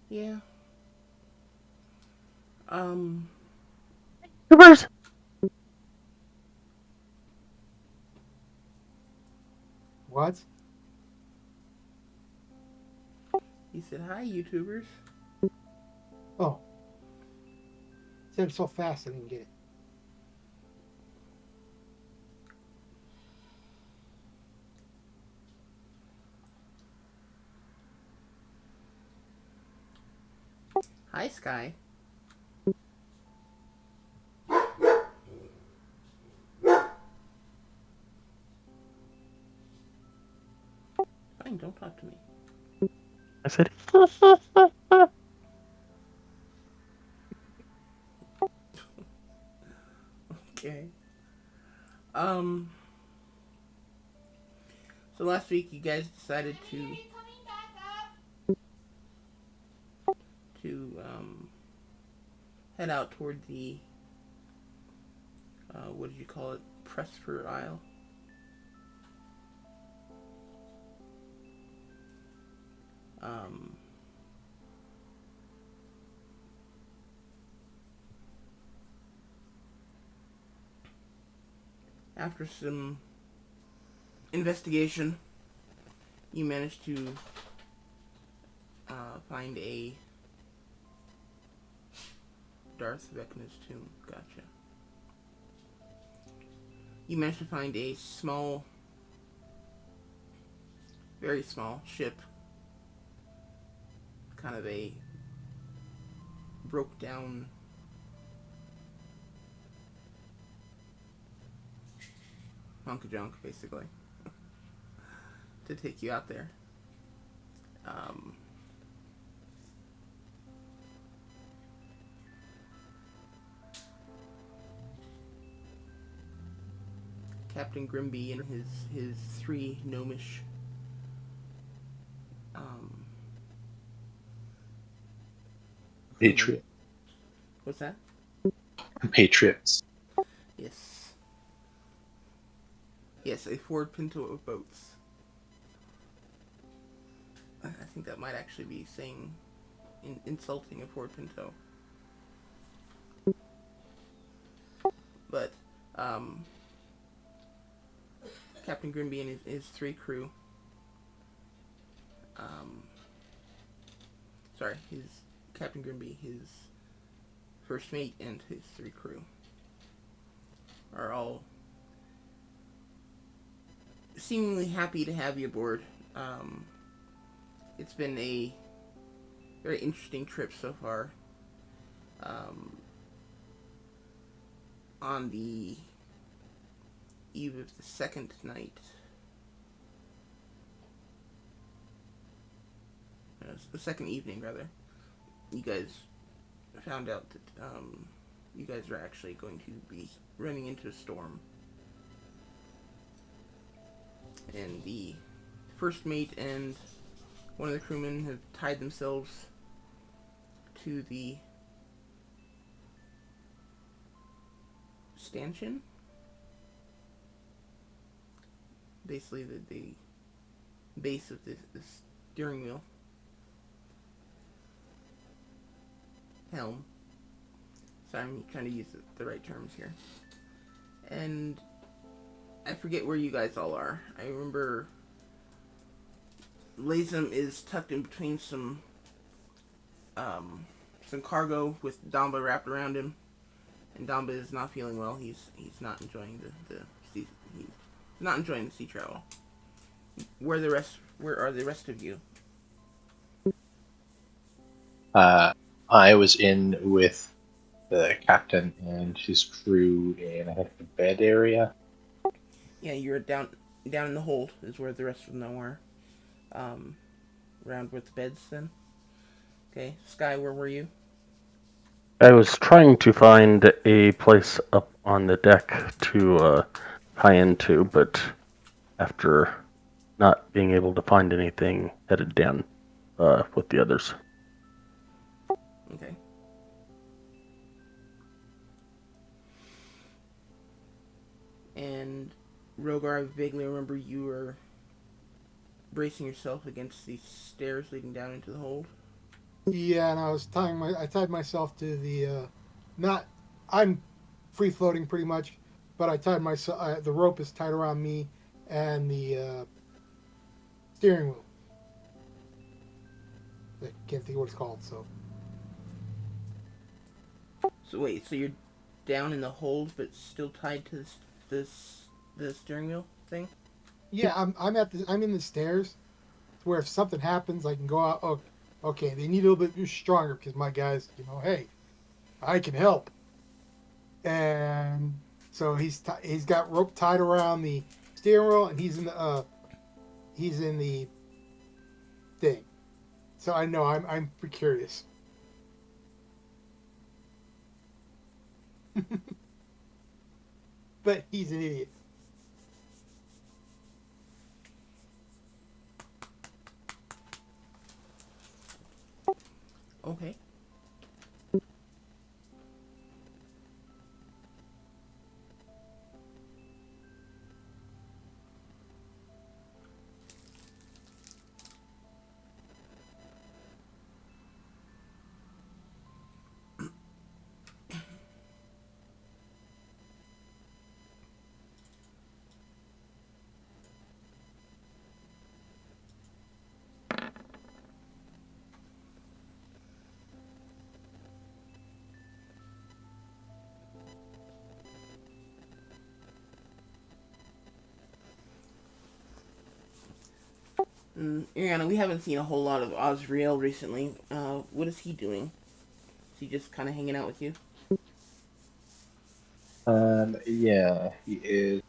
Yeah. Um, Youtubers. What? he said, "Hi, YouTubers." Oh, said it so fast I didn't get it. Hi, Sky. Fine, don't talk to me. I said, Okay. Um, so last week you guys decided to head out toward the what did you call it? Pressford Isle. Um, after some investigation, you managed to find a Darth Vecna's tomb. Gotcha. You managed to find a small, very small ship, kind of a broke down hunk of junk, basically, to take you out there. Um, Captain Grimby and his three gnomish um, crewmen. Patriot. What's that? Patriots. Yes, yes, a Ford Pinto of boats. I think that might actually be saying insulting a Ford Pinto, but um, Captain Grimby and his three crew. Um, sorry, his Captain Grimby, his first mate, and his three crew are all seemingly happy to have you aboard. Um, it's been a very interesting trip so far. Um, on the eve of the second night, the second evening rather, you guys found out that you guys are actually going to be running into a storm, and the first mate and one of the crewmen have tied themselves to the stanchion, basically the base of the steering wheel helm. Sorry, I'm trying to use the right terms here. And I forget where you guys all are. I remember Lazem is tucked in between um, some cargo with Damba wrapped around him, and Damba is not feeling well. He's not enjoying the sea. He's not enjoying the sea travel. Where are the rest of you? Uh, I was in with the captain and his crew in, I think, the bed area. Yeah, you're down in the hold is where the rest of them were. Um, around with the beds then. Okay, Sky, where were you? I was trying to find a place up on the deck to tie into, but after not being able to find anything, headed down with the others. Okay. And Rogar, I vaguely remember you were bracing yourself against the stairs leading down into the hold. Yeah, and I tied myself to the not I'm free floating pretty much, but I tied myself the rope is tied around me and the steering wheel. I can't think of what it's called. So So wait, so you're down in the hold, but still tied to this the steering wheel thing? yeah, I'm in the stairs to where if something happens, I can go out. Oh, okay, they need a little bit stronger because my guys, hey, I can help. And so he's got rope tied around the steering wheel, and he's in the thing. So I know I'm precarious. But he's an idiot. Okay. Ariana, we haven't seen a whole lot of Osriel recently. What is he doing? Is he just kind of hanging out with you? Yeah, he is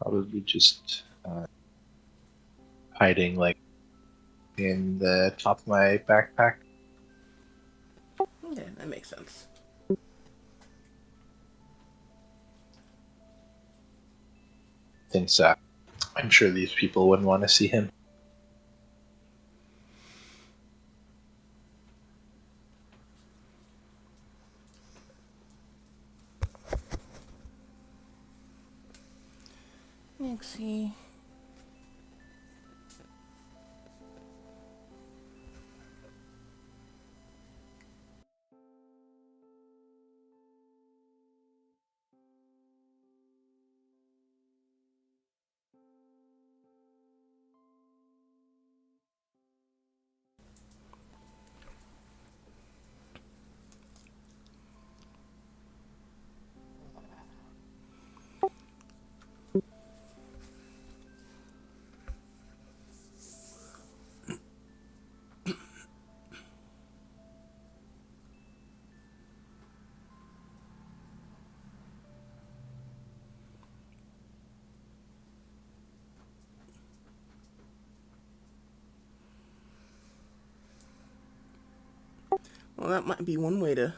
probably just hiding like in the top of my backpack. Yeah, that makes sense. Since I'm sure these people wouldn't want to see him. Let's see. Well, that might be one way to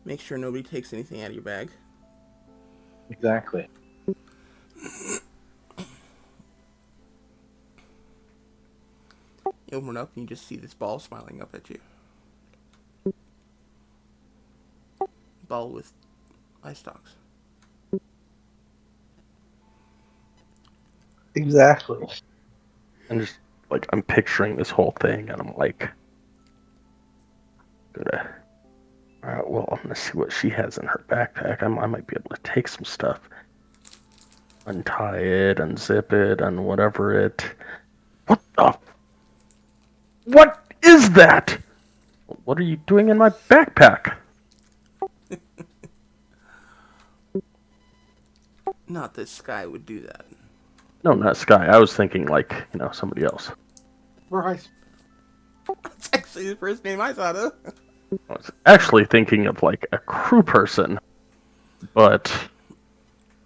make sure nobody takes anything out of your bag. Exactly. You open it up and you just see this ball smiling up at you. Ball with eye stalks. Exactly. And just like I'm picturing this whole thing, and I'm like, gonna. All right, well, I'm gonna see what she has in her backpack. I might be able to take some stuff, untie it, unzip it, and whatever it. What the? What is that? What are you doing in my backpack? Not that Sky would do that. No, not Sky. I was thinking like somebody else. We're high. That's actually the first name I thought of. I was actually thinking of like a crew person, but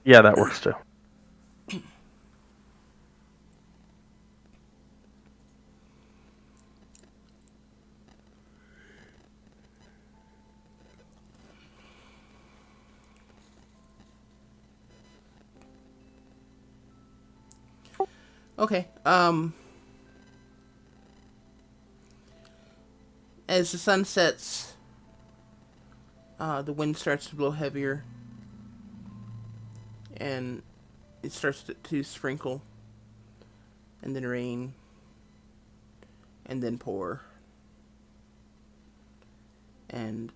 yeah, that works too. Okay. As the sun sets, the wind starts to blow heavier, and it starts to sprinkle, and then rain, and then pour. And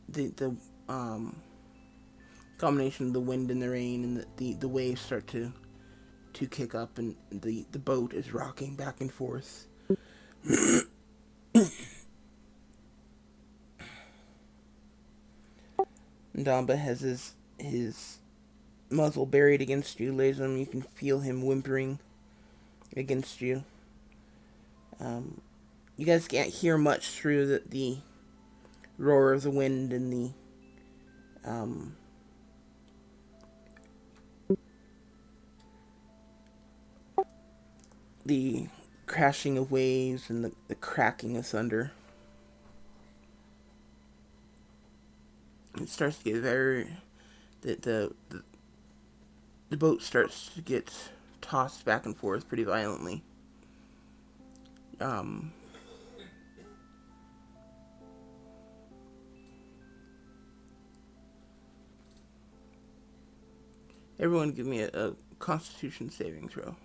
the combination of the wind and the rain and the waves start to kick up, and the boat is rocking back and forth. Damba has his muzzle buried against you, Lazum. You can feel him whimpering against you. You guys can't hear much through the roar of the wind and the crashing of waves and the cracking of thunder. It starts to get very... The boat starts to get tossed back and forth pretty violently. Everyone give me a Constitution saving throw.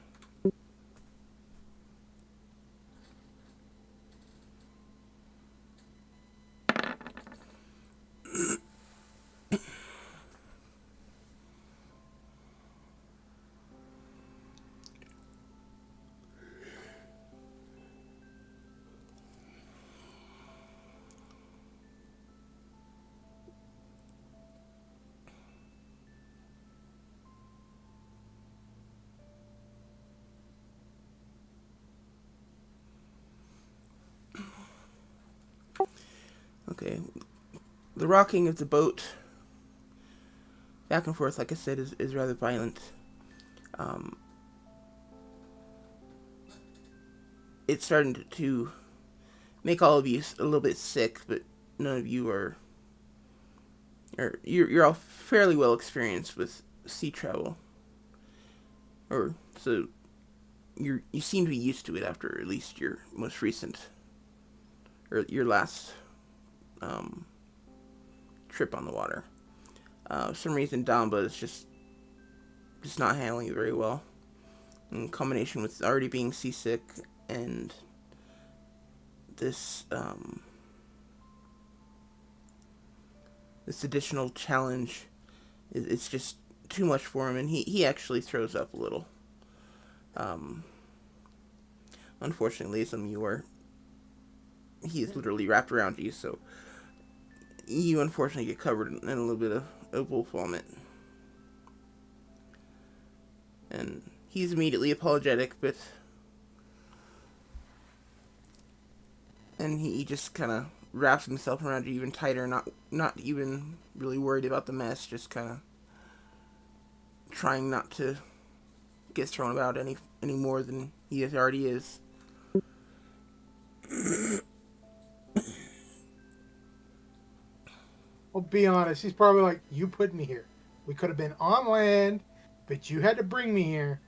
Okay. The rocking of the boat back and forth, like I said, is rather violent. It's starting to make all of you a little bit sick, but none of you are... You're all fairly well experienced with sea travel. So you seem to be used to it after at least your most recent... or your last trip on the water. For some reason, Damba is just not handling it very well. In combination with already being seasick and this this additional challenge, it's just too much for him, and he actually throws up a little. Unfortunately, he is literally wrapped around you, so you unfortunately get covered in a little bit of wolf vomit. And he's immediately apologetic, and he just kind of wraps himself around you even tighter, not even really worried about the mess, just kind of trying not to get thrown about any more than he already is. Well, be honest, he's probably like, you put me here. We could have been on land, but you had to bring me here.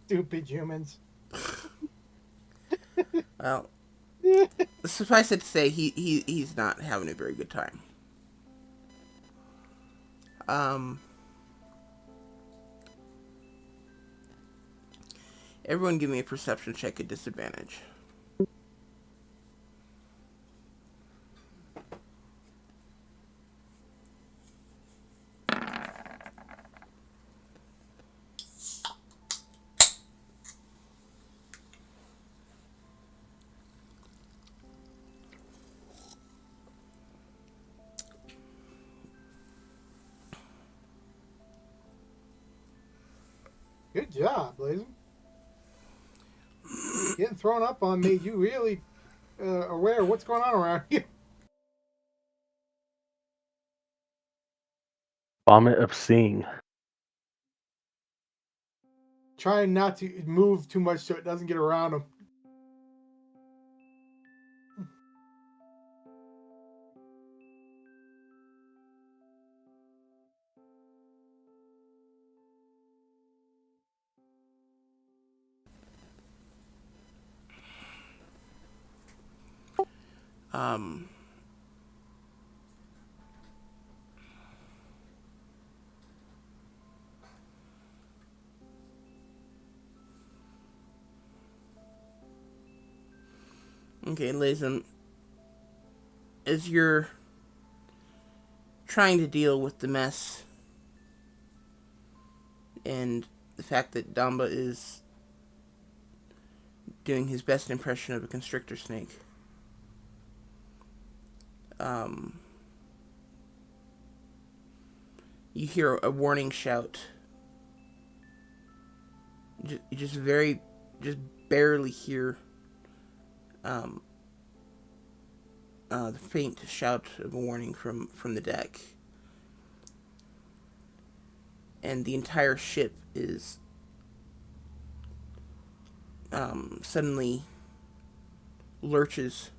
Stupid humans. Well, suffice it to say, he's not having a very good time. Everyone give me a perception check at disadvantage. Good job, Blazing. Getting thrown up on made you really aware of what's going on around you. Vomit of seeing. Trying not to move too much so it doesn't get around him. Okay, Lazem, as you're trying to deal with the mess and the fact that Damba is doing his best impression of a constrictor snake, you hear a warning shout. You just barely hear the faint shout of a warning from the deck. And the entire ship is suddenly lurches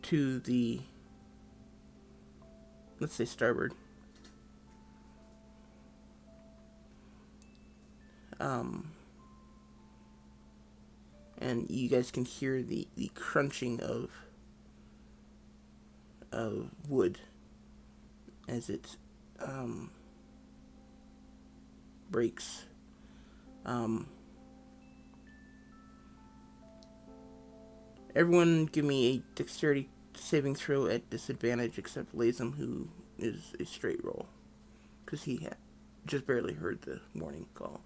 to the, let's say, starboard. And you guys can hear the crunching of wood as it breaks. Everyone give me a dexterity saving throw at disadvantage except Lazem, who is a straight roll. Because he just barely heard the warning call.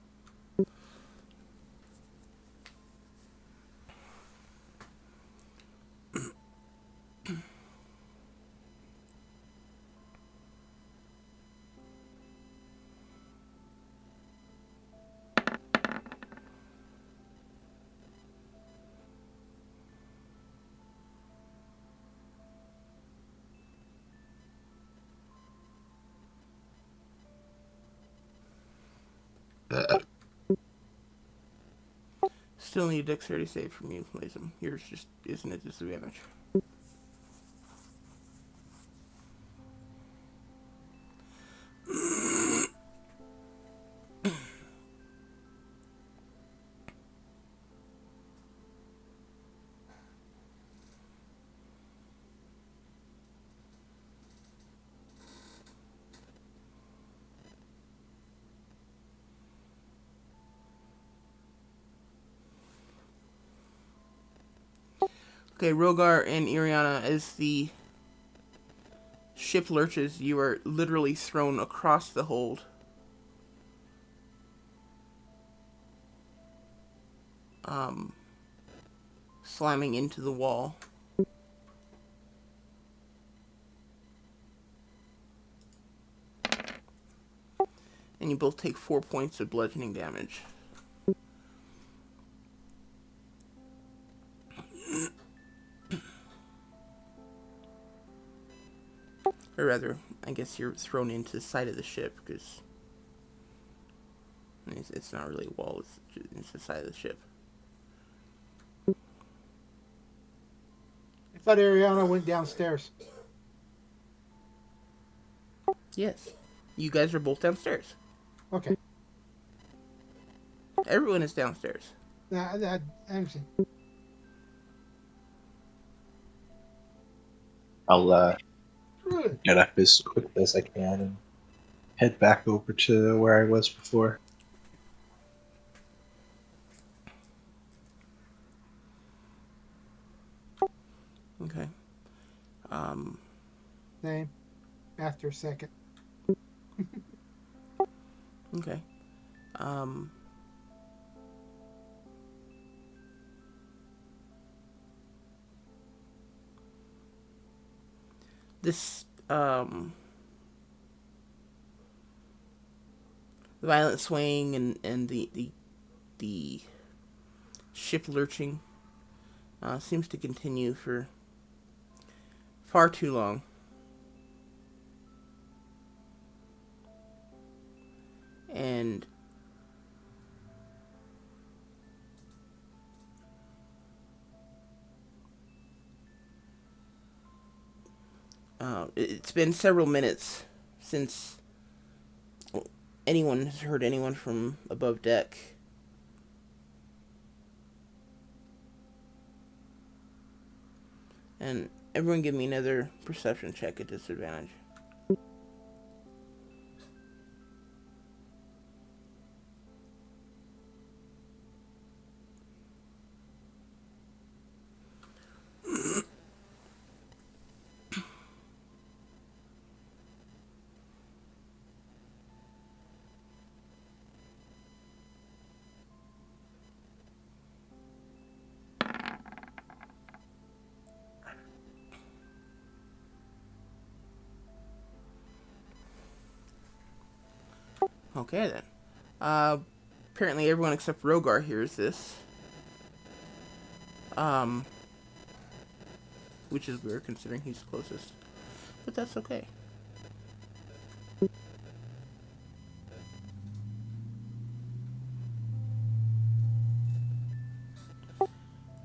Still need a dexterity save from you, Lazem. Yours just isn't at disadvantage. Okay, Rogar and Iriana, as the ship lurches, you are literally thrown across the hold. Slamming into the wall. And you both take 4 points of bludgeoning damage. Or rather, I guess you're thrown into the side of the ship, because it's not really a wall, it's the side of the ship. I thought Ariana went downstairs. Yes. You guys are both downstairs. Okay. Everyone is downstairs. I understand. I'll Good. get up as quickly as I can and head back over to where I was before. Okay. Same. After a second. Okay. This, the violent swaying and the ship lurching seems to continue for far too long. And it's been several minutes since anyone has heard anyone from above deck. And everyone give me another perception check at disadvantage. Okay then. Apparently everyone except Rogar hears this. Which is weird considering he's closest. But that's okay.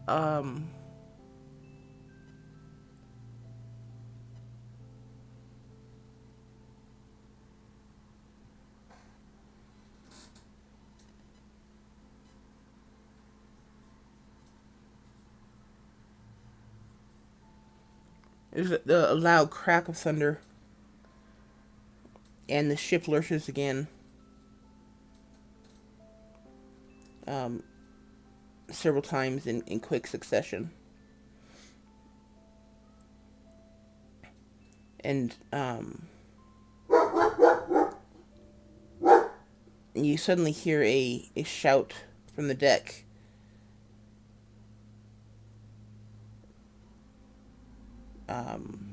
Um, there's a loud crack of thunder, and the ship lurches again. Um, Several times in quick succession. And you suddenly hear a shout from the deck. Um,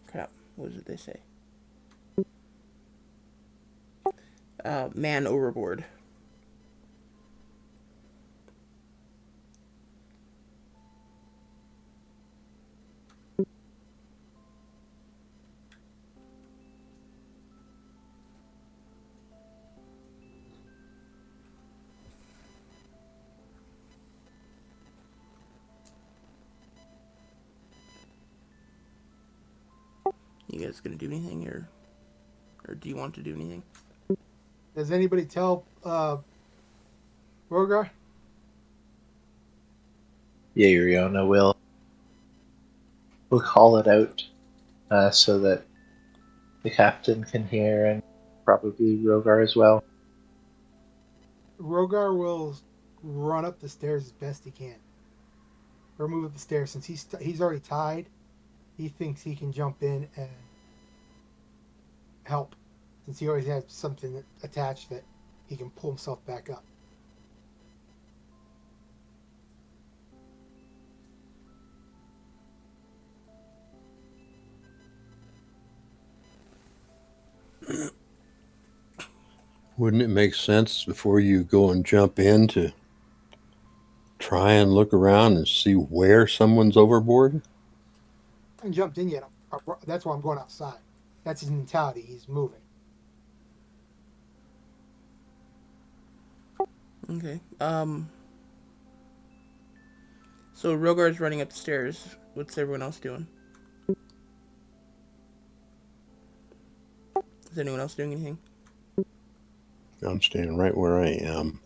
Crap, what did they say? Man overboard. You guys gonna do anything, or do you want to do anything? Does anybody tell Rogar? Yeah, Yuriona will. We'll call it out so that the captain can hear and probably Rogar as well. Rogar will run up the stairs as best he can, or move up the stairs since he's already tied. He thinks he can jump in and help, since he always has something attached that he can pull himself back up. Wouldn't it make sense before you go and jump in to try and look around and see where someone's overboard? I haven't jumped in yet. That's why I'm going outside. That's his mentality. He's moving. Okay. So Rogar's running up the stairs. What's everyone else doing? Is anyone else doing anything? I'm standing right where I am,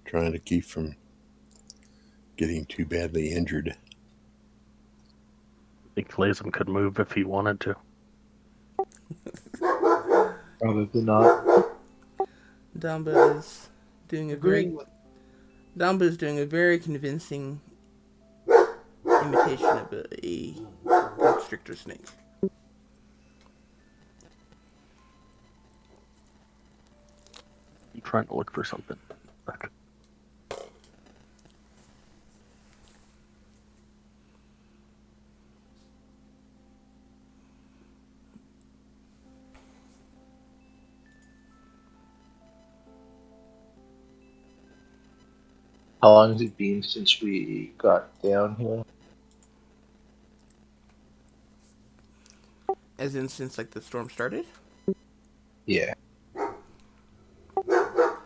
trying to keep from getting too badly injured. I think Lazem could move if he wanted to. Probably not. Damba is doing a very Agreeing with Damba is doing a very convincing imitation of a constrictor snake. I'm trying to look for something. Back. How long has it been since we got down here? As in, since like the storm started, Yeah.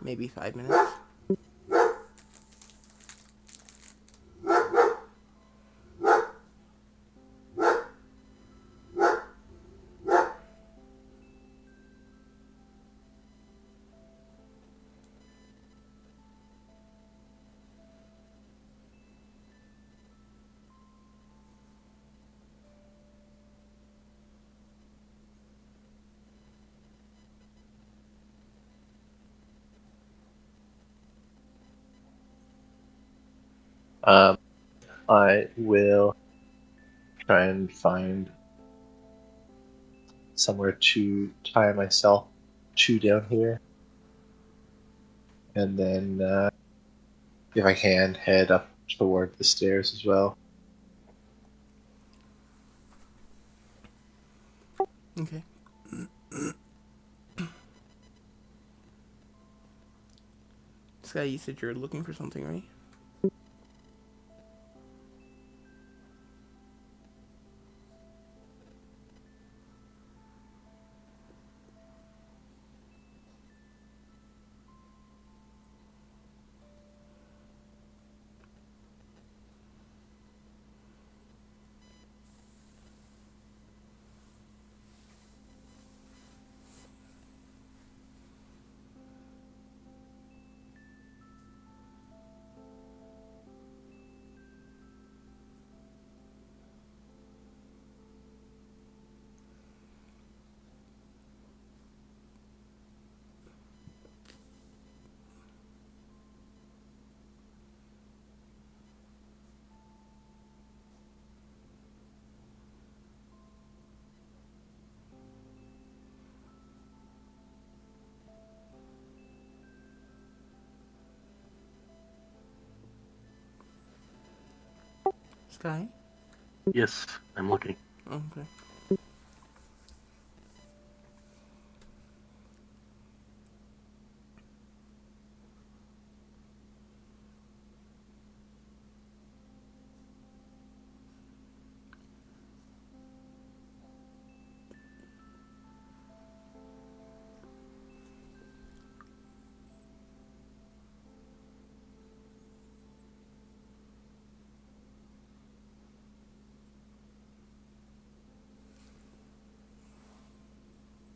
maybe 5 minutes. I will try and find somewhere to tie myself to down here. And then if I can, head up toward the stairs as well. Okay. Sky, you said you're looking for something, right? Sky? Yes, I'm looking. Okay.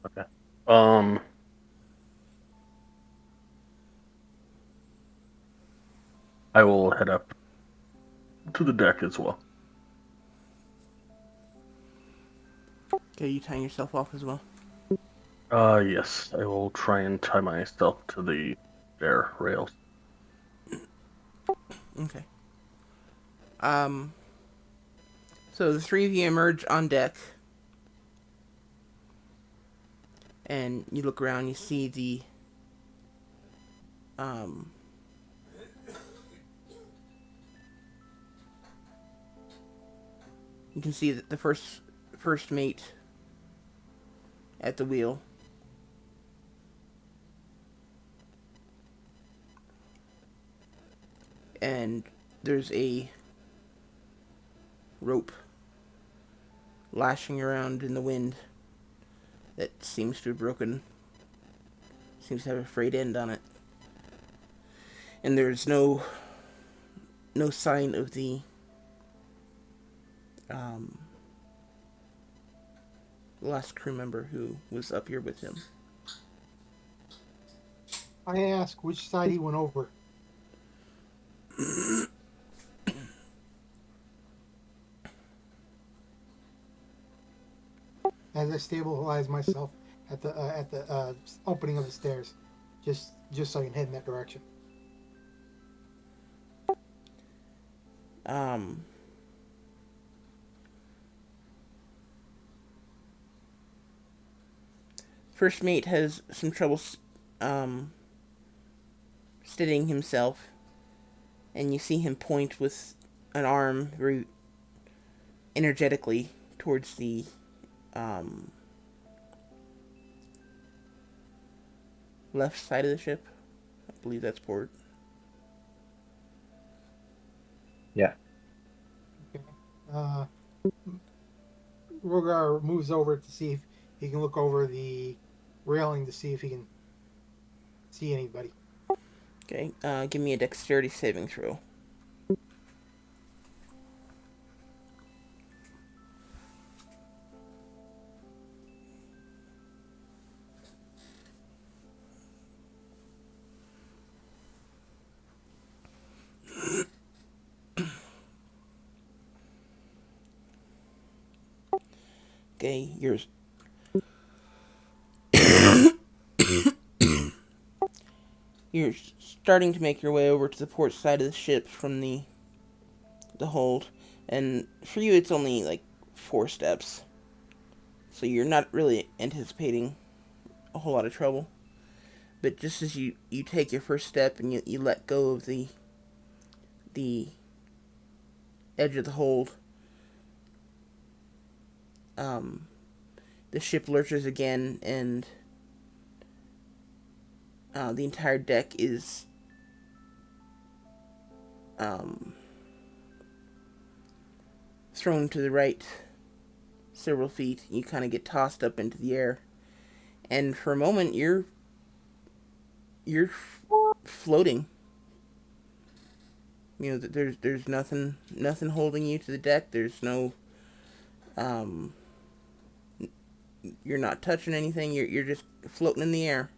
Okay. I will head up to the deck as well. Okay, you tying yourself off as well? Yes, I will try and tie myself to the stair rails. Okay. So the three of you emerge on deck. And you look around, you see the, you can see that the first mate at the wheel. And there's a rope lashing around in the wind that seems to have broken, seems to have a frayed end on it. And there's no sign of the last crew member who was up here with him. I ask which side he went over. As I stabilize myself at the opening of the stairs, just so I can head in that direction. First mate has some trouble steadying himself, and you see him point with an arm very energetically towards the left side of the ship. I believe that's port. Yeah. Okay. Rogar moves over to see if he can look over the railing to see if he can see anybody. Okay, give me a dexterity saving throw. Okay, you're starting to make your way over to the port side of the ship from the hold, and for you it's only like 4 steps, so you're not really anticipating a whole lot of trouble. But just as you take your first step and you let go of the the edge of the hold, the ship lurches again, and the entire deck is thrown to the right several feet. You kind of get tossed up into the air, and for a moment you're floating. You know, there's nothing holding you to the deck. There's no you're not touching anything. You're just floating in the air,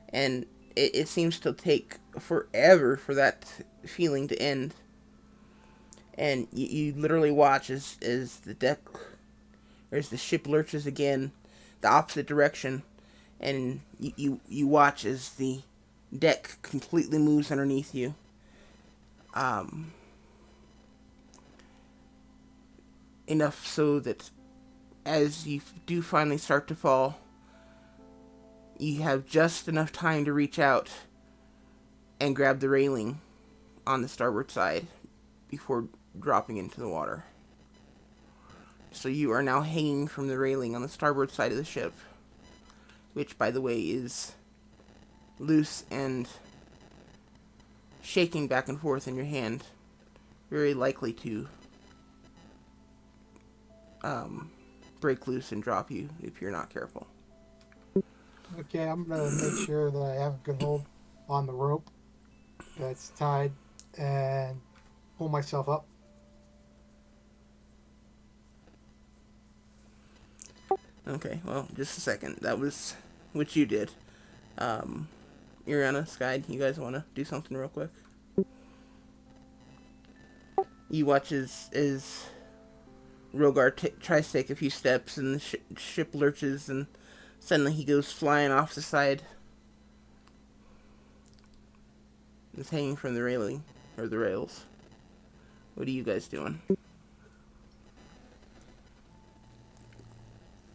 and it seems to take forever for that feeling to end. And you literally watch as the ship lurches again, the opposite direction, and you watch as the deck completely moves underneath you. Enough so that as you do finally start to fall, you have just enough time to reach out and grab the railing on the starboard side before dropping into the water. So you are now hanging from the railing on the starboard side of the ship, which, by the way, is loose and shaking back and forth in your hand, very likely to break loose and drop you if you're not careful. Okay, I'm gonna make sure that I have a good hold on the rope that's tied and pull myself up. Okay, well, just a second. That was what you did. Iriana, Sky, you guys want to do something real quick? You watch as Rogar tries to take a few steps, and the ship lurches, and suddenly he goes flying off the side. He's hanging from the railing, or the rails. What are you guys doing?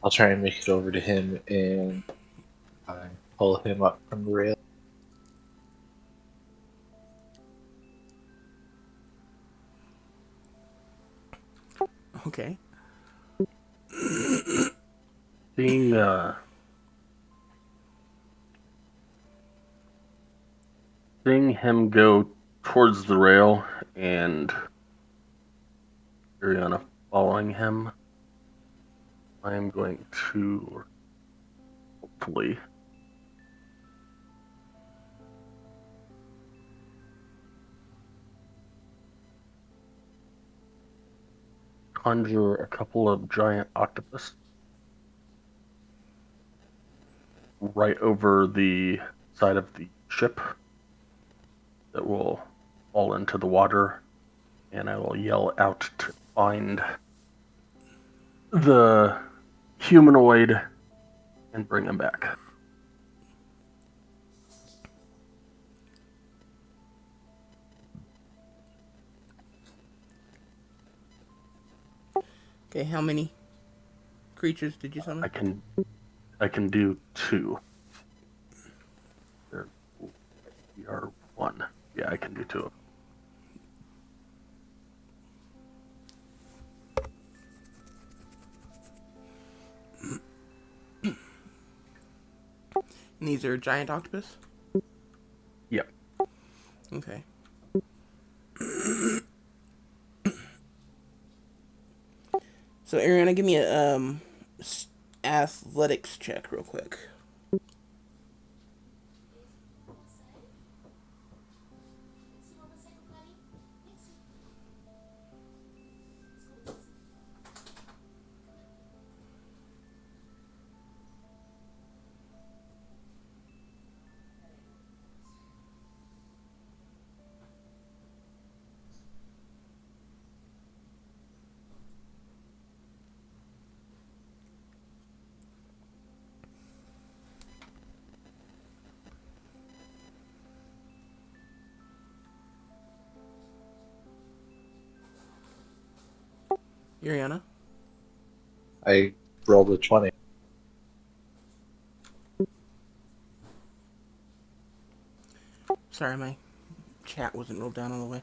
I'll try and make it over to him and pull him up from the rail. Okay. Seeing seeing him go towards the rail and Ariana following him, I am going to hopefully conjure a couple of giant octopus right over the side of the ship that will fall into the water, and I will yell out to find the humanoid and bring him back. Okay, how many creatures did you summon? I can do 2. There we are 1. Yeah, I can do 2. And these are giant octopus? Yep. Okay. So, Ariana, give me a athletics check real quick. Ariana? I rolled a 20. Sorry, my chat wasn't rolled down all the way.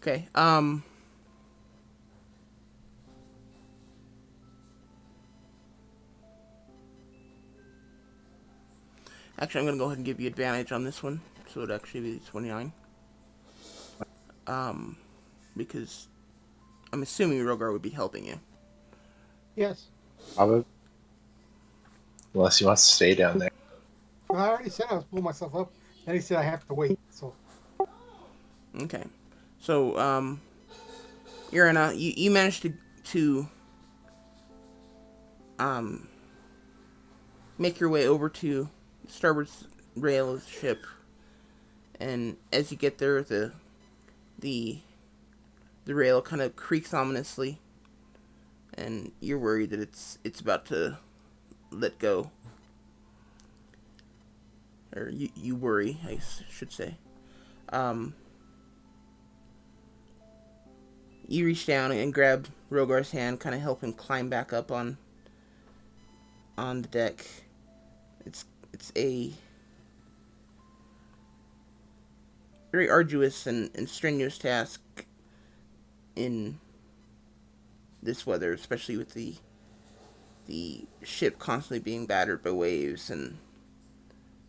Okay. Actually, I'm gonna go ahead and give you advantage on this one, so it'd actually be 29. Because I'm assuming Rogar would be helping you. Yes. Probably. Unless he wants to stay down there. Well, I already said I was pulling myself up. Then he said I have to wait. So Okay. So, Irina, you managed to um make your way over to the starboard rail of the ship, and as you get there, the the rail kind of creaks ominously, and you're worried that it's about to let go, or you worry, I should say. Um, you reach down and grab Rogar's hand, kind of help him climb back up on the deck. It's a very arduous and strenuous task in this weather, especially with the ship constantly being battered by waves and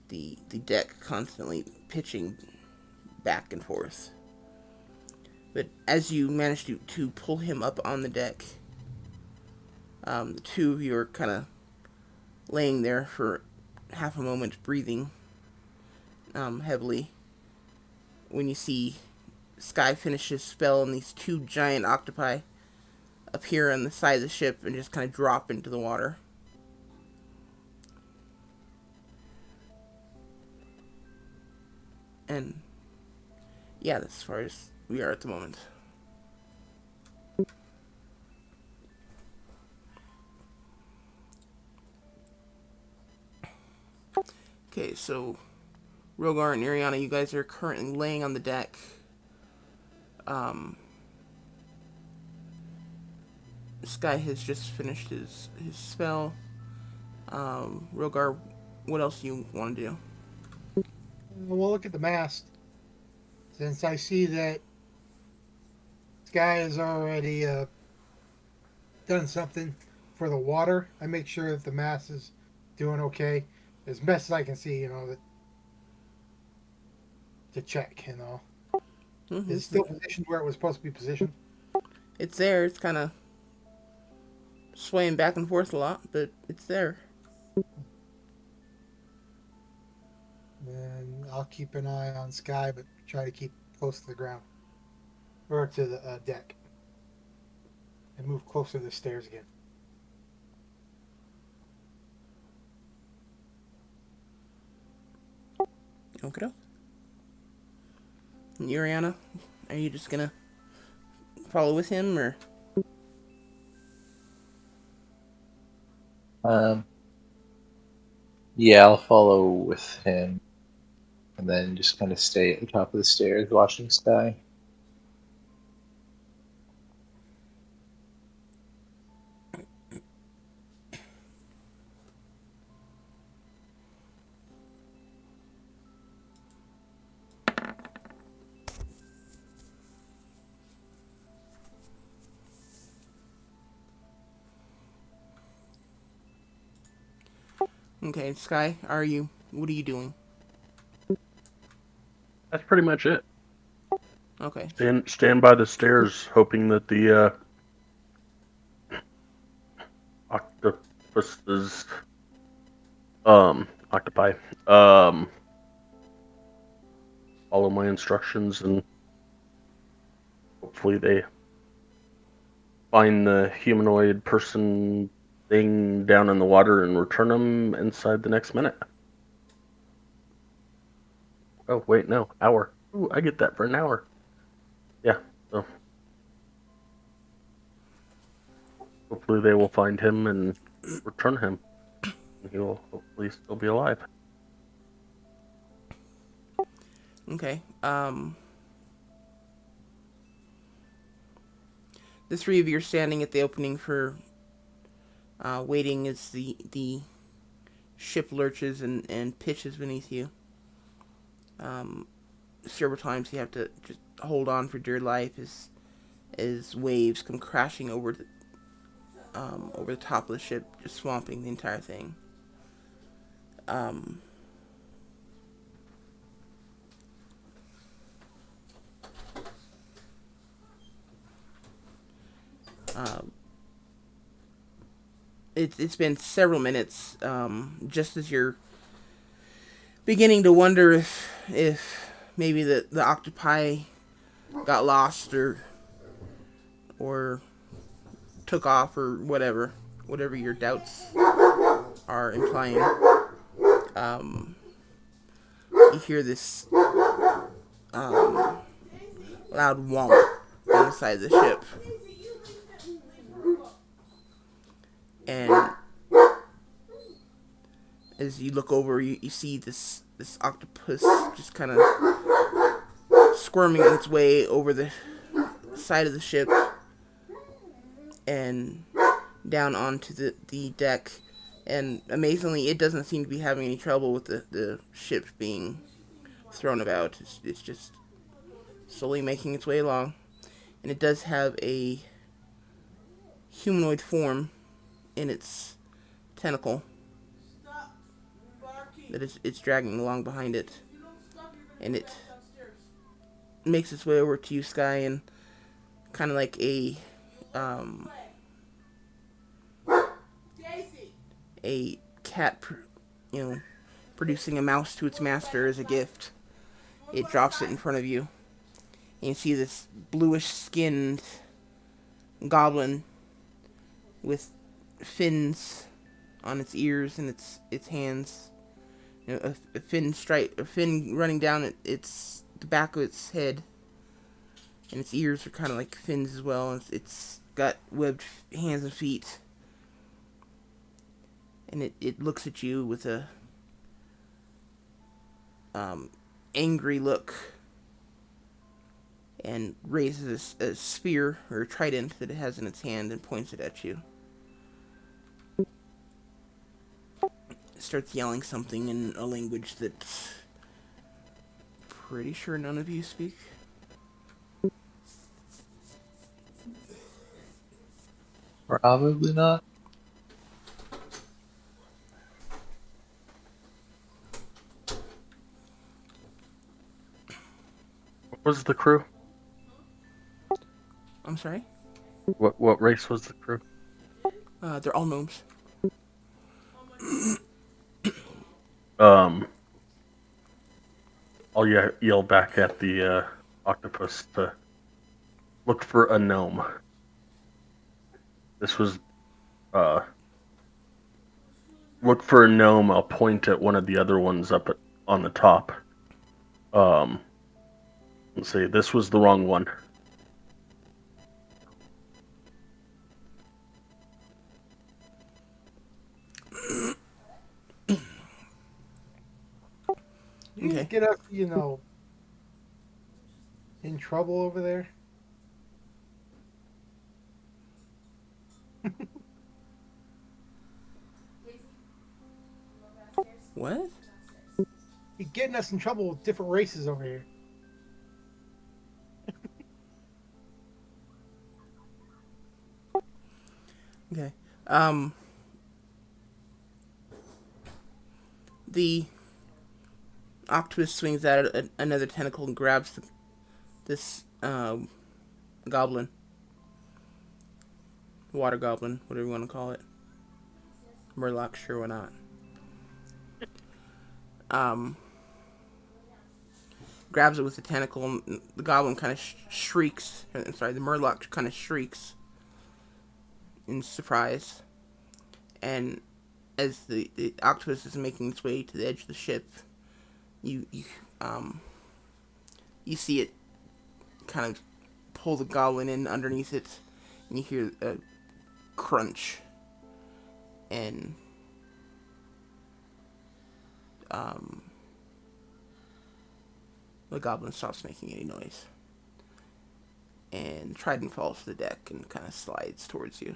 the deck constantly pitching back and forth. But as you manage to pull him up on the deck, the two of you are kind of laying there for half a moment, breathing heavily, when you see Sky finish his spell and these two giant octopi appear on the side of the ship and just kind of drop into the water. And yeah, that's as far as we are at the moment. Okay, so Rogar and Iriana, you guys are currently laying on the deck. Sky has just finished his spell. Rogar, what else do you want to do? we'll look at the mast. Since I see that Sky has already done something for the water, I make sure that the mast is doing okay as best as I can see. To check. Mm-hmm. Is it still positioned where it was supposed to be positioned? It's there. It's kind of swaying back and forth a lot, but it's there. And I'll keep an eye on Sky, but try to keep close to the ground or to the deck, and move closer to the stairs again. Okay. And Iriana, are you just gonna follow with him, or? Um, yeah, I'll follow with him, and then just kind of stay at the top of the stairs watching Sky. Okay, Sky, are you? What are you doing? That's pretty much it. Okay. Stand by the stairs, hoping that the octopuses, octopi, follow my instructions, and hopefully they find the humanoid person thing down in the water and return them inside the next minute. Oh, wait, no, hour. Ooh, I get that for an hour. Yeah, so hopefully they will find him and return him. And he will hopefully still be alive. Okay. The three of you are standing at the opening for waiting as the ship lurches and pitches beneath you. several times you have to just hold on for dear life as waves come crashing over the top of the ship, just swamping the entire thing. Um, it's been several minutes, just as you're beginning to wonder if maybe the octopi got lost or took off or whatever your doubts are implying. You hear this loud womp on the side of the ship, and as you look over, you see this octopus just kind of squirming its way over the side of the ship and down onto the deck. And amazingly, it doesn't seem to be having any trouble with the ship being thrown about. It's just slowly making its way along. And it does have a humanoid form in its tentacle that it's dragging along behind it. And it makes its way over to you, Sky, and kind of like a cat, producing a mouse to its master as a gift. It drops it in front of you, and you see this bluish-skinned goblin with fins on its ears and its hands. A fin running down the back of its head, and its ears are kind of like fins as well. It's got webbed hands and feet, and it looks at you with a angry look, and raises a spear or a trident that it has in its hand and points it at you. It starts yelling something in a language that pretty sure none of you speak. Probably not. What was the crew? I'm sorry? What race was the crew? They're all gnomes. I'll yell back at the octopus to look for a gnome. This was look for a gnome. I'll point at one of the other ones on the top. Let's see, this was the wrong one. You Okay. get us, in trouble over there. What? You're getting us in trouble with different races over here. Okay. The octopus swings out another tentacle and grabs this goblin. Water goblin, whatever you want to call it. Murloc, sure, why not? Grabs it with the tentacle, and the goblin kind of shrieks. I'm sorry, the Murloc kind of shrieks in surprise. And as the octopus is making its way to the edge of the ship, you see it kind of pull the goblin in underneath it, and you hear a crunch, and the goblin stops making any noise, and Trident falls to the deck and kind of slides towards you,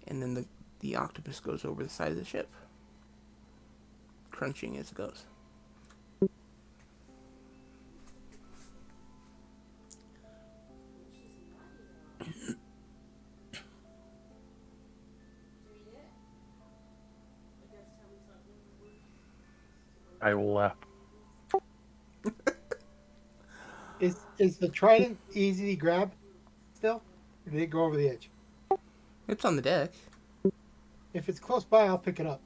and then the octopus goes over the side of the ship, crunching as it goes. I will laugh. Is the trident easy to grab still? Or did it go over the edge? It's on the deck. If it's close by, I'll pick it up.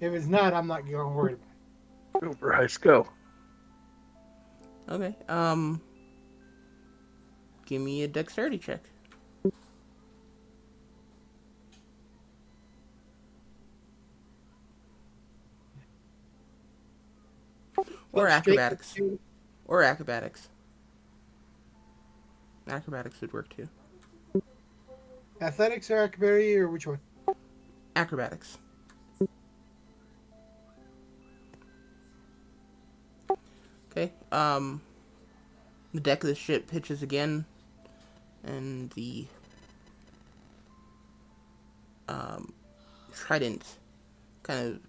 If it's not, I'm not going worried about it. Go, Bryce, go. Okay. Give me a dexterity check. Or But straight acrobatics. to Or acrobatics. Acrobatics would work too. athletics or acrobatics or which one? Acrobatics. Okay. The deck of the ship pitches again, and the trident kind of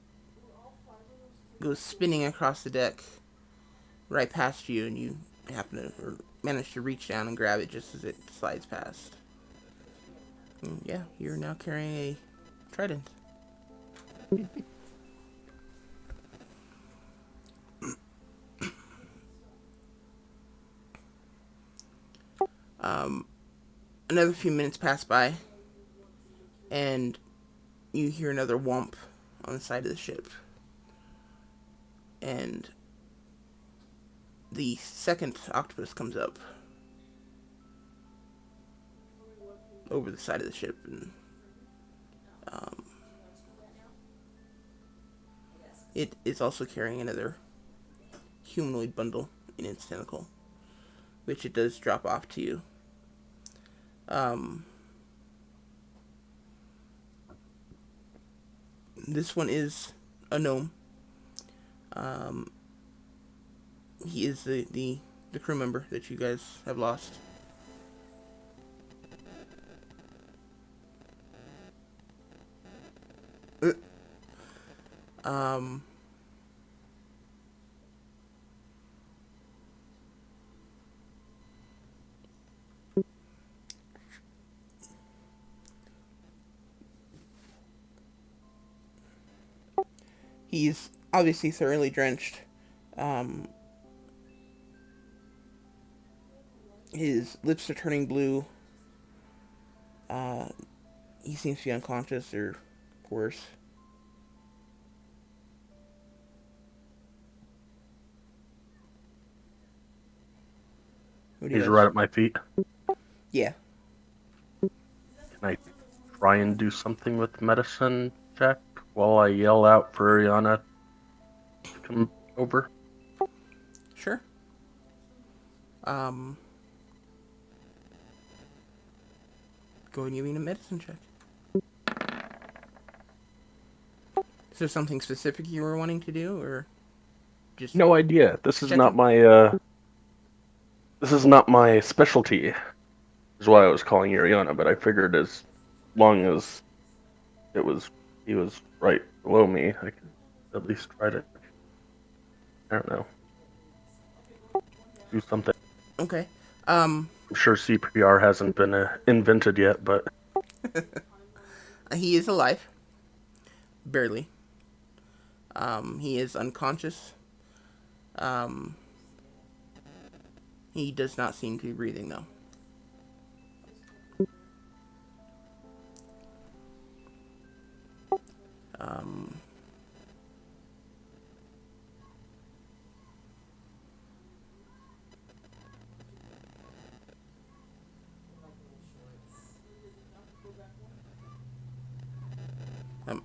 goes spinning across the deck right past you, and you happen to or manage to reach down and grab it just as it slides past. And yeah, you're now carrying a trident. Another few minutes pass by, and you hear another whomp on the side of the ship. And the second octopus comes up over the side of the ship, and it is also carrying another humanoid bundle in its tentacle, which it does drop off to you. This one is a gnome. He is the crew member that you guys have lost. Um, he's obviously thoroughly drenched. Um, his lips are turning blue. He seems to be unconscious or worse. What do you He's guys? right at my feet. Yeah. Can I try and do something with medicine check while I yell out for Ariana to come over? Sure. Um, Go ahead and give me a medicine check. Is there something specific you were wanting to do, or just No idea. This is not checking? my this is not my specialty. Is why I was calling Ariana, but I figured as long as it was he was right below me, I could at least try to I don't know. Do something. Okay. I'm sure CPR hasn't been invented yet, but He is alive, barely. He is unconscious. Um, he does not seem to be breathing though. Um,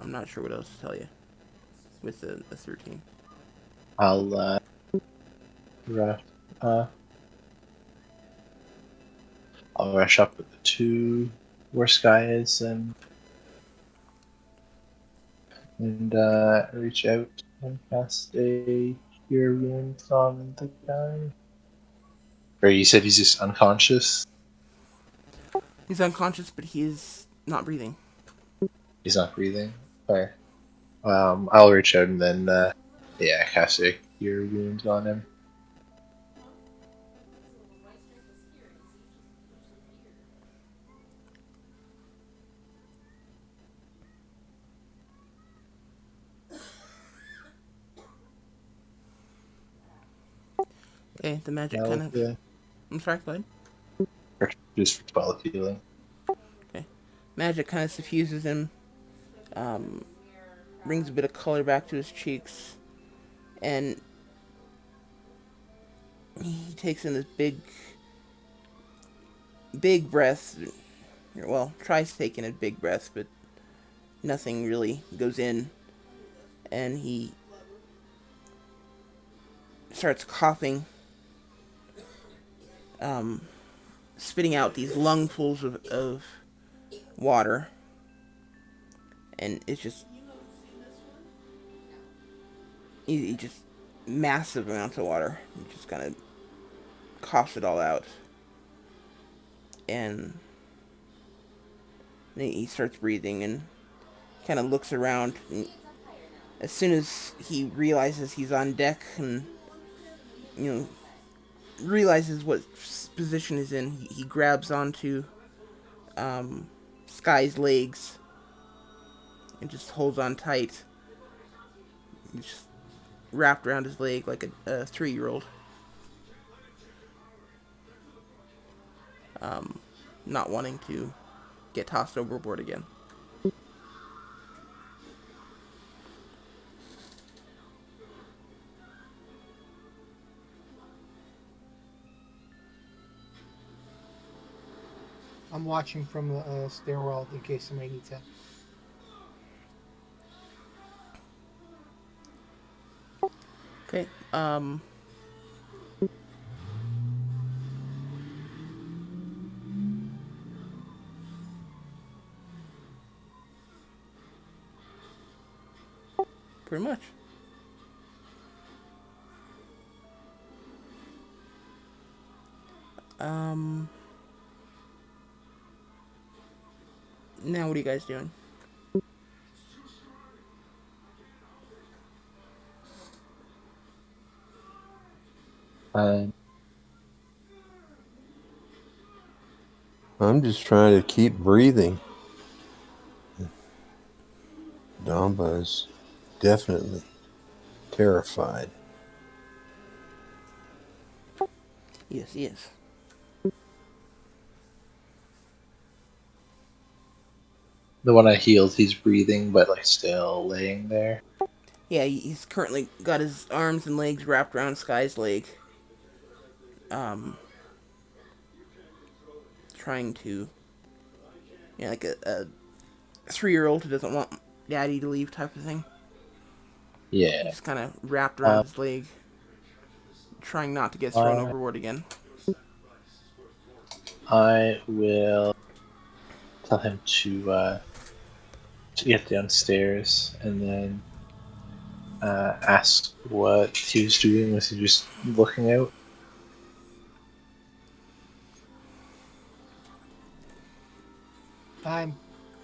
I'm not sure what else to tell you with the 13. I'll rush. I'll rush up with the two worst guys and reach out and cast a cure wounds on the guy. Or you said he's just unconscious. He's unconscious, but he is not breathing. He's not breathing. Okay. I'll reach out and then cast a cure wounds on him. Okay, the magic 12 kind of. healing. I'm sorry, go ahead. Or just for 12 healing. Okay. Magic kind of suffuses him, brings a bit of color back to his cheeks, and he takes in this big breath. Well, tries taking a big breath, but nothing really goes in, and he starts coughing, spitting out these lungfuls of water, and it's just he just massive amounts of water. He just kind of coughs it all out, and then he starts breathing and kind of looks around. And as soon as he realizes he's on deck and you know realizes what position he's in, he grabs onto Sky's legs and just holds on tight. He's just wrapped around his leg like a 3-year-old. Not wanting to get tossed overboard again. I'm watching from the stairwell in case somebody needs help. Okay. Pretty much. Now what are you guys doing? And I'm just trying to keep breathing. Damba is definitely terrified. Yes, yes. the one I healed, he's breathing, but like still laying there. Yeah, he's currently got his arms and legs wrapped around Sky's leg. Trying to, like a 3-year-old who doesn't want daddy to leave type of thing. Yeah. He's kind of wrapped around his leg, trying not to get thrown Uh, overboard again. I will tell him to get downstairs and then ask what he was doing. Was he just looking out? I'm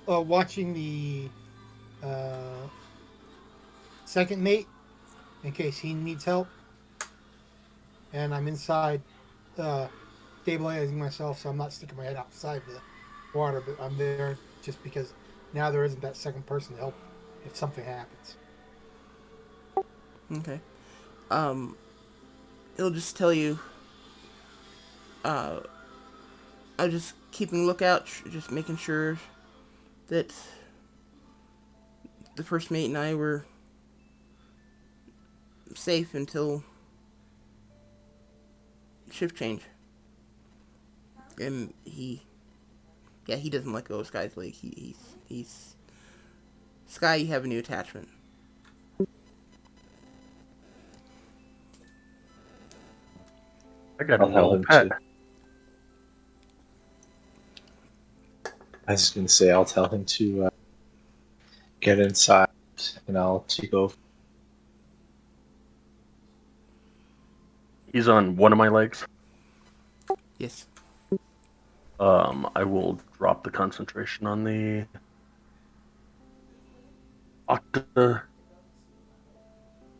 watching the uh, second mate in case he needs help, and I'm inside stabilizing myself, so I'm not sticking my head outside the water, but I'm there just because now there isn't that second person to help if something happens. Okay. Um, It'll just tell you. Uh, I'm just keeping lookout, just making sure that the first mate and I were safe until shift change. And he doesn't let go of Sky's leg. He's Sky. You have a new attachment. I got I'll a tell little him pet. to. I was going to say, I'll tell him to get inside and I'll take over. He's on one of my legs. Yes. I will drop the concentration on the octa.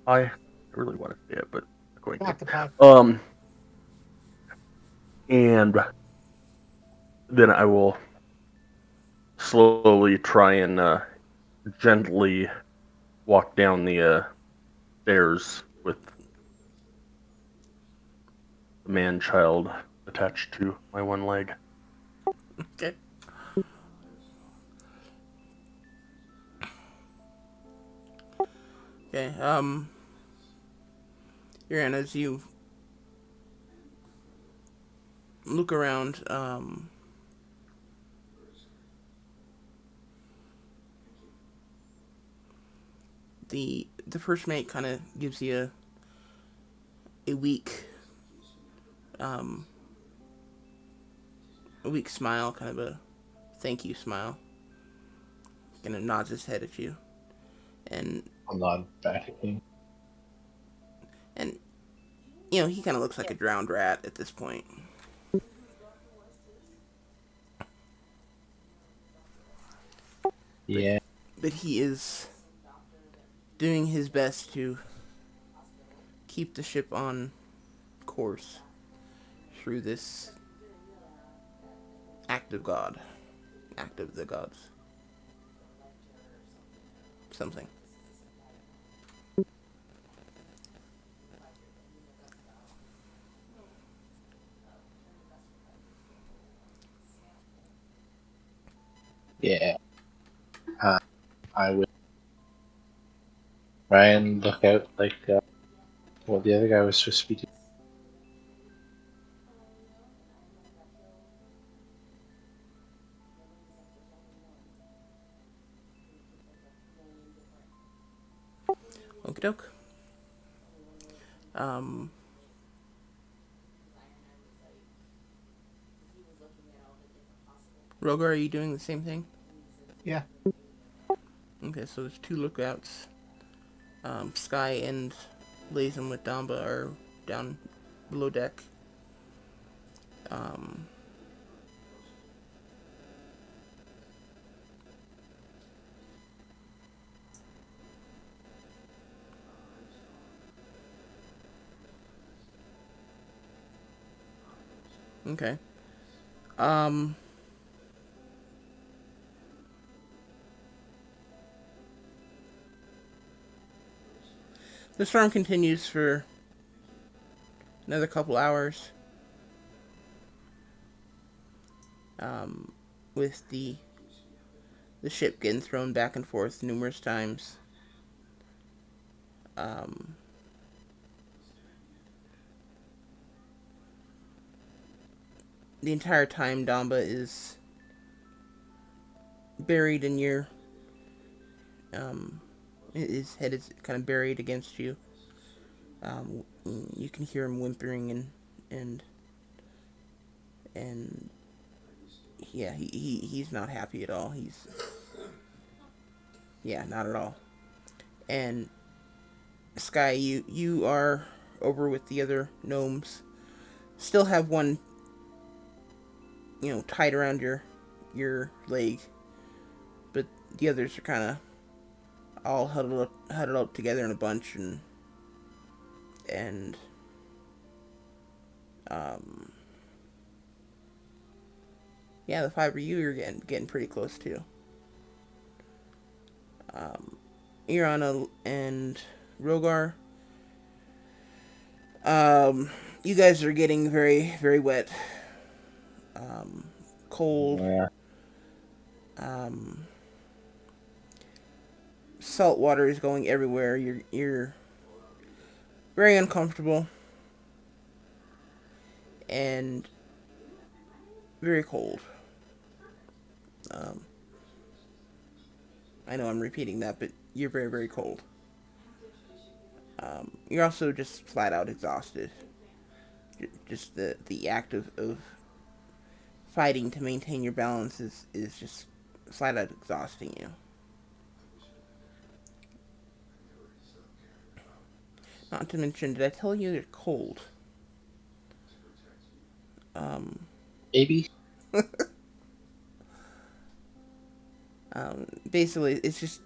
I really want to say it, but I'm going to. Octopi. And then I will slowly try and gently walk down the stairs with man-child attached to my one leg. Okay. Okay. Aaron, as you look around, the first mate kind of gives you a weak um a weak smile, kind of a thank you smile, kind of nods his head at you, and I'm not back again. and you know he kind of looks like a drowned rat at this point. But Yeah, but he is doing his best to keep the ship on course through this act of God, act of the gods, something. yeah. I will try and look out like what the other guy was supposed to be doing. Okie doke. Um, Rogar, are you doing the same thing? Yeah. Okay, so there's two lookouts. Sky and Lazem with Damba are down below deck. Um, okay. Um, the storm continues for another couple hours. With the ship getting thrown back and forth numerous times. Um, the entire time Damba is buried in your his head is kind of buried against you. You can hear him whimpering and and yeah, he's not happy at all. He's yeah, not at all. And Sky, you are over with the other gnomes. Still have one, tied around your leg, but the others are kind of all huddled up together in a bunch, and um, yeah, the five of you are getting pretty close too. Irana and Rogar, um, you guys are getting very very wet, cold. Yeah. Um, Salt water is going everywhere. You're very uncomfortable and very cold. Um, I know I'm repeating that, but you're very, very cold. You're also just flat out exhausted. Just the act of fighting to maintain your balance is just flat out exhausting you. Not to mention, did I tell you you're cold? Um, Maybe. Basically, it's just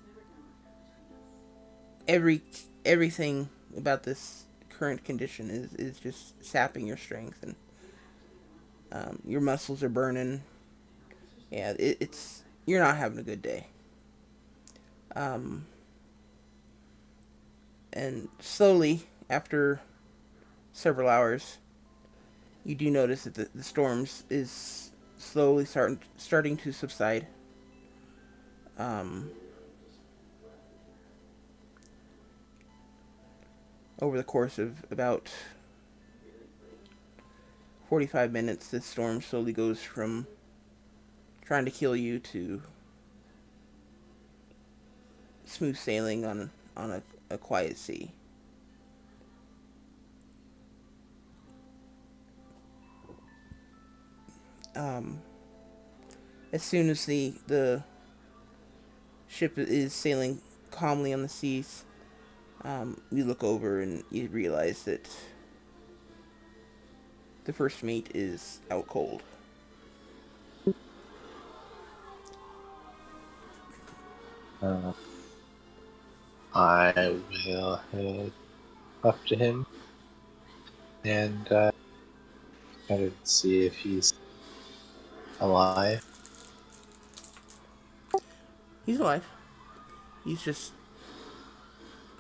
every everything about this current condition is just sapping your strength, and your muscles are burning. Yeah, it's you're not having a good day. Um, and slowly, after several hours, you do notice that the storms is slowly starting to subside. Um, Over the course of about 45 minutes, this storm slowly goes from trying to kill you to smooth sailing on a quiet sea. Um, as soon as the ship is sailing calmly on the seas, you look over and you realize that the first mate is out cold. Uh, I will head up to him and kind of see if he's alive. He's alive. He's just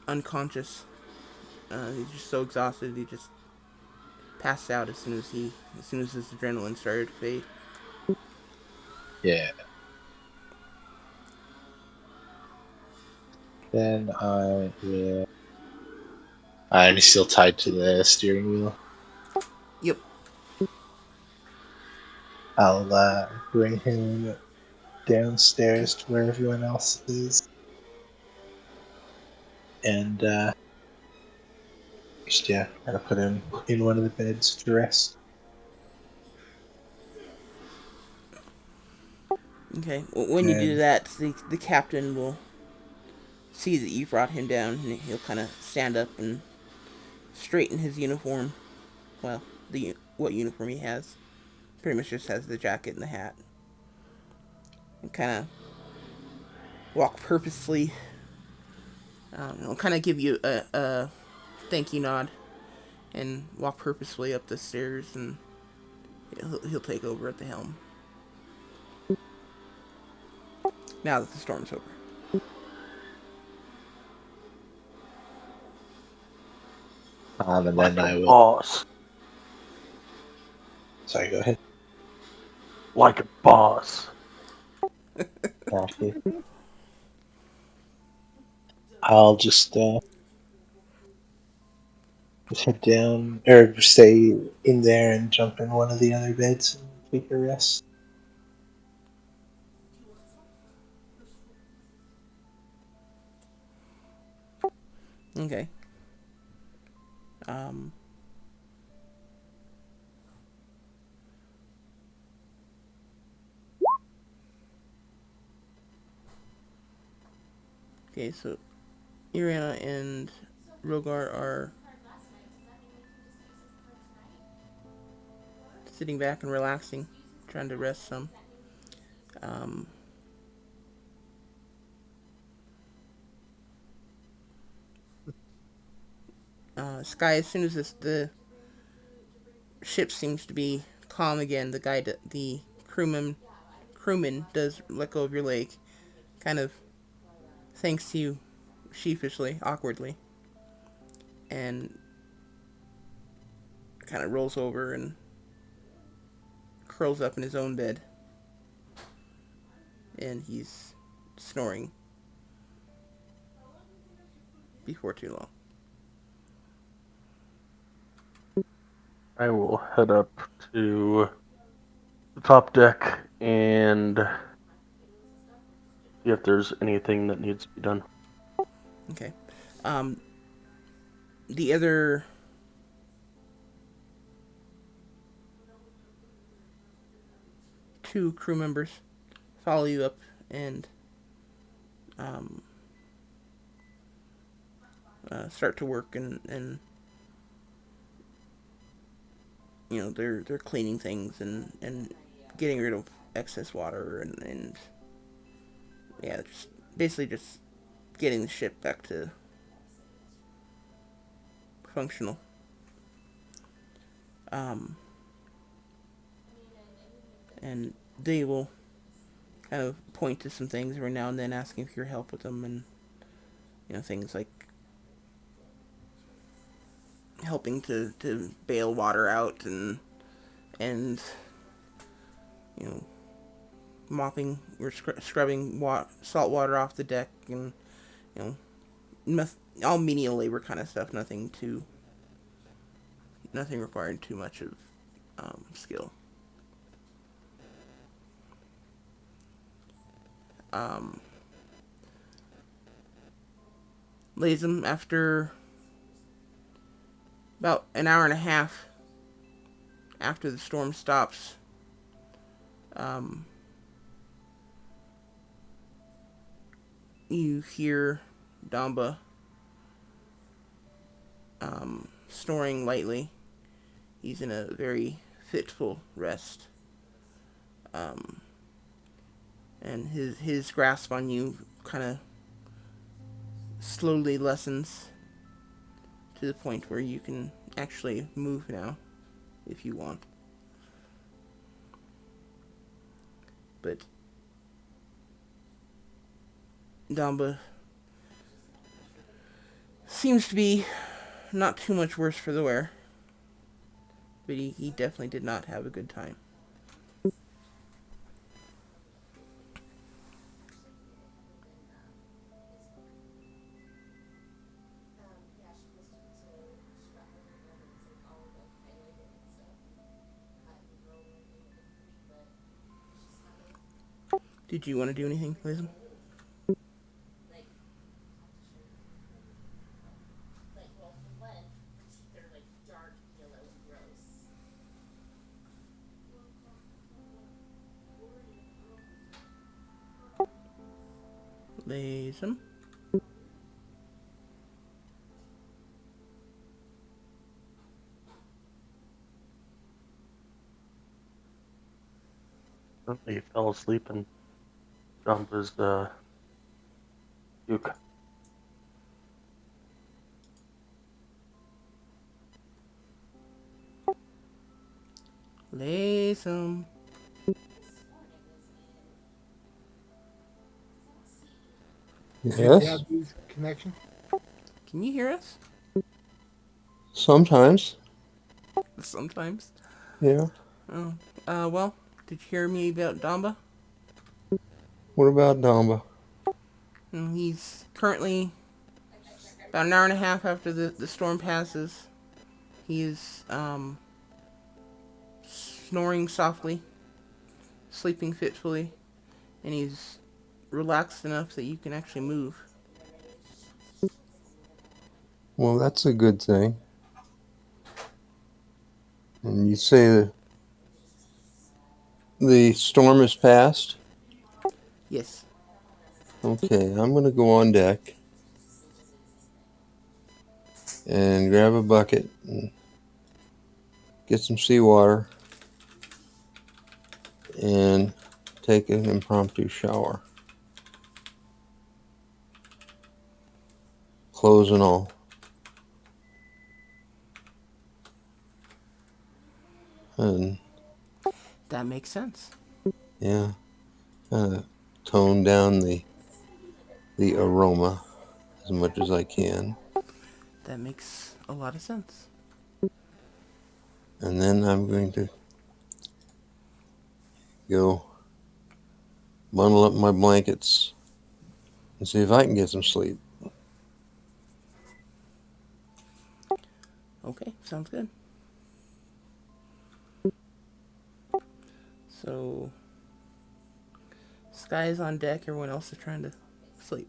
unconscious. He's just so exhausted. He just passed out as soon as his adrenaline started to fade. Yeah. Then I will. And he's still tied to the steering wheel. Yep. I'll bring him downstairs to where everyone else is, and just gotta put him in one of the beds to rest. Okay. Well, when you do And that, the captain will see that you brought him down, and he'll kind of stand up and straighten his uniform. Well, the what uniform he has. Pretty much just has the jacket and the hat. And kind of walk purposefully. He'll kind of give you a thank you nod and walk purposefully up the stairs, and he'll take over at the helm. Now that the storm's over. and Like then a I will. boss. Sorry, go ahead. Like a boss. Okay. I'll just head down or stay in there and jump in one of the other beds and take a rest. Okay. Um. Okay, so Iriana and Rogar are sitting back and relaxing, trying to rest some. Um, Sky, as soon as the ship seems to be calm again, the crewman does let go of your leg, kind of thanks you sheepishly, awkwardly, and kind of rolls over and curls up in his own bed, and he's snoring before too long. I will head up to the top deck and see if there's anything that needs to be done. Okay. Um, the other two crew members follow you up and um, start to work, and they're cleaning things and getting rid of excess water and yeah, just basically just getting the ship back to functional. Um, and they will kind of point to some things every now and then, asking for your help with them, and things like helping to bail water out and and, you know, mopping or scrubbing salt water off the deck, and, you know, all menial labor kind of stuff. Nothing requiring too much of skill. Lazem, after about an hour and a half after the storm stops, you hear Damba snoring lightly. He's in a very fitful rest. And his grasp on you kind of slowly lessens to the point where you can actually move now, if you want. But Damba seems to be not too much worse for the wear. But he definitely did not have a good time. Did you want to do anything, Liz? Lazem. He fell asleep in Dumpa's puke. Lazem. Yes, Connection. Can you hear us? sometimes. Sometimes. Yeah. Oh. Well, did you hear me about Damba? What about Damba? He's currently about an hour and a half after the storm passes. He is snoring softly, sleeping fitfully, and he's relaxed enough that you can actually move. Well, that's a good thing. And you say the storm has passed? Yes. Okay, I'm going to go on deck and grab a bucket and get some seawater and take an impromptu shower. Clothes and all. And That makes sense. yeah, kind of tone down the aroma as much as I can. That makes a lot of sense. And then I'm going to go bundle up my blankets and see if I can get some sleep. Okay, sounds good. So, Sky is on deck. Everyone else is trying to sleep.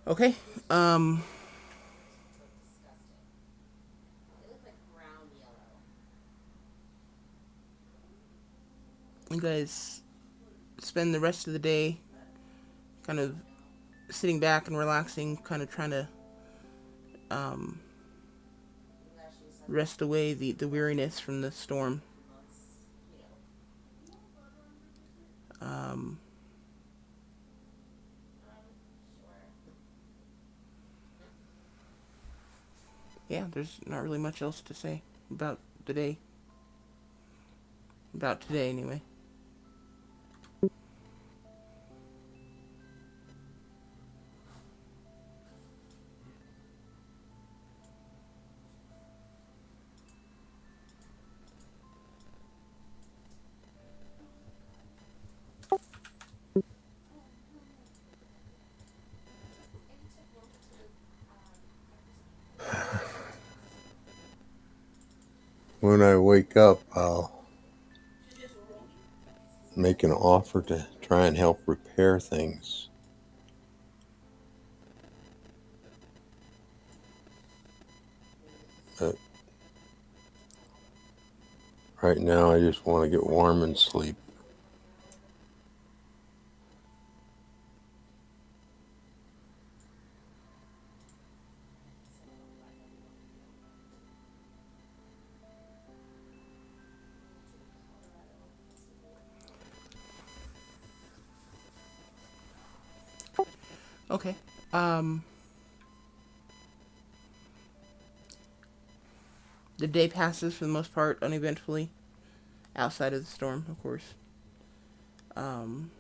Okay. You guys spend the rest of the day kind of sitting back and relaxing, kind of trying to rest away the weariness from the storm. Yeah, there's not really much else to say about the day. About today, anyway. when I wake up, I'll make an offer to try and help repair things. But right now, I just want to get warm and sleep. Okay. The day passes for the most part uneventfully, outside of the storm, of course. Um,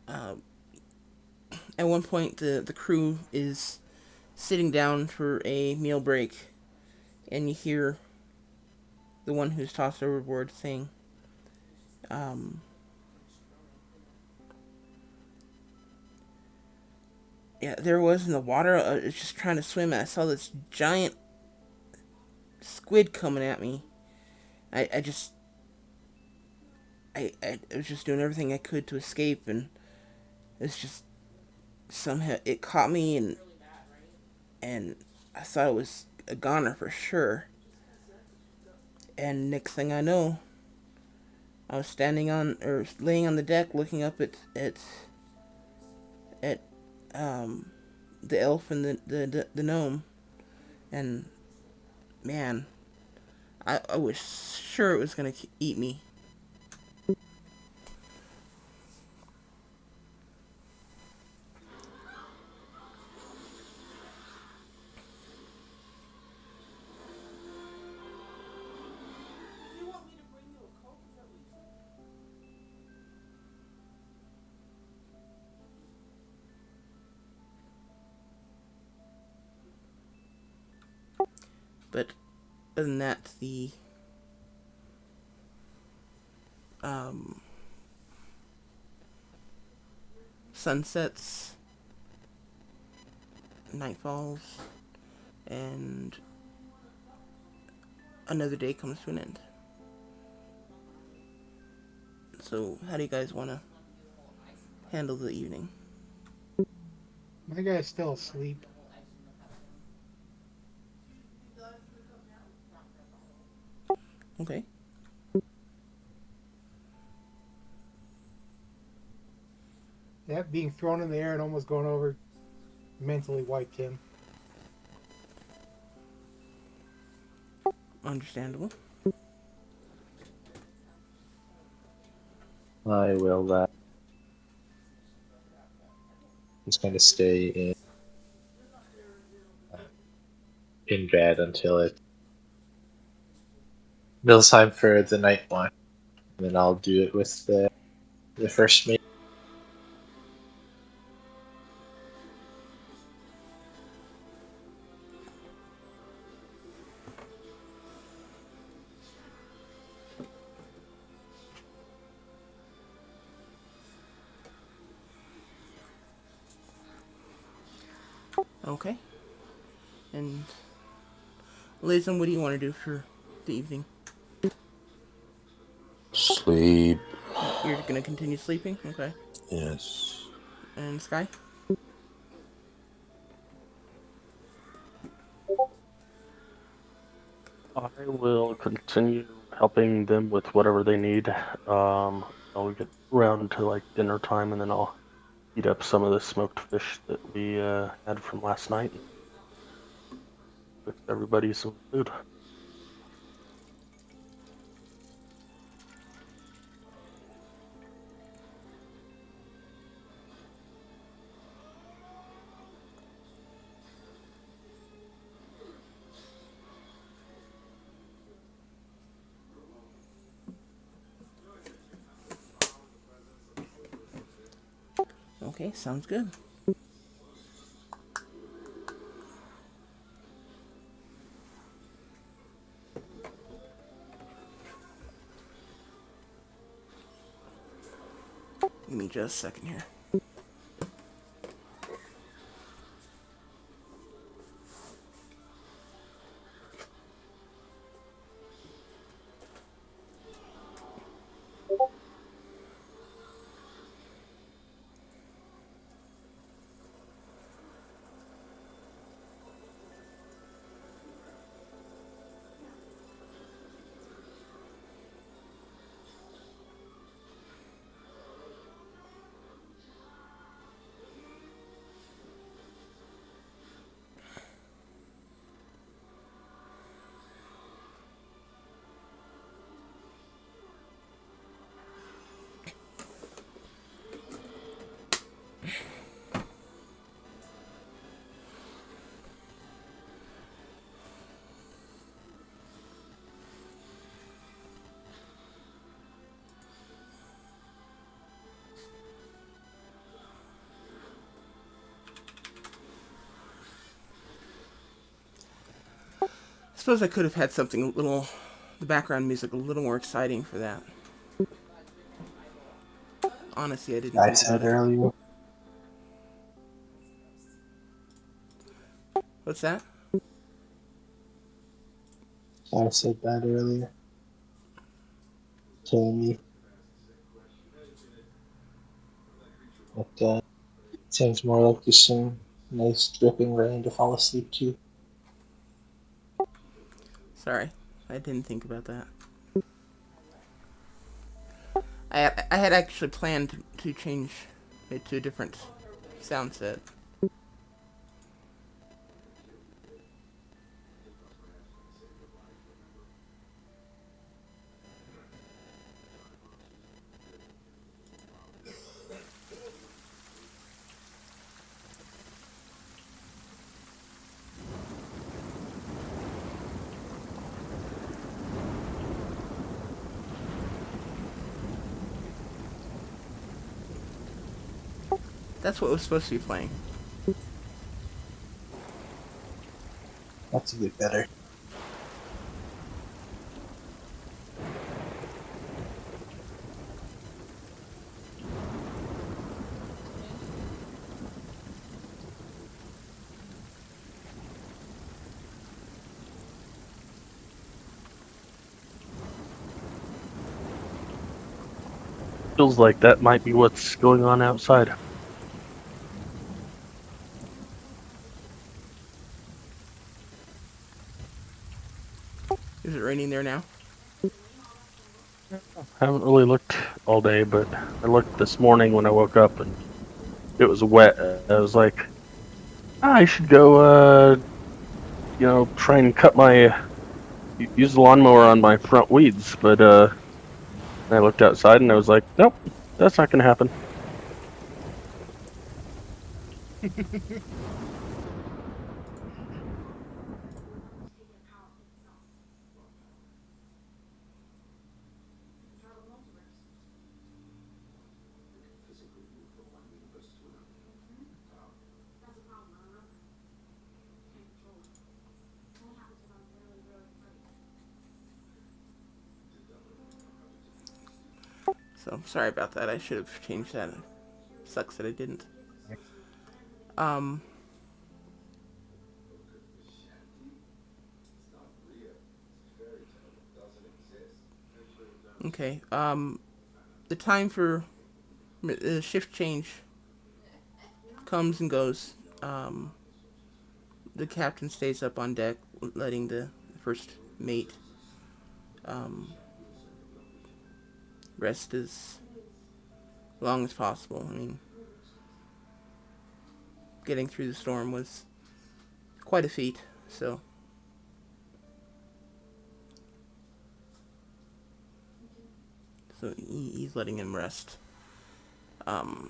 uh, at one point, the crew is sitting down for a meal break, and you hear the one who's tossed overboard saying, um, yeah, there was in the water. I was just trying to swim, and I saw this giant squid coming at me. I just, I was just doing everything I could to escape, and it's just somehow it caught me, and I thought it was a goner for sure. And next thing I know, I was standing on or laying on the deck, looking up at um the elf and the gnome, and man, I was sure it was gonna eat me. But other than that, the um, sunsets, night falls, and another day comes to an end. So, how do you guys want to handle the evening? My guy's still asleep. Okay. That being thrown in the air and almost going over mentally wiped him. Understandable. I will just kind of stay in bed until it's middle time for the night one, and then I'll do it with the first mate. Okay. And Liz, what do you want to do for the evening? Sleep. You're gonna continue sleeping? Okay. Yes. And Sky? I will continue helping them with whatever they need. I'll get around to like dinner time, and then I'll heat up some of the smoked fish that we had from last night and cook everybody some food. Okay, sounds good. Give me just a second here. I suppose I could have had something a little, the background music a little more exciting for that. Honestly, I didn't I think about said it. earlier. What's that? I said that earlier. Killing me. But sounds more like just some nice dripping rain to fall asleep to. Sorry, I didn't think about that. I had actually planned to change it to a different sound set. That's what was supposed to be playing. That's a bit better. Feels like that might be what's going on outside. Is it raining there now? I haven't really looked all day, but I looked this morning when I woke up and it was wet. I was like, I should go, try and use the lawnmower on my front weeds. But I looked outside and I was like, nope, that's not going to happen. So sorry about that. I should have changed that. Sucks that I didn't. Okay. The time for shift change comes and goes. The captain stays up on deck, letting the first mate rest as long as possible. I mean, getting through the storm was quite a feat, so he's letting him rest. Are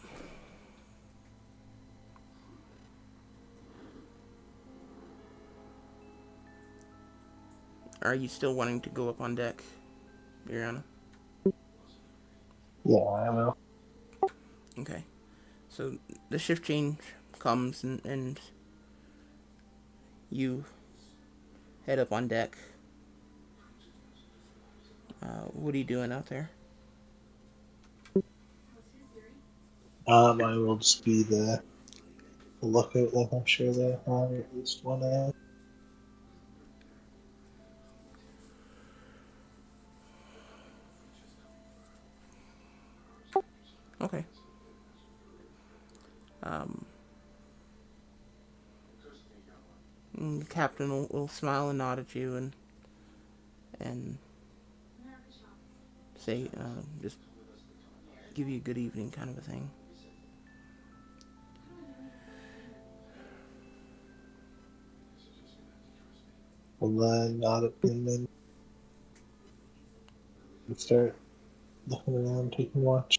you still wanting to go up on deck, Brianna? Yeah, I will. Okay. So the shift change comes and you head up on deck. What are you doing out there? I will just be the lookout, like I'm sure they have at least one eye. Okay. The captain will smile and nod at you and say, just give you a good evening, kind of a thing. We'll nod at him and start looking around, taking watch.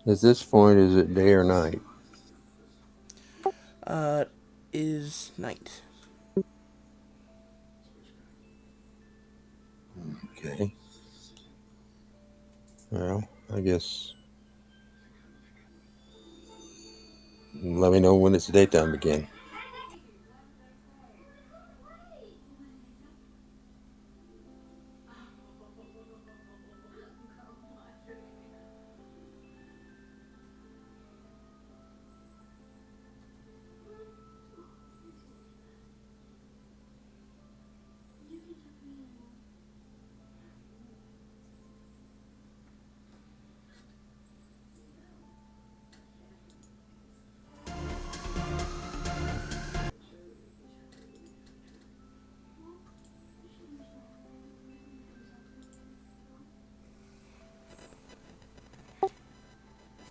At this point, is it day or night? Uh, is night. Okay. Well, I guess let me know when it's daytime again.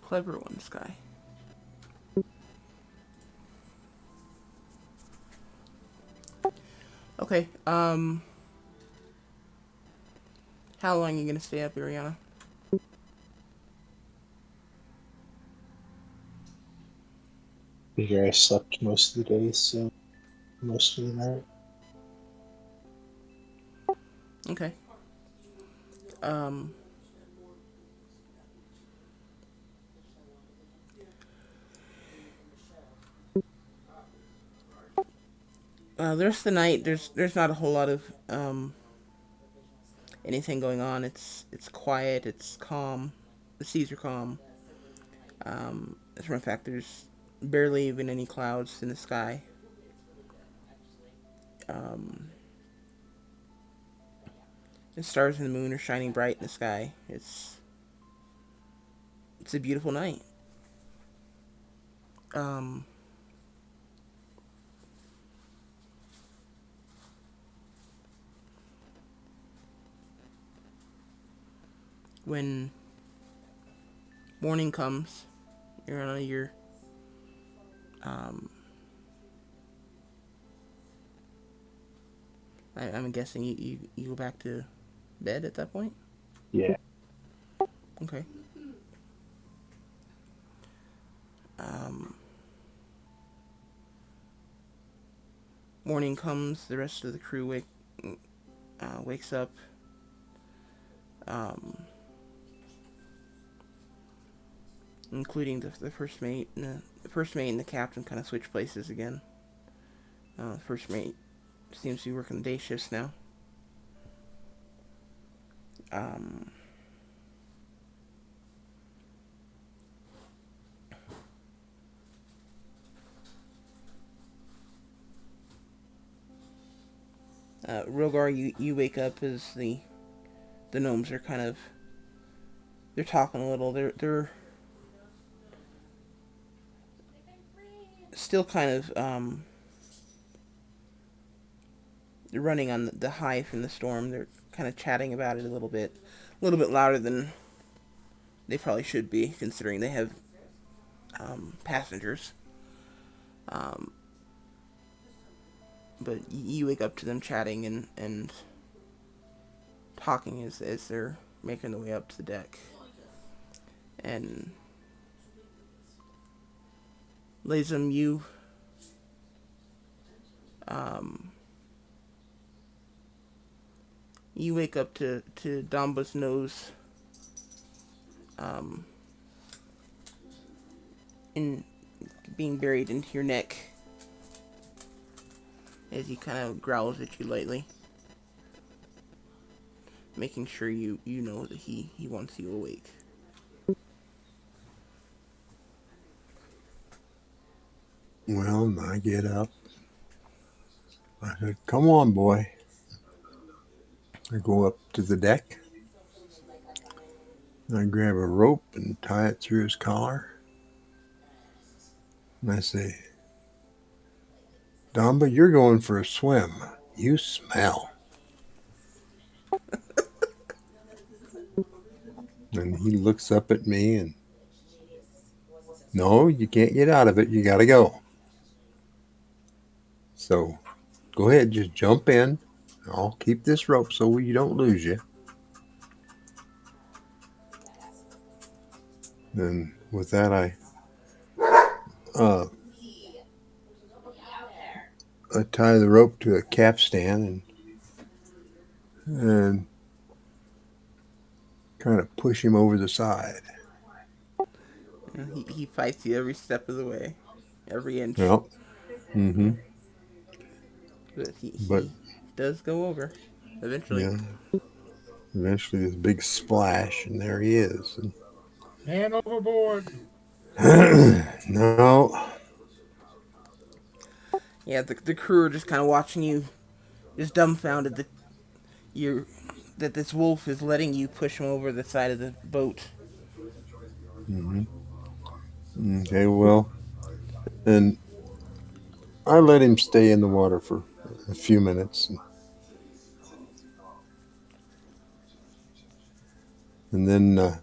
Clever one, Sky. Okay, how long are you gonna stay up, Ariana? Figure I slept most of the day, so most of the night. Okay. Um, the rest of the night, there's not a whole lot of anything going on. It's quiet. It's calm. The seas are calm. As a matter of fact, there's barely even any clouds in the sky. Um, the stars and the moon are shining bright in the sky. It's a beautiful night. Um, when morning comes, you're on your um, I'm guessing you go back to bed at that point. Yeah. Okay. Um, morning comes. The rest of the crew wakes up. Um, including the first mate. The first mate and the captain kind of switch places again. The first mate seems to be working day shifts now. Um, Rogar, you wake up as the gnomes are kind of they're talking a little. They're still kind of they're running on the high from the storm. They're kind of chatting about it a little bit louder than they probably should be, considering they have passengers. Um, but you wake up to them chatting and talking as they're making their way up to the deck. And Lazem, um, you wake up to Damba's nose um, in being buried into your neck as he kind of growls at you lightly, making sure you know that he wants you awake. Well, I get up. I said, "Come on, boy." I go up to the deck. I grab a rope and tie it through his collar. And I say, "Domba, you're going for a swim. You smell." And he looks up at me and, "No, you can't get out of it. You got to go. So go ahead, just jump in. I'll keep this rope so you don't lose you." And with that, uh, I tie the rope to a capstan and kind of push him over the side. He fights you every step of the way, every inch. Well, mm-hmm. But But he does go over eventually. yeah, eventually there's a big splash, and there he is. Man overboard. No, Yeah, the crew are just kind of watching you, just dumbfounded that that this wolf is letting you push him over the side of the boat. mm-hmm. Okay, well, and I let him stay in the water for a few minutes, and then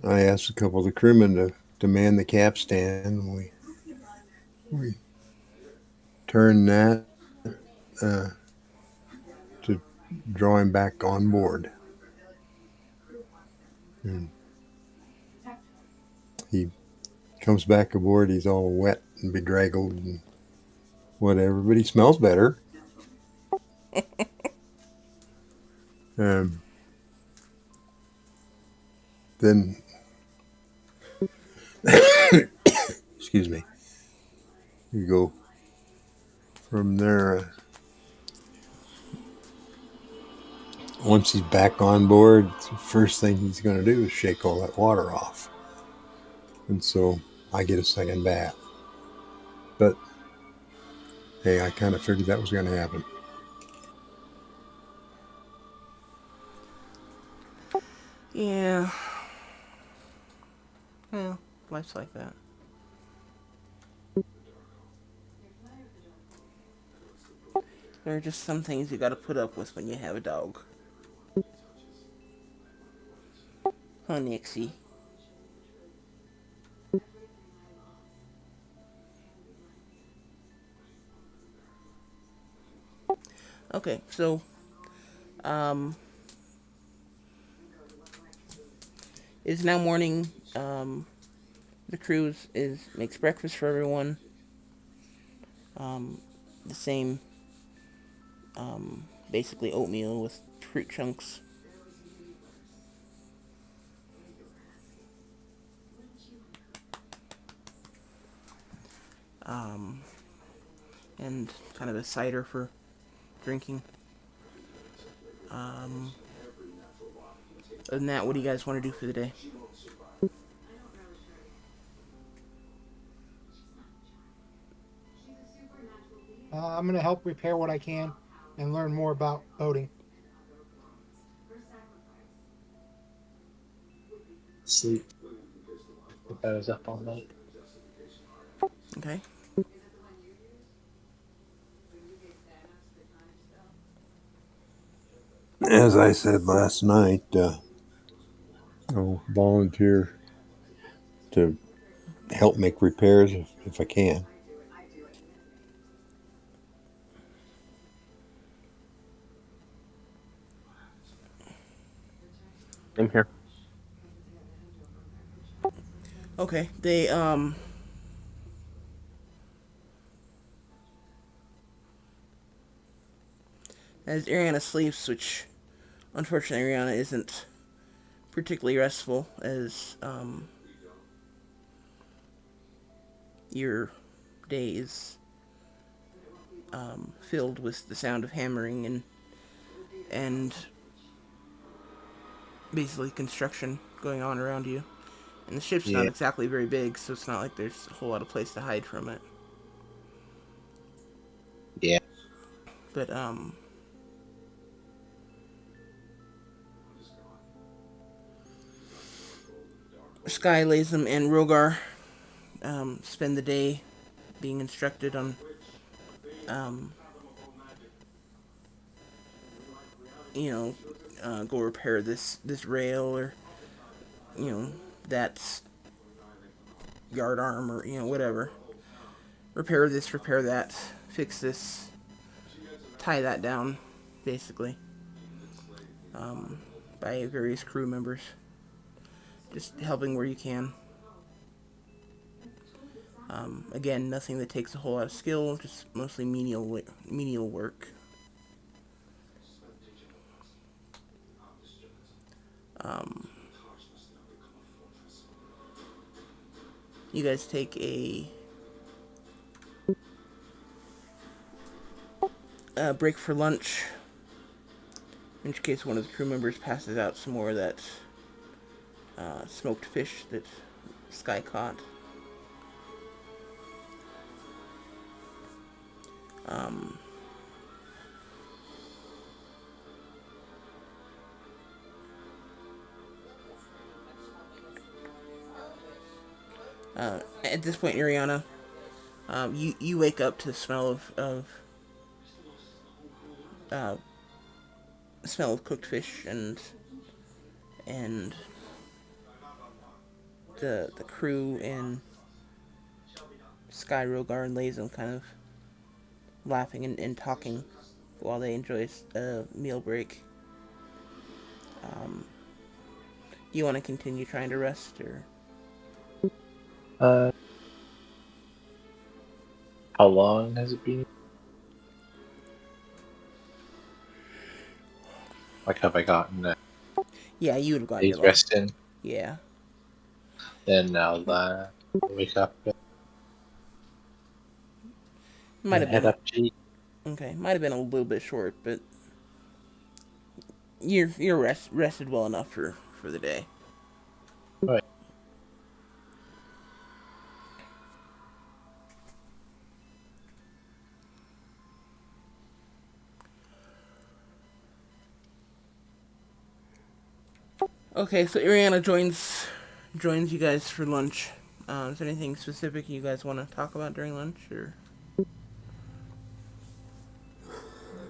I asked a couple of the crewmen to man the capstan. And we turned that uh, to draw him back on board. And he comes back aboard. He's all wet and bedraggled and whatever, but he smells better. Um, then, excuse me, you go from there. Once he's back on board, the first thing he's going to do is shake all that water off. And so I get a second bath. But hey, I kind of figured that was going to happen. Yeah. Well, life's like that. There are just some things you gotta put up with when you have a dog. Huh, Nixie? Okay, so, um, it's now morning. The crew makes breakfast for everyone. The same, basically oatmeal with fruit chunks. Um, and kind of a cider for drinking. Other than that, what do you guys want to do for the day? I'm going to help repair what I can and learn more about boating. Sleep. If I was up all night. Okay. As I said last night, I'll volunteer to help make repairs if I can. Same here. Okay. They as Ariana sleeps, which unfortunately Ariana isn't particularly restful, as your day is filled with the sound of hammering and basically construction going on around you. And the ship's not Yeah. exactly very big, so it's not like there's a whole lot of place to hide from it. Yeah. But Sky, Lazem, and Rogar spend the day being instructed on um, go repair this rail, or that's yard arm, or whatever. Repair this, repair that, fix this, tie that down, basically, by various crew members. Just helping where you can. Again, nothing that takes a whole lot of skill, just mostly menial work. Um, you guys take a break for lunch, in which case one of the crew members passes out some more of that smoked fish that Sky caught. Um, at this point, Ariana, you wake up to the uh, smell of cooked fish, and the crew and Sky, Rogar, and Lazem kind of laughing and talking while they enjoy a meal break. Do you want to continue trying to rest, or? Uh, how long has it been? Like, have I gotten a Yeah, you would have gotten your day's lunch. rest in? Yeah. Then I'll wake up Might and have head been up to eat. okay. Might have been a little bit short, but you're rested well enough for the day. Right. Okay, so Ariana joins you guys for lunch. Is there anything specific you guys want to talk about during lunch, or?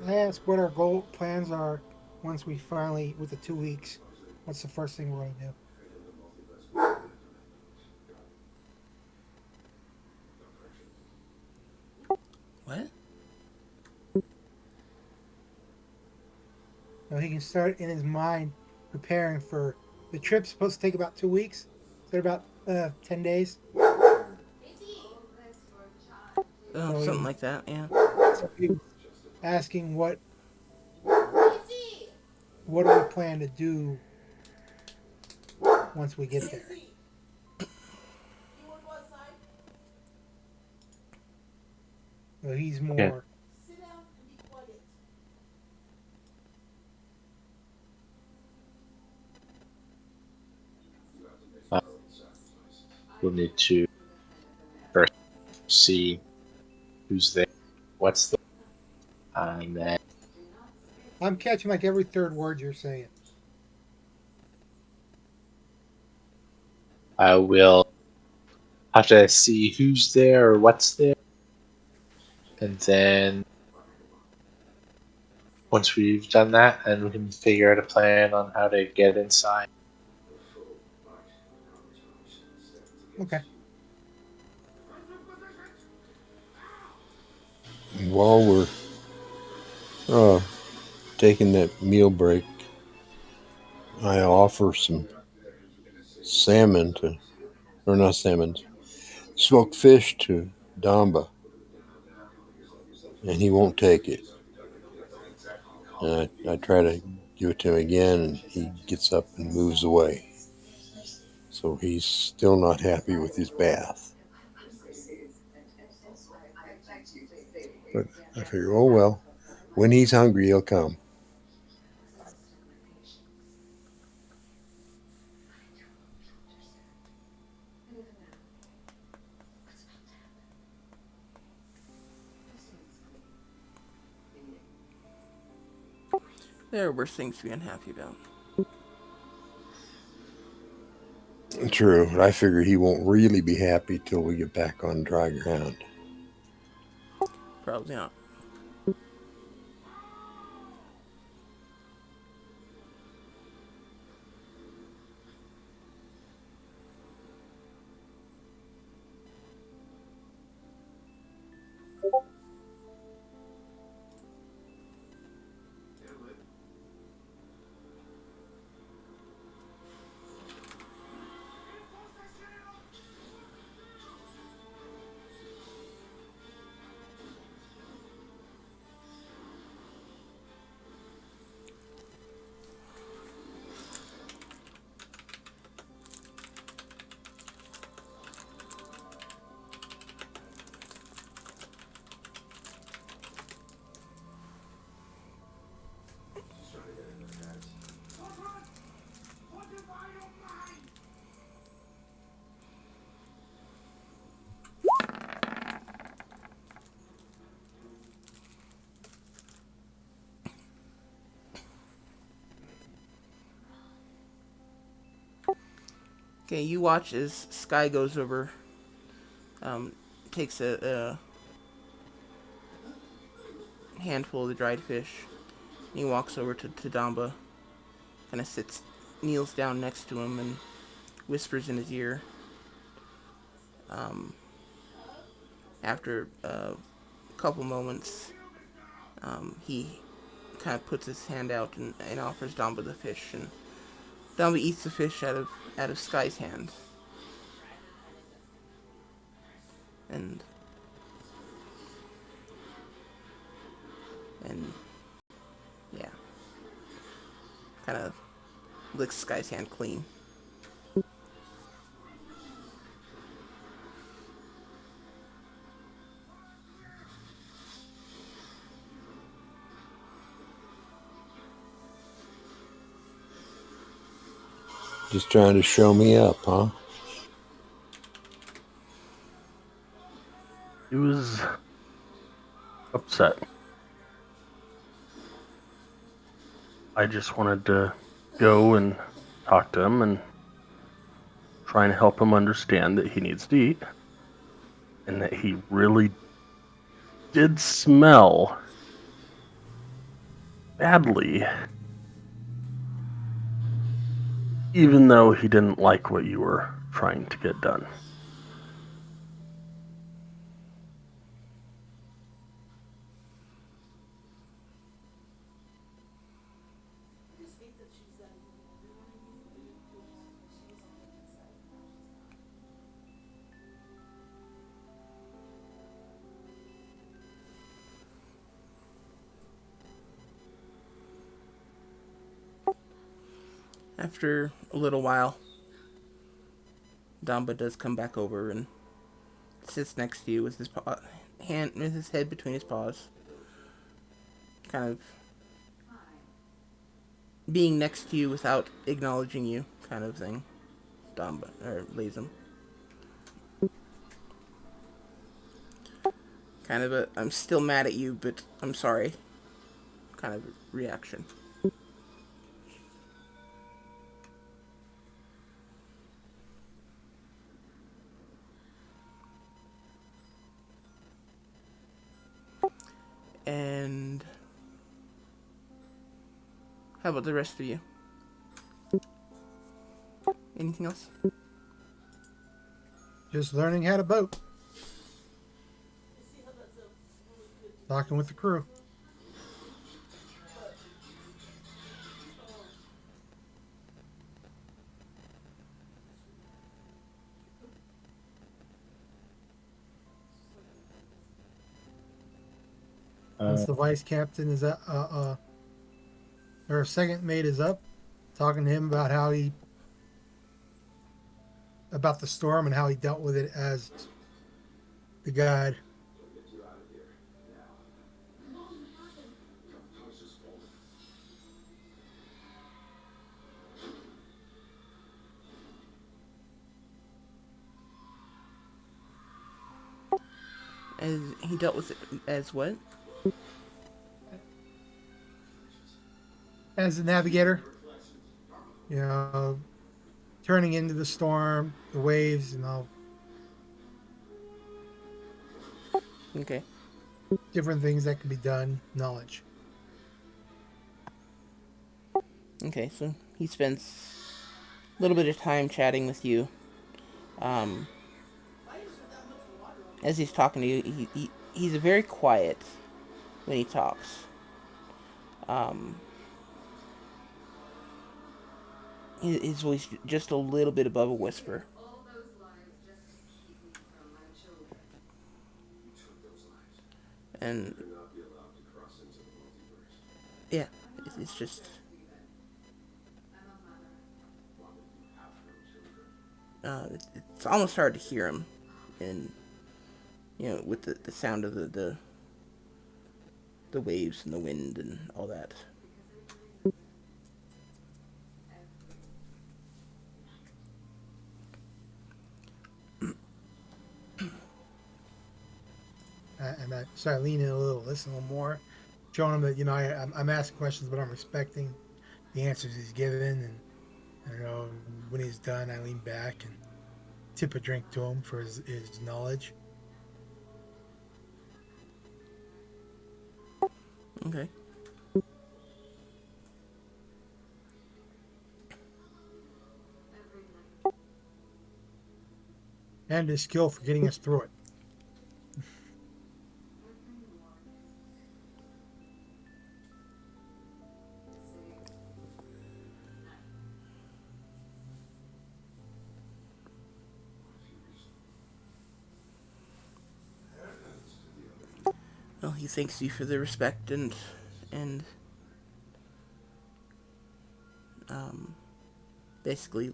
I ask what our goal plans are once we finally, with the 2 weeks, what's the first thing we're going to do? What? So he can start in his mind preparing for the trip's supposed to take about 2 weeks. Is it about 10 days? So Something like that. Yeah. he was asking what do we plan to do once we get there? So he's Okay. more. Uh, we'll need to first see who's there, what's there, and then I'm catching like every third word you're saying. I will have to see who's there or what's there, and then once we've done that, then we can figure out a plan on how to get inside. Okay. While we're taking that meal break, I offer some salmon to, or not salmon, smoked fish to Damba, and he won't take it. And I try to give it to him again, and he gets up and moves away. So he's still not happy with his bath. I figure, oh well, when he's hungry, he'll come. There are worse things to be unhappy about. True, but I figure he won't really be happy till we get back on dry ground. Probably not. Okay, you watch as Sky goes over, takes a handful of the dried fish. And he walks over to Damba, kind of kneels down next to him, and whispers in his ear. After a couple moments, he kind of puts his hand out and offers Damba the fish, and Damba eats the fish out of Sky's hand. And yeah, kind of licks Sky's hand clean. Just trying to show me up, huh? He was upset. I just wanted to go and talk to him and try and help him understand that he needs to eat and that he really did smell badly, even though he didn't like what you were trying to get done. After a little while, Damba does come back over and sits next to you with his with his head between his paws, kind of being next to you without acknowledging you, kind of thing. Damba or Lazem. Kind of a I'm still mad at you, but I'm sorry kind of reaction. And how about the rest of you? Anything else? Just learning how to boat. Talking with the crew. Once the vice captain is or second mate is up, talking to him about about the storm and how he dealt with it as the guide. As he dealt with it as what? As a navigator, you know, turning into the storm, the waves, Okay. different things that can be done. Knowledge. Okay, so he spends a little bit of time chatting with you. Um, as he's talking to you, he's very quiet when he talks. Um, his voice just a little bit above a whisper. And yeah, it's just it's almost hard to hear him, and with the sound of the waves and the wind and all that. So I lean in a little, listen a little more, showing him that I'm asking questions, but I'm respecting the answers he's given, and when he's done, I lean back and tip a drink to him for his knowledge. Okay. And his skill for getting us through it. Well, he thanks you for the respect and basically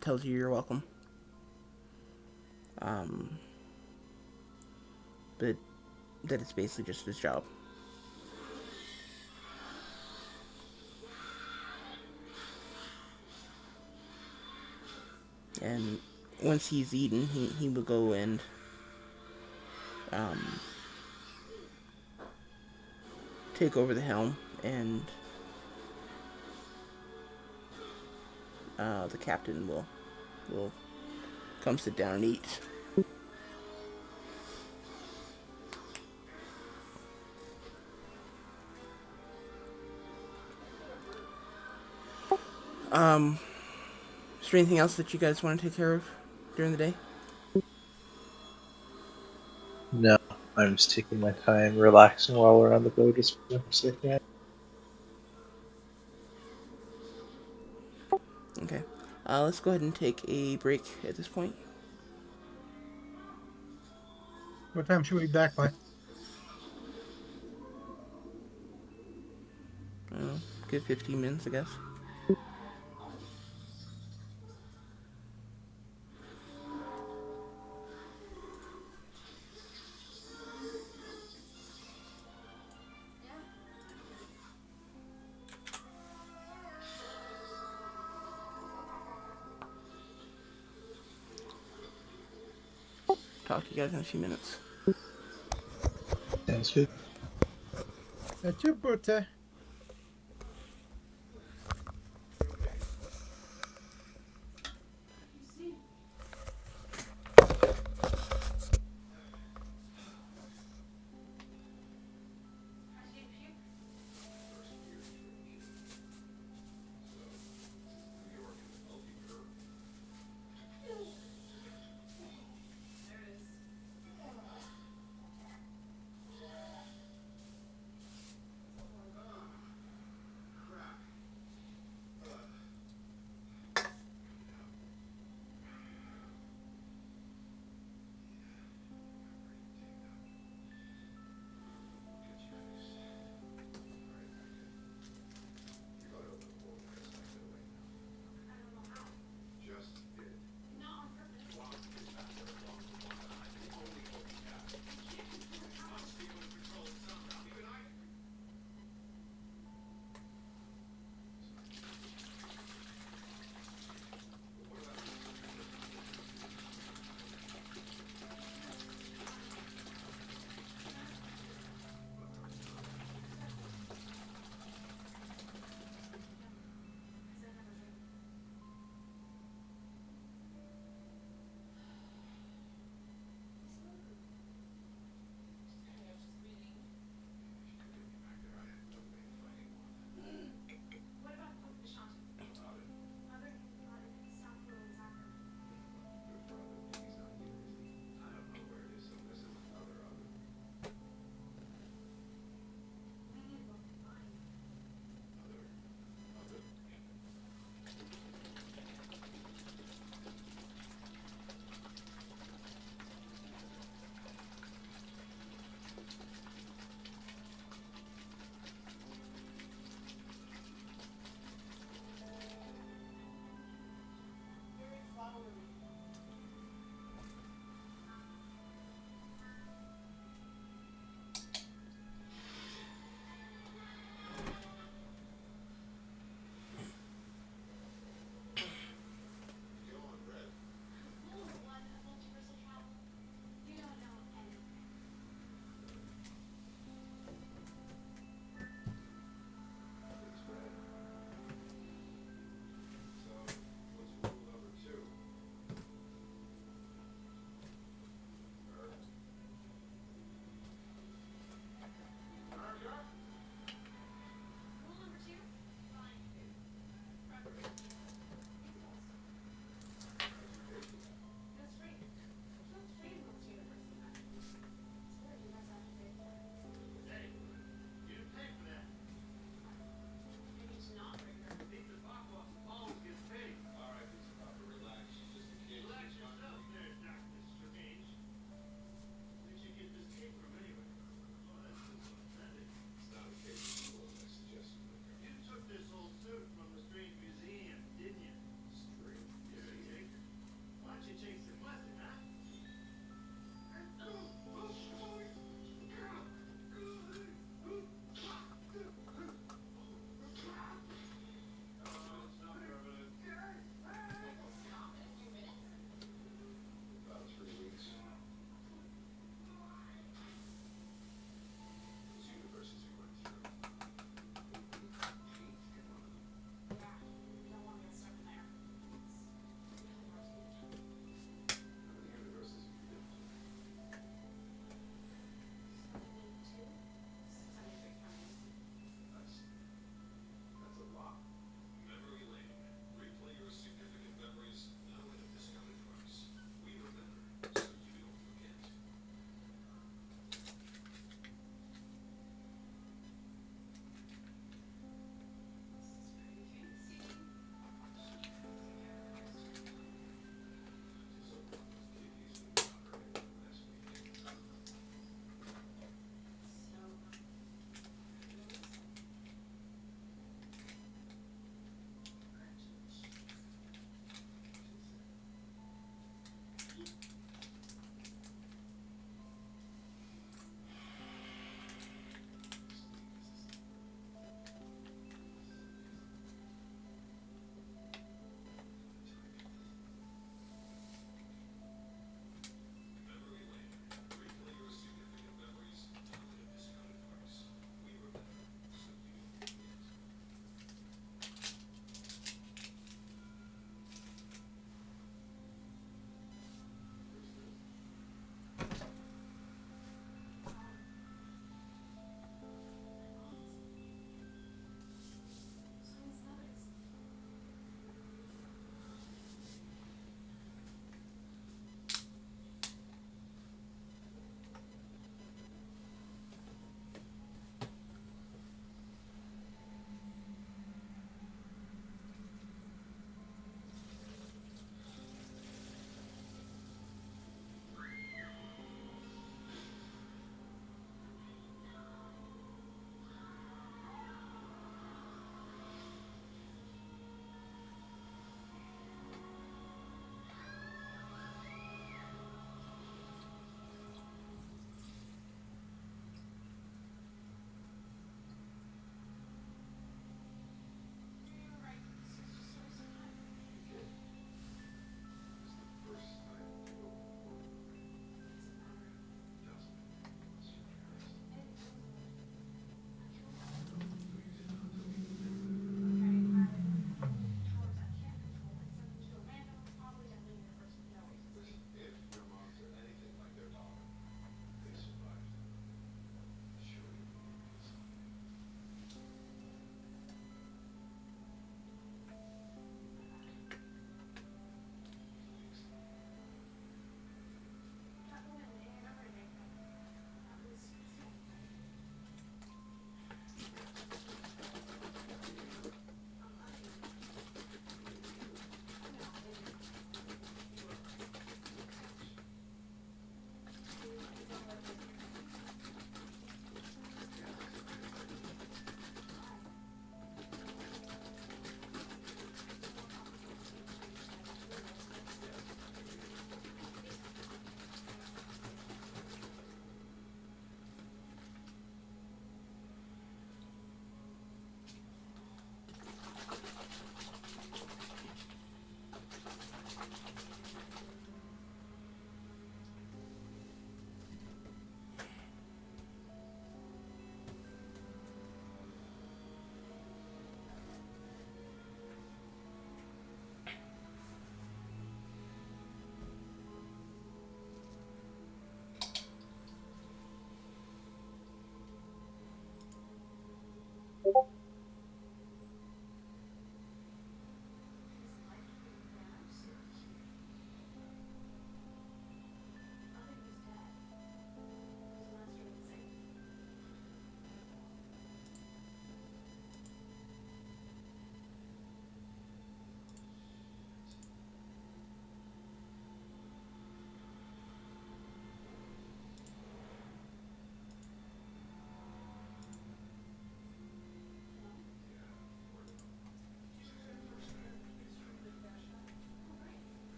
tells you you're welcome. But that it's basically just his job. And once he's eaten, he will go and take over the helm, and the captain will come sit down and eat. Is there anything else that you guys want to take care of during the day? No, I'm just taking my time, relaxing while we're on the boat as much as I can. Okay. Let's go ahead and take a break at this point. What time should we be back by? Good 15 minutes, I guess. Talk to you guys in a few minutes. Sounds good. That's your birthday.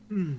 Hmm.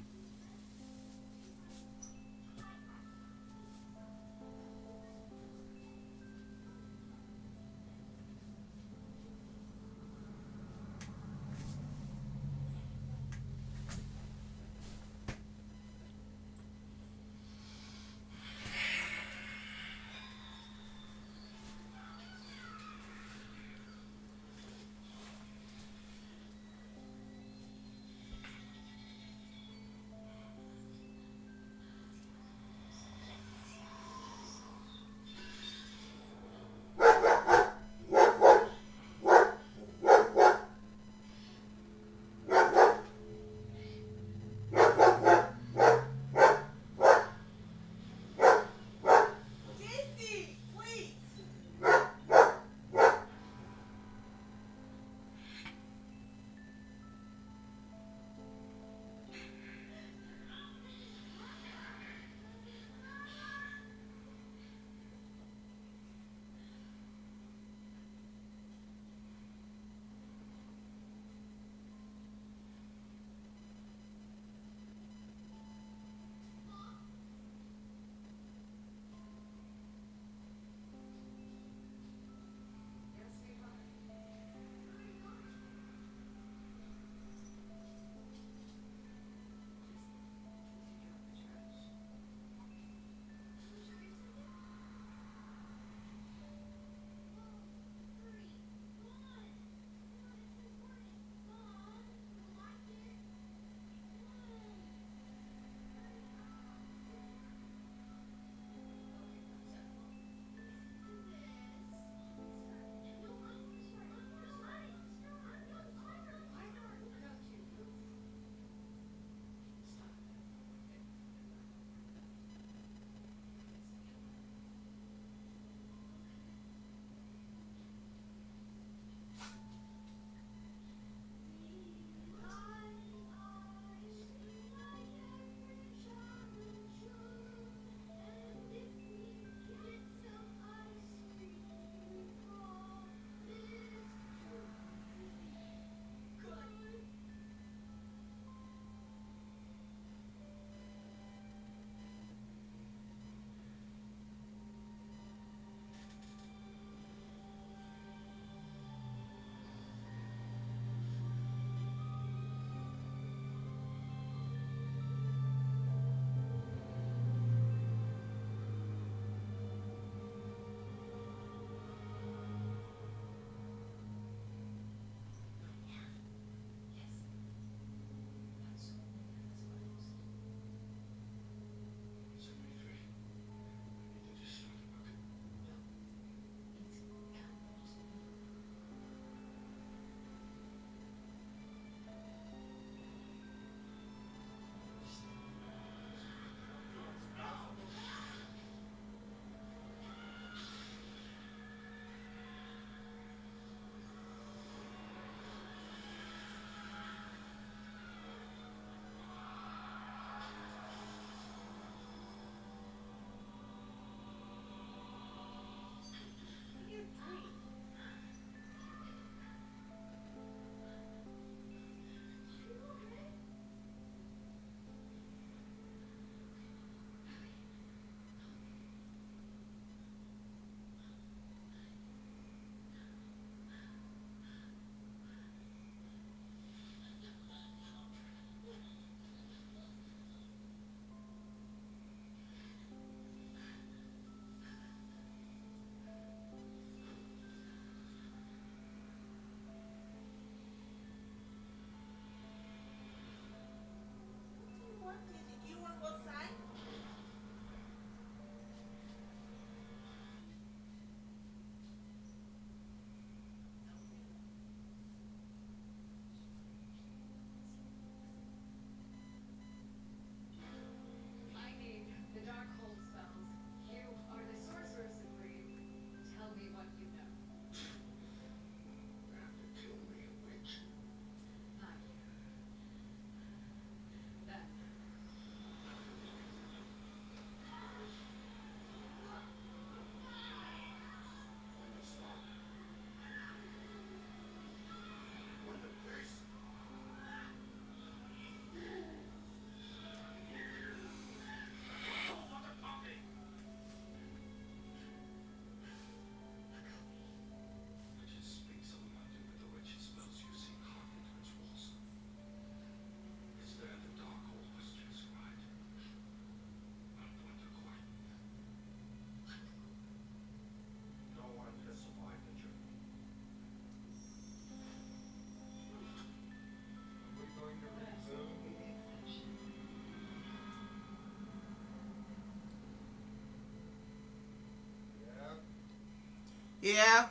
Yeah.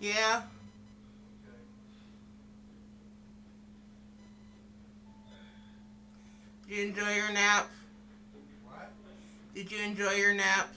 Yeah. Did you enjoy your nap? Did you enjoy your nap?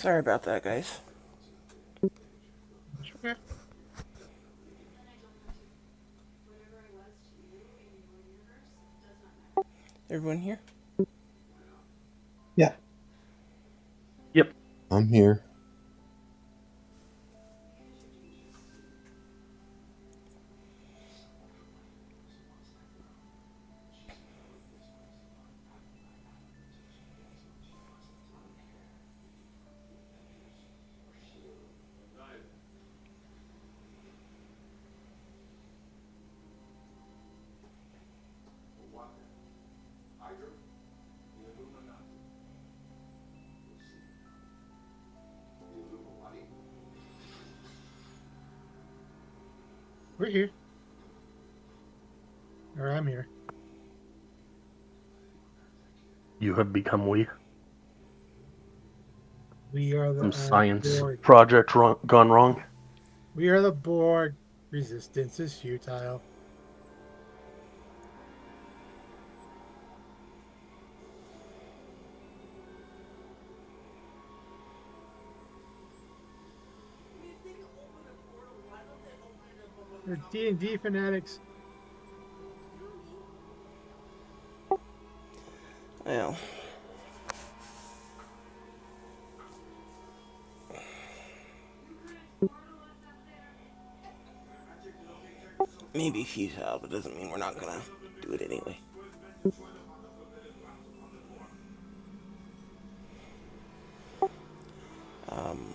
Sorry about that, guys. Okay. Everyone here? Yeah. Yep. I'm here. We're here. Or I'm here. You have become we. We are the Some science Borg. project gone wrong. We are the Borg. Resistance is futile. We're D&D fanatics. Well, maybe futile, but doesn't mean we're not gonna do it anyway. Um,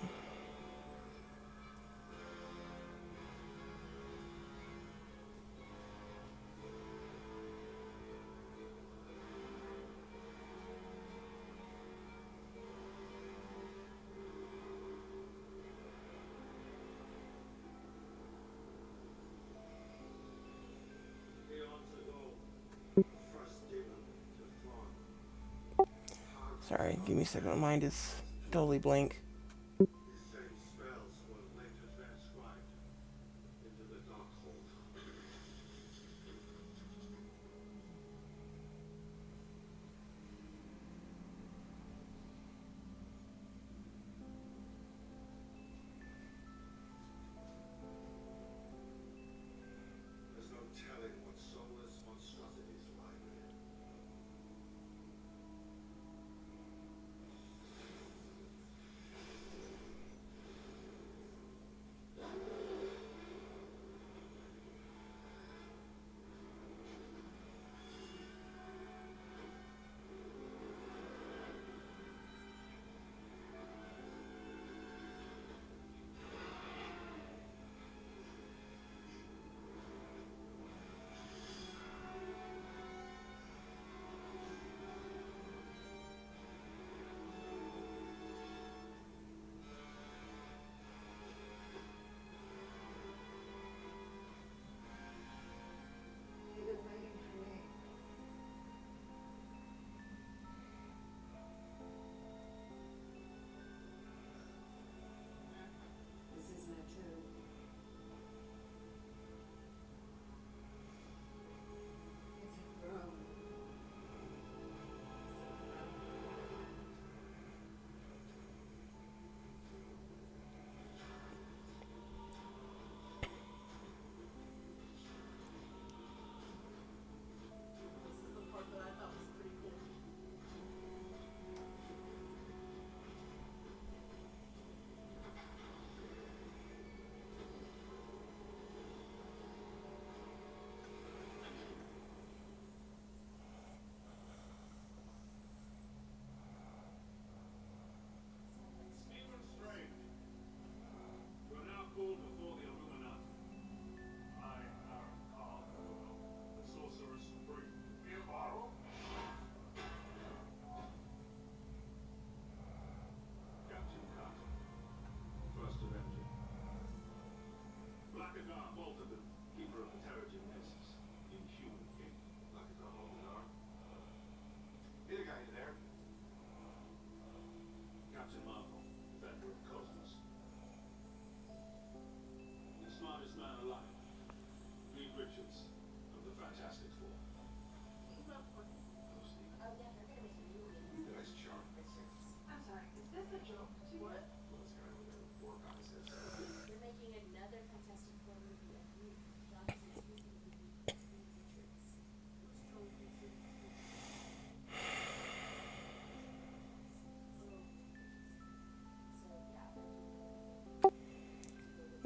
Sorry, give me a second. My mind is totally blank.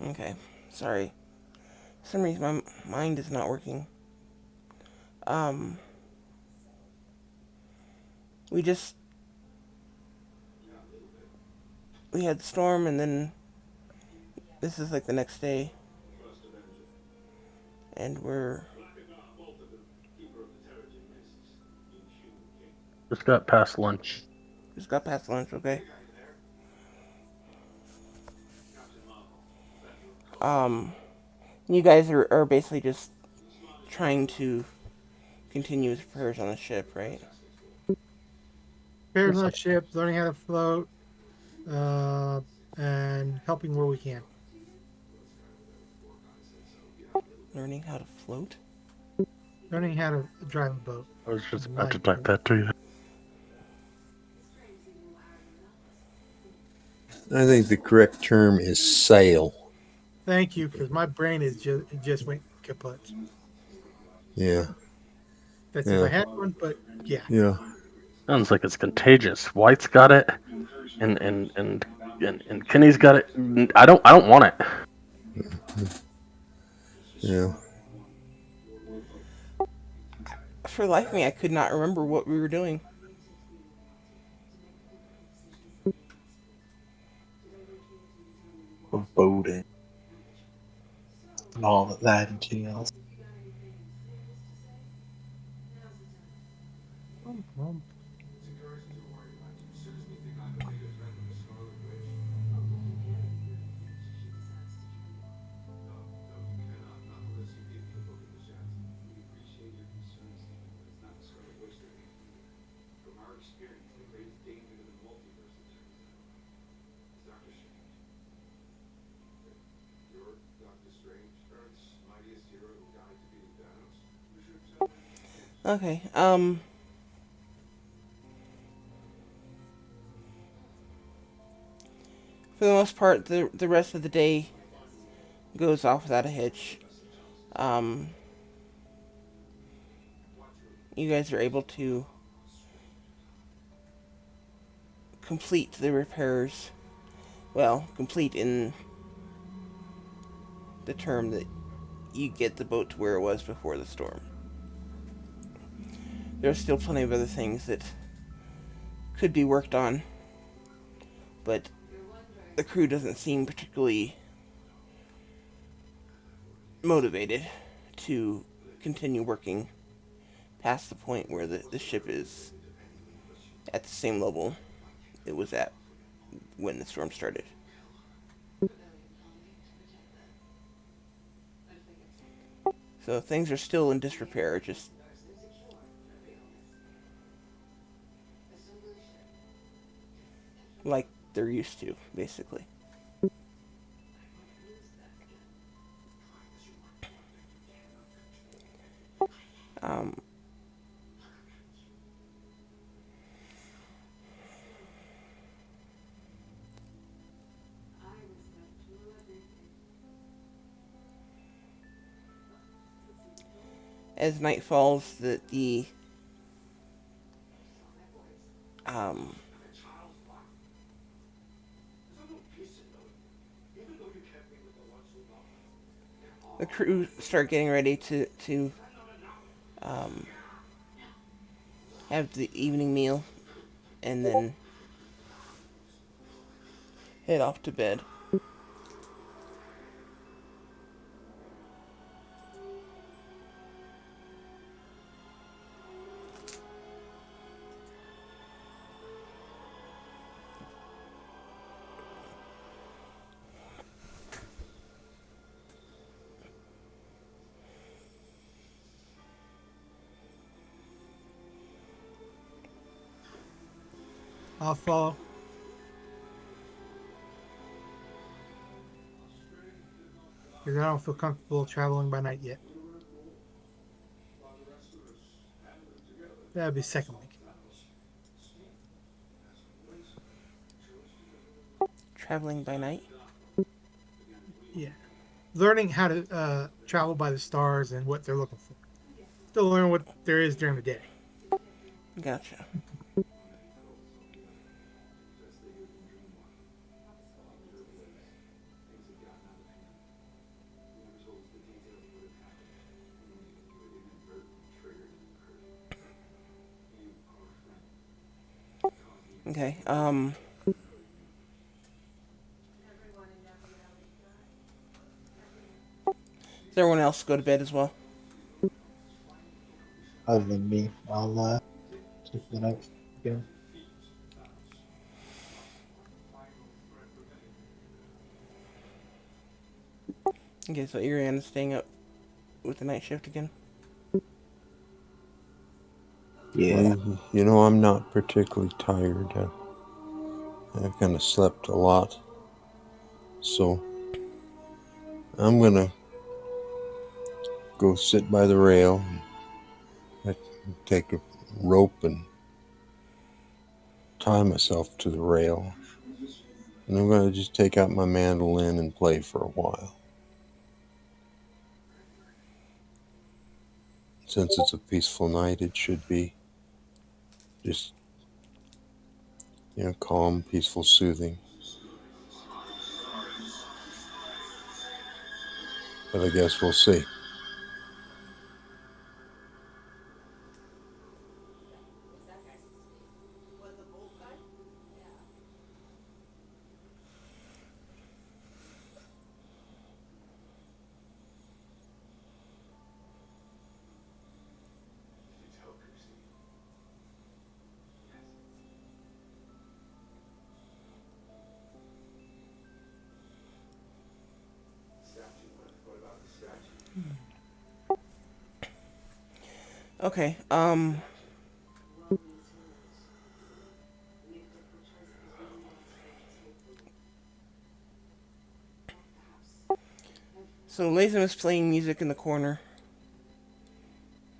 Okay, sorry. For some reason my mind is not working. Um, we just we had the storm, and then this is like the next day, and we're Just got past lunch. just got past lunch. Okay. Um, you guys are basically just trying to continue with repairs on the ship, right? Repairs on the ship, learning how to float, uh, and helping where we can. Learning how to float. Learning how to drive a boat. I was just about to Like, type that to you. I think the correct term is sail. thank you, because my brain is just went kaput. Yeah. That says I had one, but yeah. Yeah. Sounds like it's contagious. White's got it, and Kenny's got it. I don't want it. Yeah. For the life of me, I could not remember what we were doing. Of boating and all of that entails. Okay. For the most part, the rest of the day goes off without a hitch. Um, you guys are able to complete the repairs. Well, complete in the term that you get the boat to where it was before the storm. There's still plenty of other things that could be worked on, but the crew doesn't seem particularly motivated to continue working past the point where the ship is at the same level it was at when the storm started. So things are still in disrepair, just like they're used to, basically. Um, as night falls, the um, the crew start getting ready to um, have the evening meal and then head off to bed. I'll follow. Because I don't feel comfortable traveling by night yet. That'll be second week. Traveling by night? Yeah. Learning how to travel by the stars and what they're looking for. Still learn what there is during the day. Gotcha. Okay, does everyone else go to bed as well? Other than me, I'll take the night again. Okay, so Iriana's staying up with the night shift again? Yeah. Well, I'm not particularly tired. I've kind of slept a lot. So I'm going to go sit by the rail. I take a rope and tie myself to the rail. And I'm going to just take out my mandolin and play for a while. Since it's a peaceful night, it should be just, calm, peaceful, soothing. But I guess we'll see. Okay, so Latham is playing music in the corner.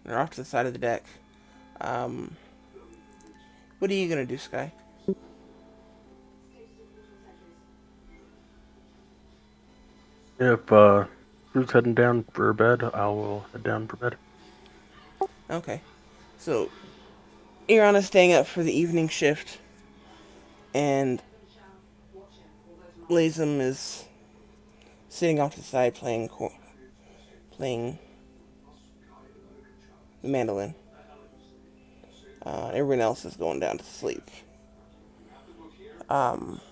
They're off to the side of the deck. Um, what are you gonna do, Sky? If Drew's heading down for bed, I will head down for bed. Okay, so Iriana's staying up for the evening shift, and Latham is sitting off to the side playing the mandolin. Everyone else is going down to sleep. Um,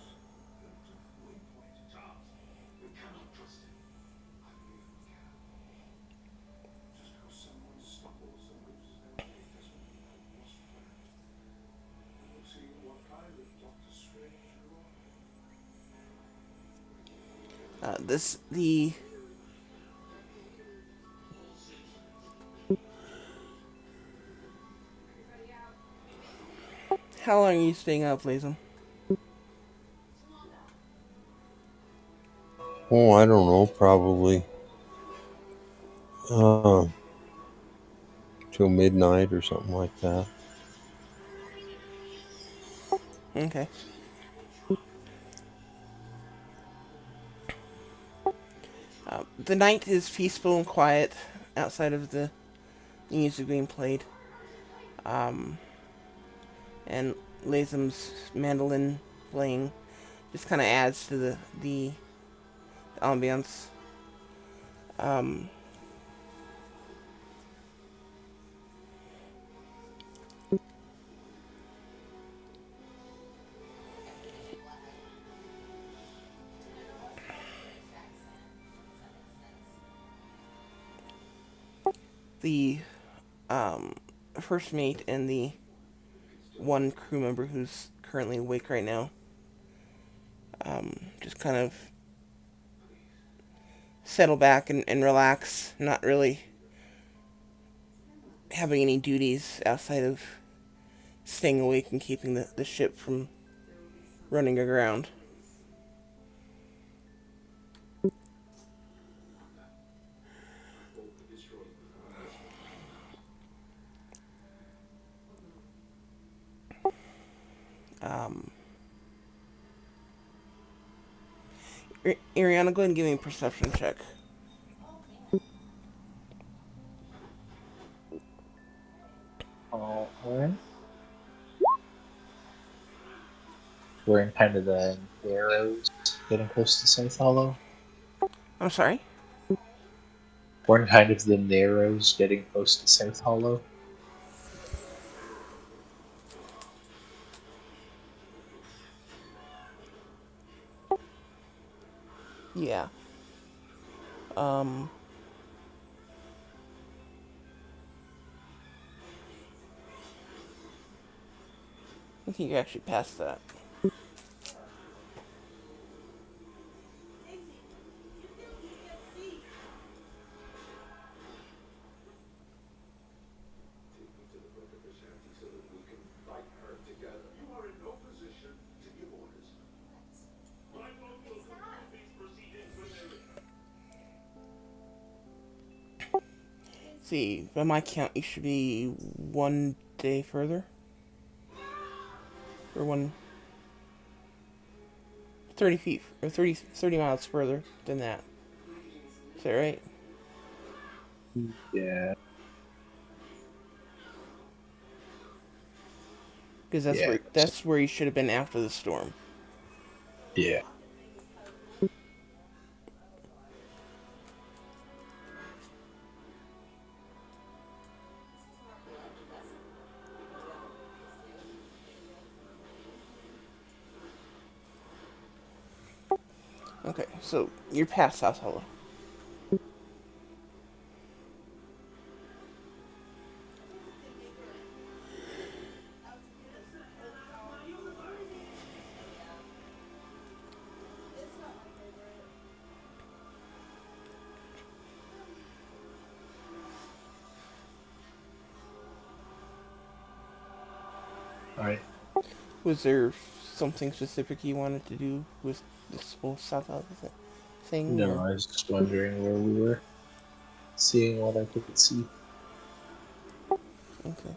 the How long are you staying up, Latham? Oh, I don't know, probably till midnight or something like that. Okay. The night is peaceful and quiet outside of the music being played. And Latham's mandolin playing just kind of adds to the ambiance. Um, the first mate and the one crew member who's currently awake right now just kind of settle back and relax, not really having any duties outside of staying awake and keeping the ship from running aground. Um, Ariana, go ahead and give me a perception check. Alright. We're in kind of the narrows, getting close to South Hollow. I'm sorry? We're in kind of the narrows, getting close to South Hollow. Yeah. Um, I think you actually passed that. See, by my count, you should be 1 day further. Or 30 feet, or 30 miles further than that. Is that right? Yeah. Because Yeah. that's where you should have been after the storm. Yeah. Okay, so you're past South Hollow. Alright. Was there something specific you wanted to do with this whole South Hollow thing? No, Or? I was just wondering where we were. Seeing what I could see. Okay.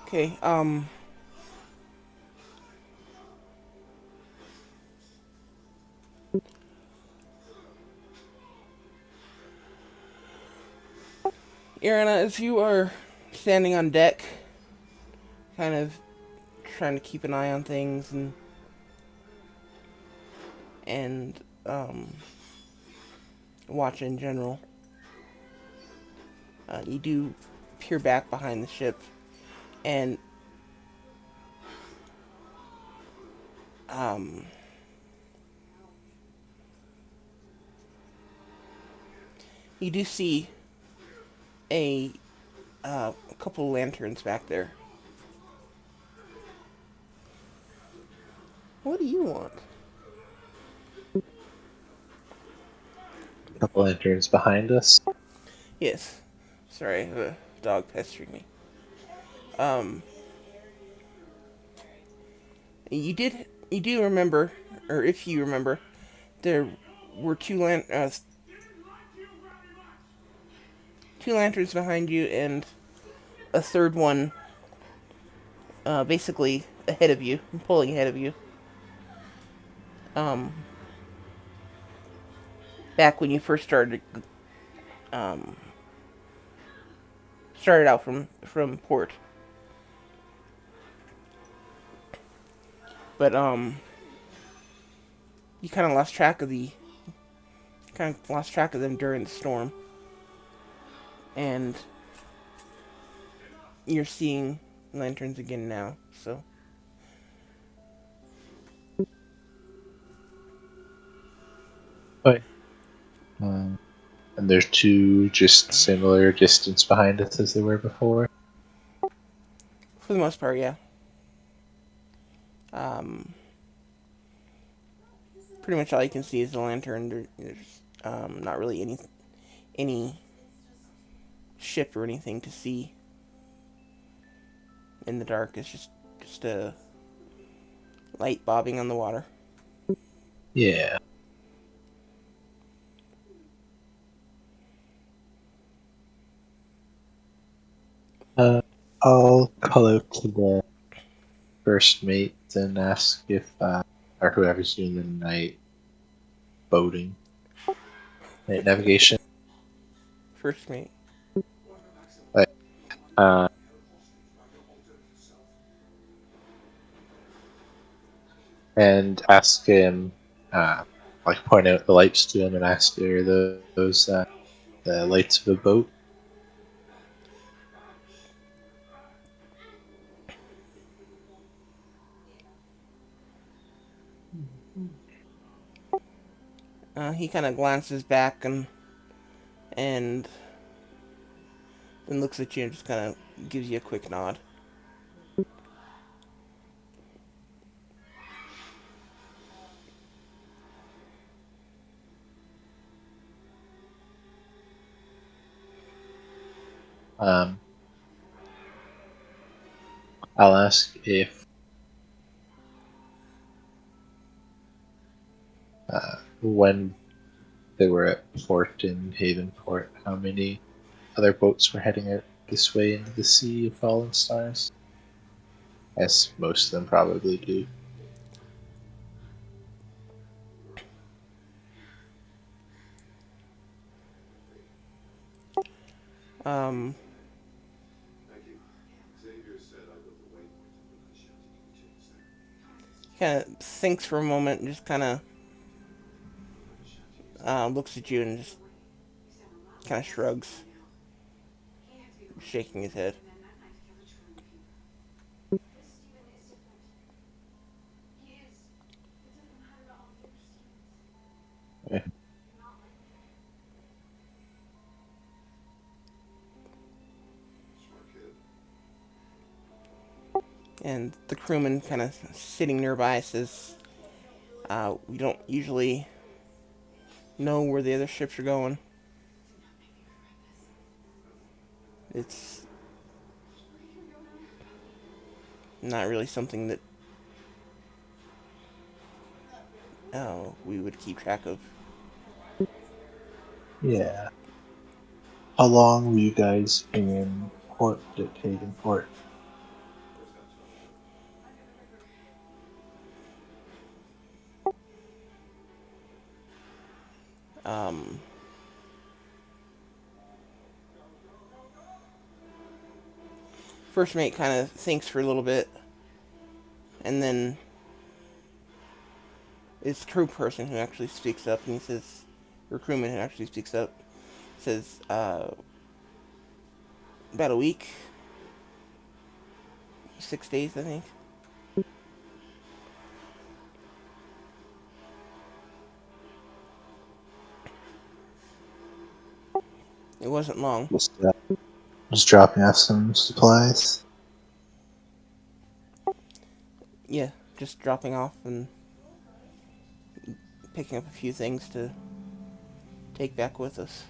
Okay, Irina, as you are standing on deck, kind of trying to keep an eye on things and watch in general, you do peer back behind the ship, and you do see a couple lanterns back there. What do you want? A couple lanterns behind us. Yes. Sorry, the dog pestering me. You do remember, or if you remember, there were two lanterns behind you and a third one, basically ahead of you, pulling ahead of you. Back when you first started, started out from port. But you kind of lost track of them during the storm, and you're seeing lanterns again now. So Okay. And there's two just similar distance behind us as they were before. for the most part, yeah. Um, Pretty much all you can see is the lantern. There's not really any ship or anything to see in the dark. It's just a light bobbing on the water. Yeah. I'll call out to the first mate and ask if, or whoever's doing the night boating, night navigation, First mate. but, and ask him, like point out the lights to him and ask, are those the lights of a boat? He kind of glances back and then looks at you and just kind of gives you a quick nod. Um, I'll ask if when they were at port in Havenport, how many other boats were heading out this way into the Sea of Fallen Stars? As most of them probably do. Um, kind of thinks for a moment and just kind of looks at you and just kind of shrugs, shaking his head. Okay. And the crewman kind of sitting nearby says, we don't usually know where the other ships are going. It's not really something that we would keep track of. Yeah. How long were you guys in port at Havenport? Um, First mate kind of thinks for a little bit, and then it's crew person who actually speaks up, and he says, or crewman who actually speaks up, says, about a week, 6 days, I think. It wasn't long. Just dropping off some supplies. Yeah, just dropping off and picking up a few things to take back with us.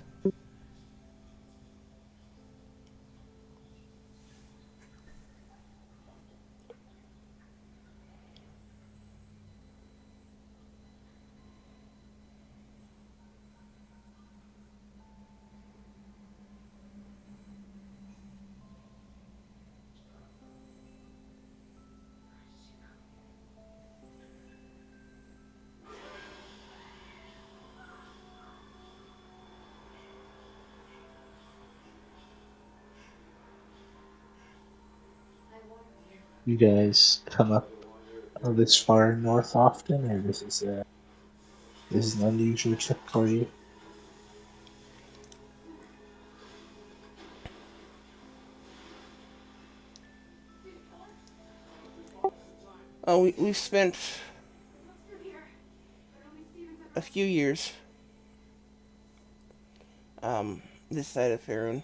You guys come up this far north often, or this is an unusual trip for you? Oh, we've spent a few years this side of Faerun.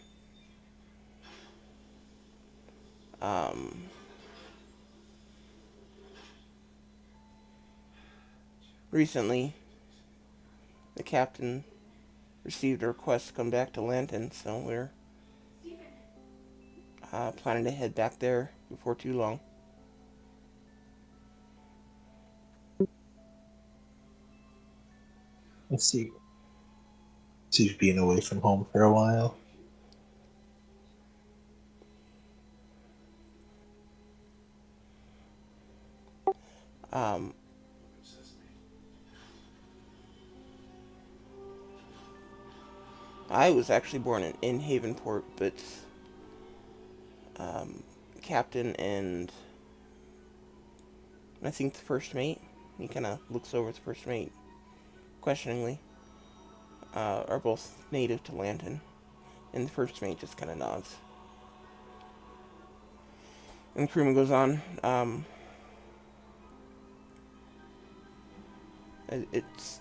Um, Recently, the captain received a request to come back to Lanton, so we're planning to head back there before too long. Let's see. So you've been away from home for a while. Um, I was actually born in Havenport, but um, captain and I think the first mate, he kind of looks over at the first mate questioningly, are both native to Lanton, and the first mate just kind of nods. And the crewman goes on, it's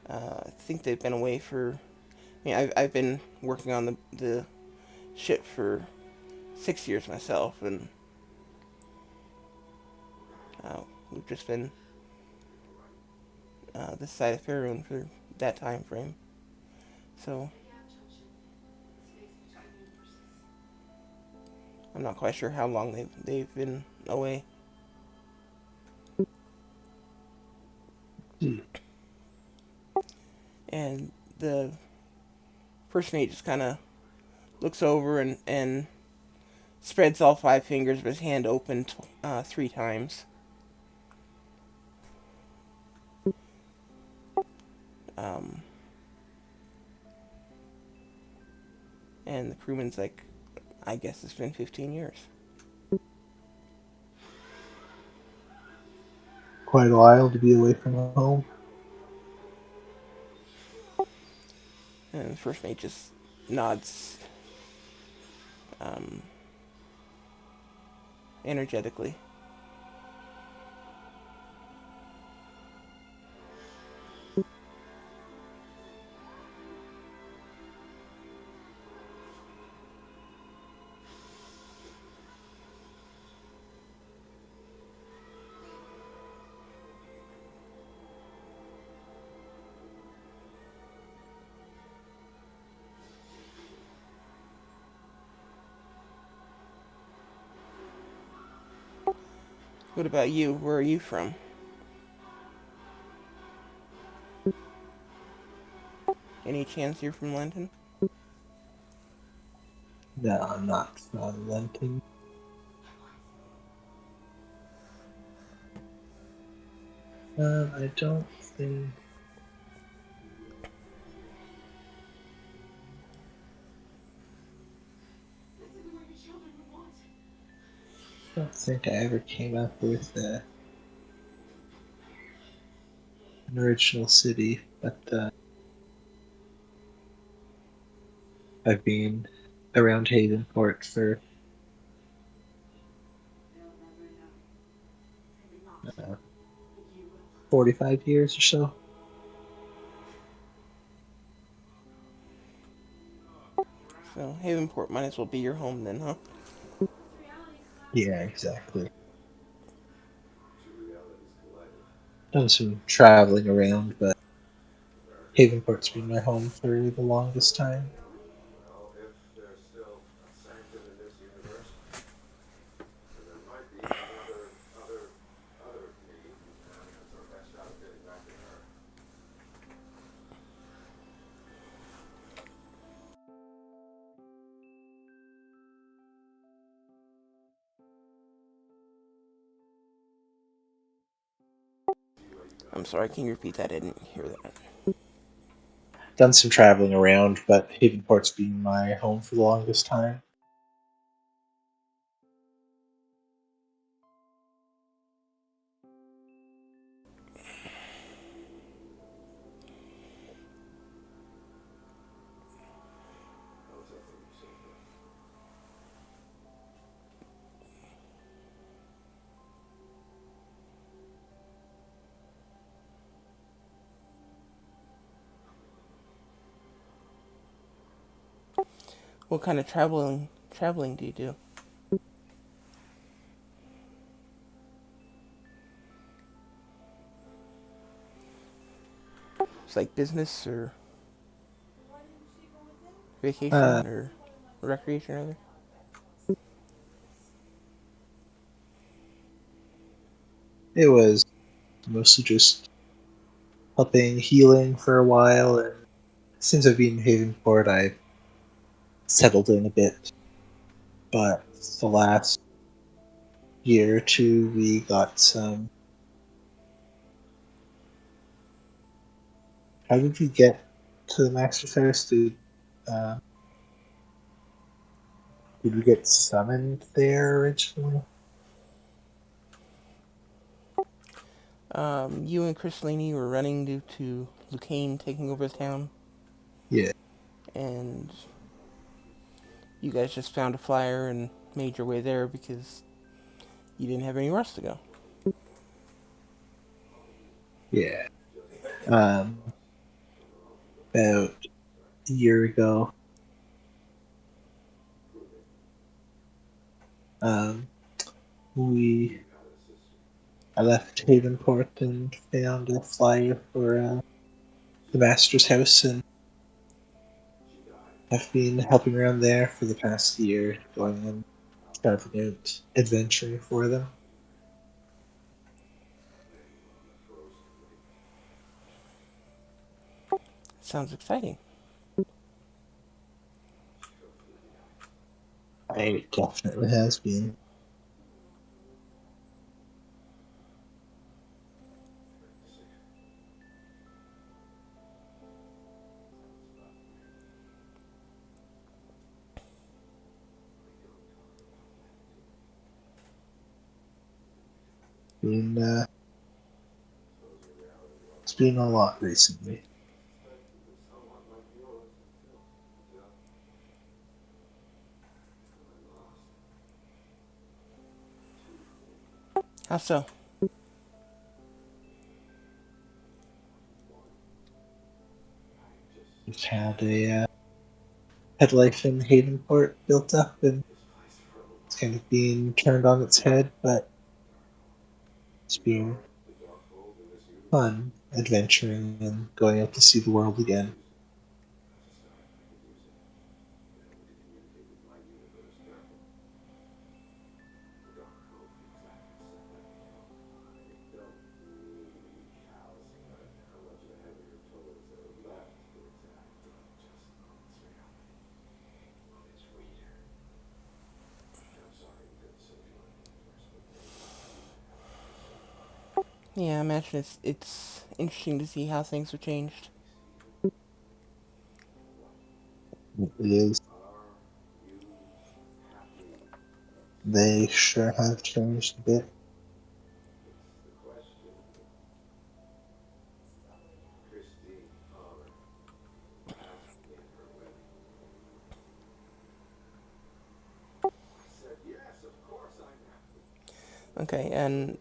I think they've been away for. I mean, I've been working on the ship for 6 years myself, and we've just been this side of Faerun for that time frame. So I'm not quite sure how long they've been away. Hmm. And the first mate just kind of looks over and spreads all 5 fingers of his hand open 3 times. Um, and the crewman's like, I guess it's been 15 years. Quite a while to be away from home. And the first mate just nods um, energetically. What about you? Where are you from? Any chance you're from London? No, I'm not from Lenton. I don't think I ever came up with an original city, but I've been around Havenport for 45 years or so. So Havenport might as well be your home then, huh? Yeah, exactly. Done some traveling around, but Havenport's been my home for the longest time. I'm sorry, can you repeat that? I didn't hear that. done some traveling around, but Havenport's been my home for the longest time. What kind of traveling do you do? It's like business or Uh, vacation or recreation, rather. it was mostly just helping healing for a while, and since I've been in Havenport, I've settled in a bit. But the last year or two, we got some. How did we get to the Master's house? Uh, did we get summoned there originally? You and Chris Laney were running due to Lucane taking over the town, Yeah, and you guys just found a flyer and made your way there because you didn't have anywhere else to go. yeah. About a year ago, um, we I left Havenport and found a flyer for the Master's house, and I've been helping around there for the past year, going and starting out adventuring for them. Sounds exciting. It definitely has been. Been it's been a lot recently. How so? We've had life in Havenport built up, and it's kind of being turned on its head, but it's been fun adventuring and going out to see the world again. Yeah, I imagine it's interesting to see how things have changed. It is. They sure have changed a bit. Okay, and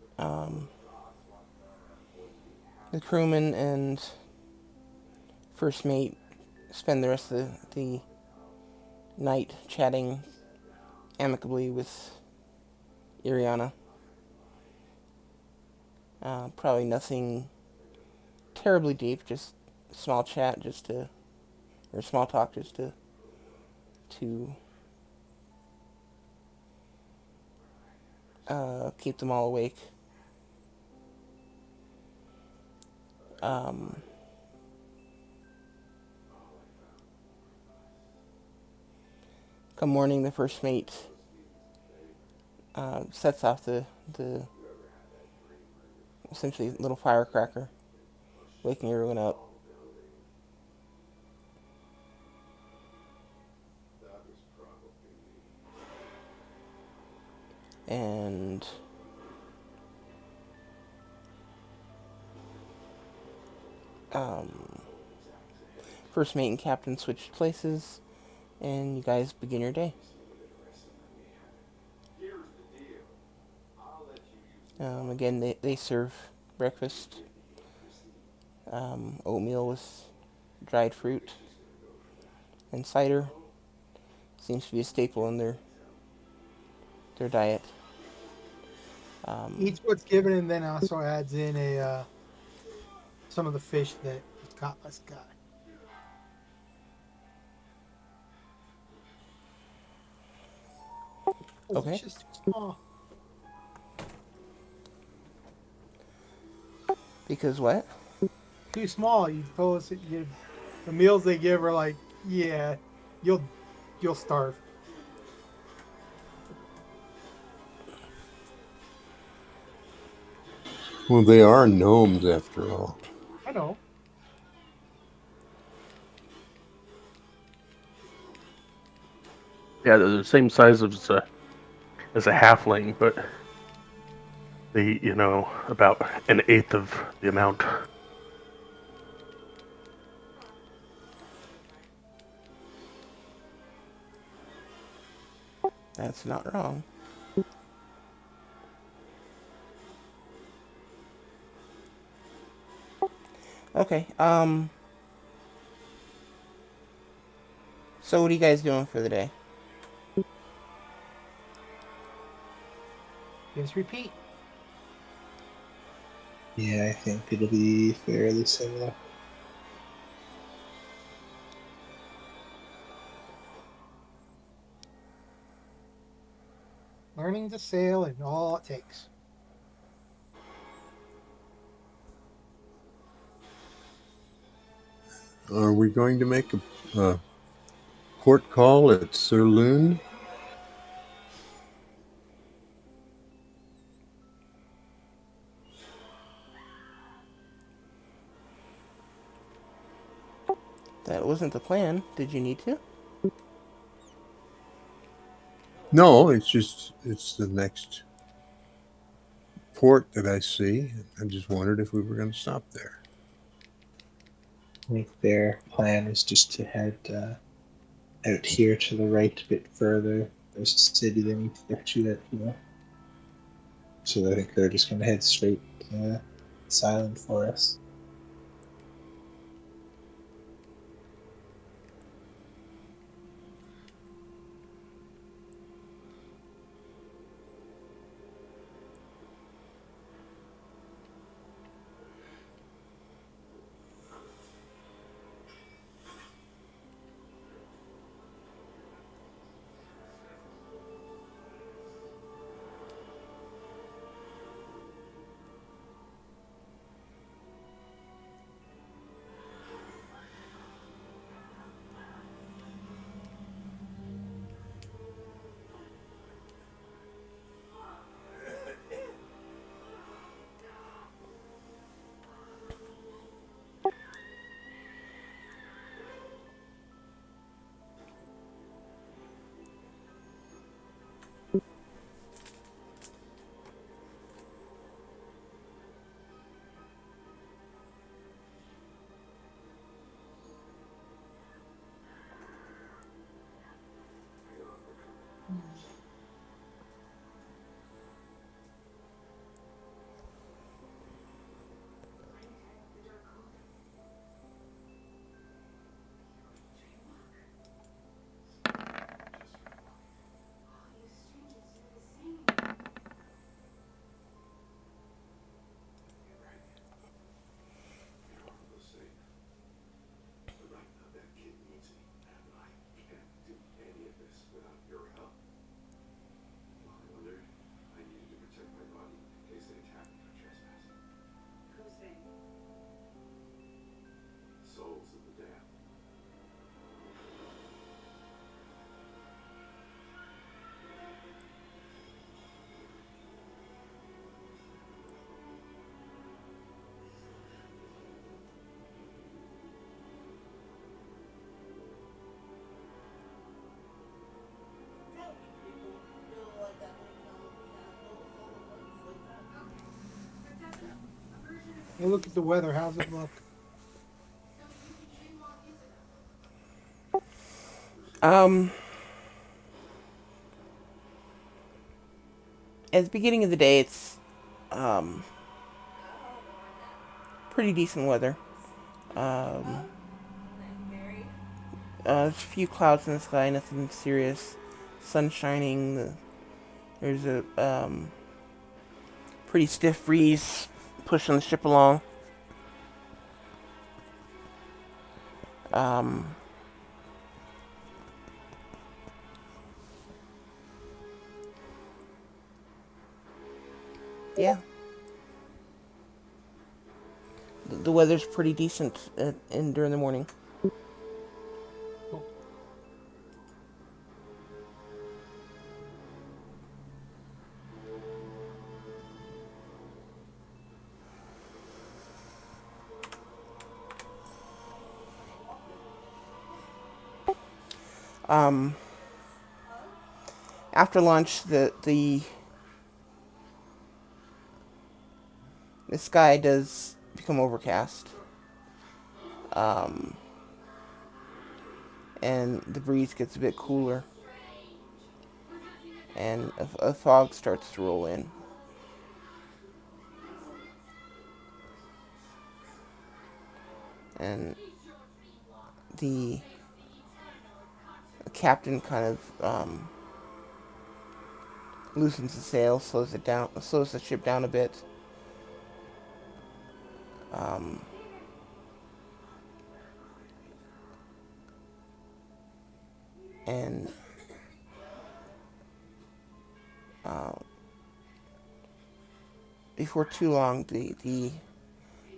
the crewman and first mate spend the rest of the night chatting amicably with Iriana. Probably nothing terribly deep, just small chat, or small talk, just to keep them all awake. Um, Come morning, the first mate sets off the essentially little firecracker, waking everyone up. and first mate and captain switched places, and you guys begin your day. Again, they serve breakfast, oatmeal with dried fruit, and cider seems to be a staple in their diet. Eats what's given, and then also adds in a some of the fish that was caught by Sky. Oh, Okay. it's just too small. Because what? Too small. You told us that the meals they give are like, yeah, you'll starve. Well, they are gnomes after all. I know. Yeah, they're the same size as a halfling, but they, about an eighth of the amount. That's not wrong. Okay. So what are you guys doing for the day? Just repeat. Yeah, I think it'll be fairly similar. Learning to sail and all it takes. Are we going to make a port call at Sirloon? That wasn't the plan. Did you need to? No, it's the next port that I see. I just wondered if we were going to stop there. I think their plan is just to head out here to the right a bit further. There's a city they need to get to that, So I think they're just going to head straight to this island for us. Hey, look at the weather. How's it look? Um, at the beginning of the day, it's um pretty decent weather. Um, a few clouds in the sky, nothing serious. Sun shining. There's a pretty stiff breeze pushing the ship along. Um, yeah, the weather's pretty decent during the morning. Oh, Um, after lunch, the sky does become overcast. Um, and the breeze gets a bit cooler, and a fog starts to roll in. And the captain kind of loosens the sail, slows the ship down a bit. Um, and uh, before too long, the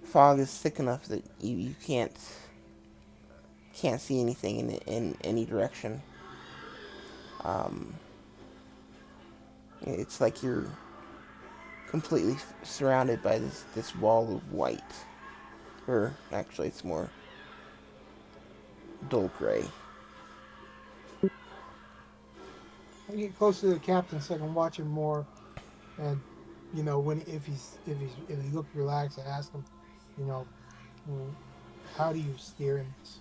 fog is thick enough that you can't see anything in any direction. Um, it's like you're completely surrounded by this wall of white, or actually, it's more dull gray. I get closer to the captain so I can watch him more. And when if he looks relaxed, I ask him, you know, "Well, how do you steer in this?"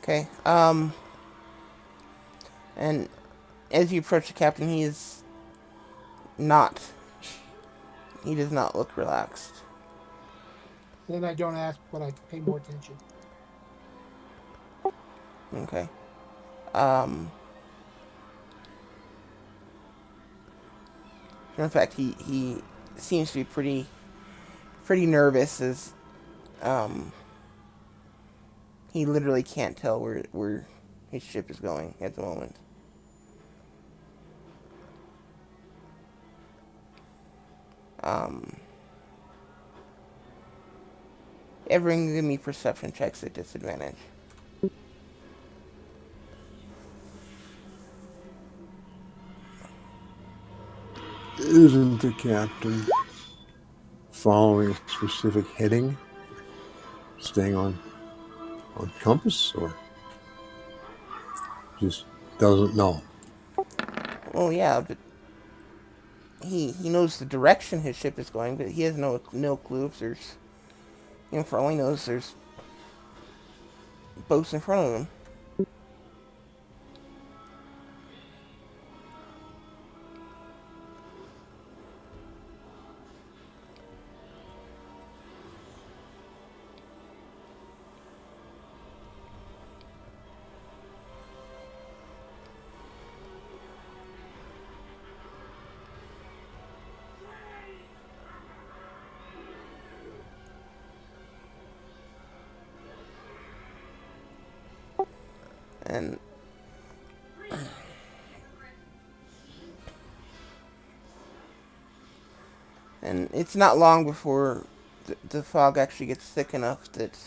Okay. And as you approach the captain, not. He does not look relaxed. Then I don't ask, but I pay more attention. Okay. Um. In fact, he seems to be pretty nervous. As um, he literally can't tell where his ship is going at the moment. Um. Everyone give me perception checks at disadvantage. Isn't the captain following a specific heading, staying on compass, or just doesn't know? Well, yeah, but he knows the direction his ship is going, but he has no clue if there's, for all he knows, there's boats in front of him. And it's not long before the fog actually gets thick enough that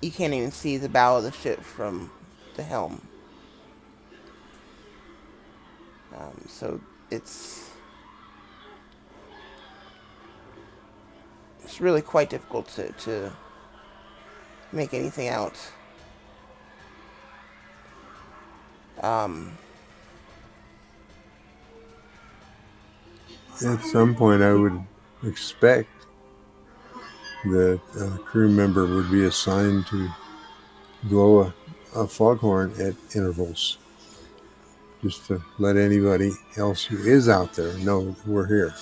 you can't even see the bow of the ship from the helm. So it's really quite difficult to make anything out. At some point, I would expect that a crew member would be assigned to blow a foghorn at intervals, just to let anybody else who is out there know that we're here.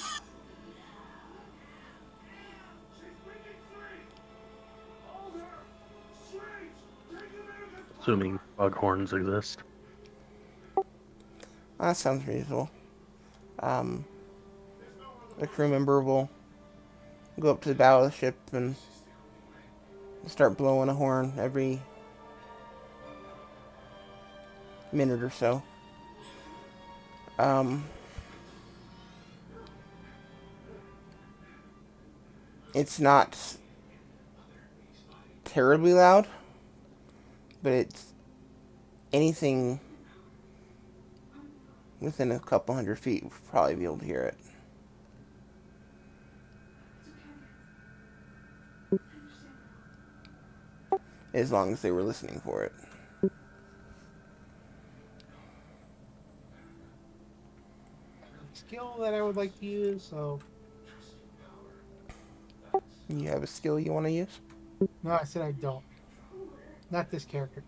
Assuming foghorns exist. That sounds reasonable. The crew member will go up to the bow of the ship and start blowing a horn every minute or so. It's not terribly loud, but it's anything within a couple 100 feet would probably be able to hear it. As long as they were listening for it. Skill that I would like to use, so You have a skill you want to use? no, I said I don't. Not this character.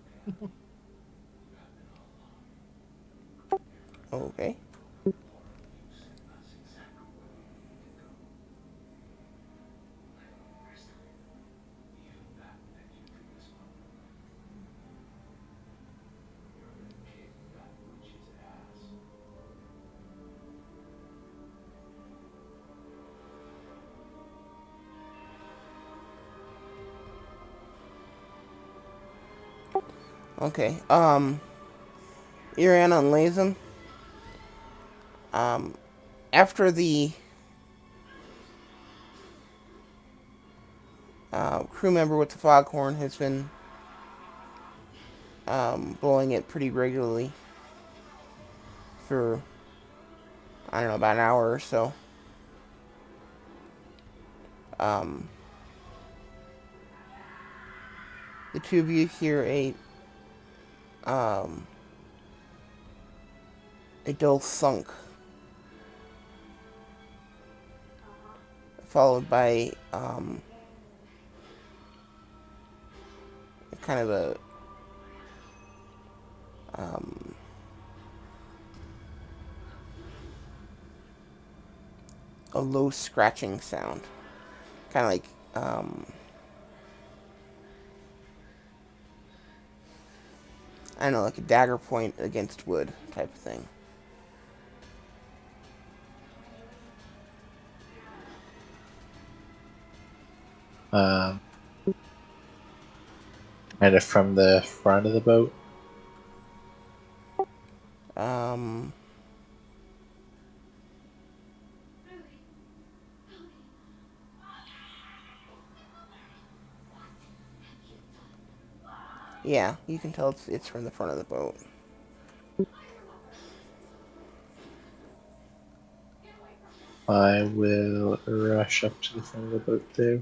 Okay. Okay. Iriana and Lazem. After the crew member with the foghorn has been blowing it pretty regularly for, I don't know, about an hour or so. The two of you hear a dull thunk, followed by kind of a low scratching sound, kind of like I don't know, like a dagger point against wood type of thing. Kind of from the front of the boat. Yeah, you can tell it's from the front of the boat. I will rush up to the front of the boat there.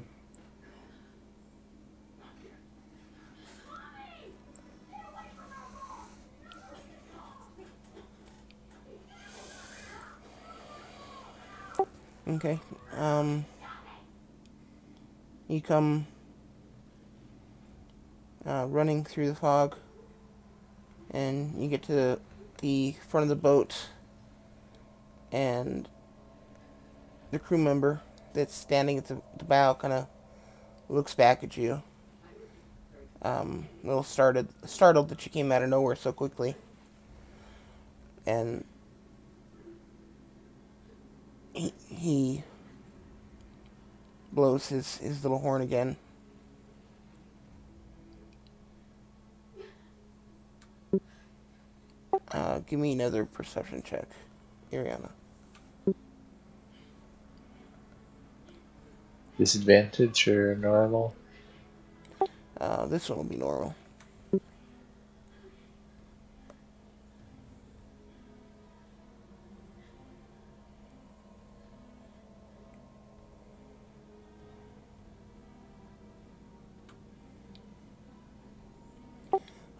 Okay. You come running through the fog, and you get to the front of the boat, and the crew member that's standing at the bow kind of looks back at you. A little startled that you came out of nowhere so quickly. And he blows his little horn again. Give me another perception check, Ariana. Disadvantage or normal? This one will be normal.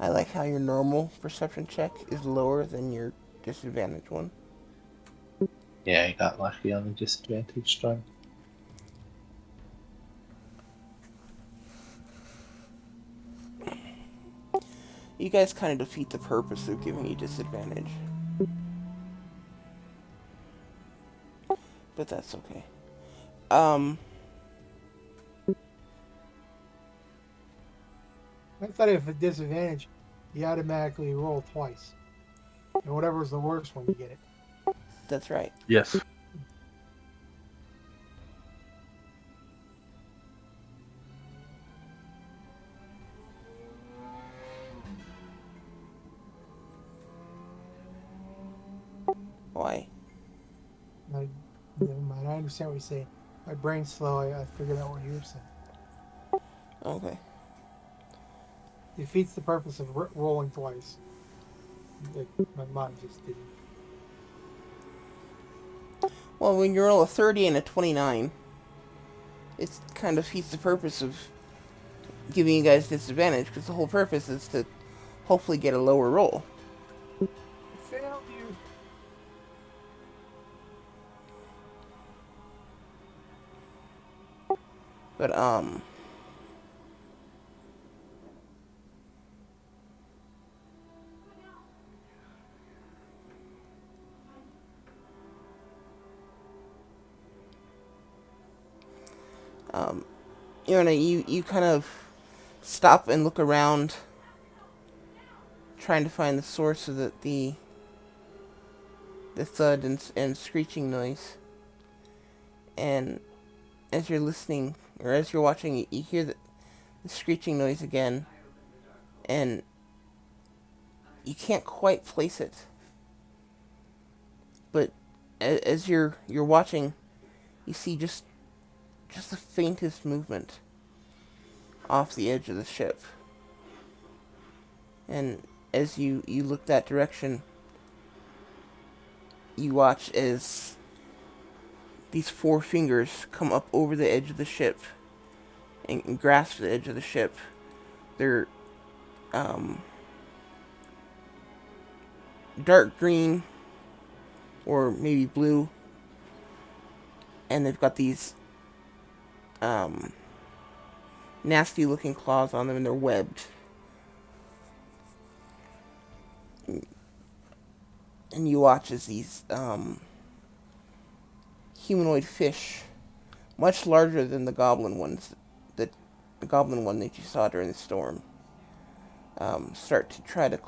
I like how your normal perception check is lower than your disadvantage one. Yeah, I got lucky on the disadvantaged one. You guys kind of defeat the purpose of giving you disadvantage. But that's okay. I thought if a disadvantage, you automatically roll twice. And whatever's the worst one, you get it. That's right. Yes. Why? Never mind. I understand what you're saying. My brain's slow. I figured out what you were saying. Okay. Defeats the purpose of rolling twice. My mind just didn't. Well, when you roll a 30 and a 29, it kind of defeats the purpose of giving you guys disadvantage, because the whole purpose is to hopefully get a lower roll. Failed you. But, you kind of stop and look around, trying to find the source of the thud and screeching noise. And as you're listening, or as you're watching, you hear the screeching noise again, and you can't quite place it. But as you're watching, you see just the faintest movement off the edge of the ship. And as you look that direction, you watch as these 4 fingers come up over the edge of the ship and grasp the edge of the ship. They're dark green or maybe blue, and they've got these nasty looking claws on them, and they're webbed. And you watch as these humanoid fish, much larger than the goblin ones, the goblin one that you saw during the storm, start to try to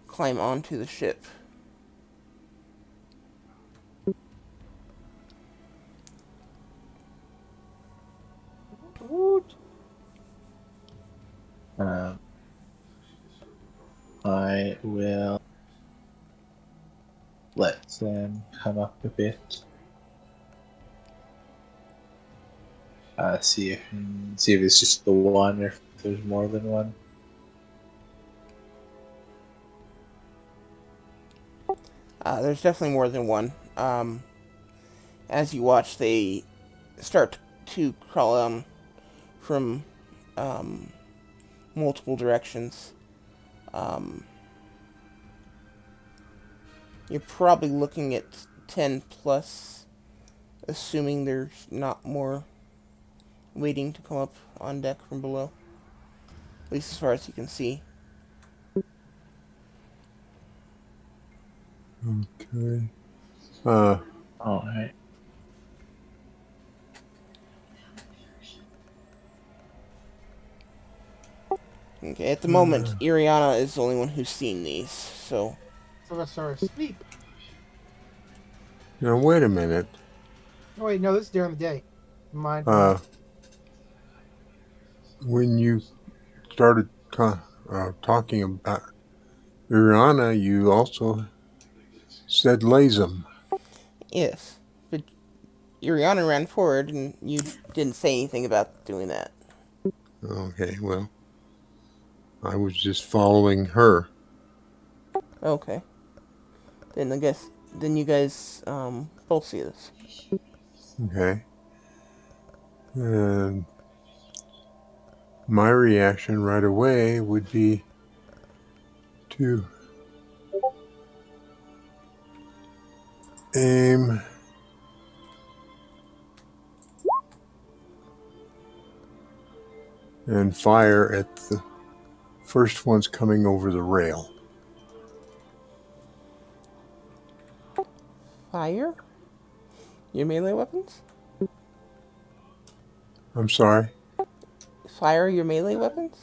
climb onto the ship. Woot. I will let them come up a bit. See if it's just the one or if there's more than one. There's definitely more than one. As you watch, they start to crawl from multiple directions. You're probably looking at 10 plus, assuming there's not more waiting to come up on deck from below. At least as far as you can see. Okay. Alright. Okay, at the moment, Iriana is the only one who's seen these, so... So let's start asleep. Now wait a minute. Oh wait, no, this is during the day. Mind. When you started talking about Urana, you also said Lazem. Yes, but Uriana ran forward, and you didn't say anything about doing that. Okay, well, I was just following her. Okay. Then I guess then you guys both see this. Okay. And my reaction right away would be to aim and fire at the first ones coming over the rail. Fire your melee weapons. I'm sorry. Fire your melee weapons.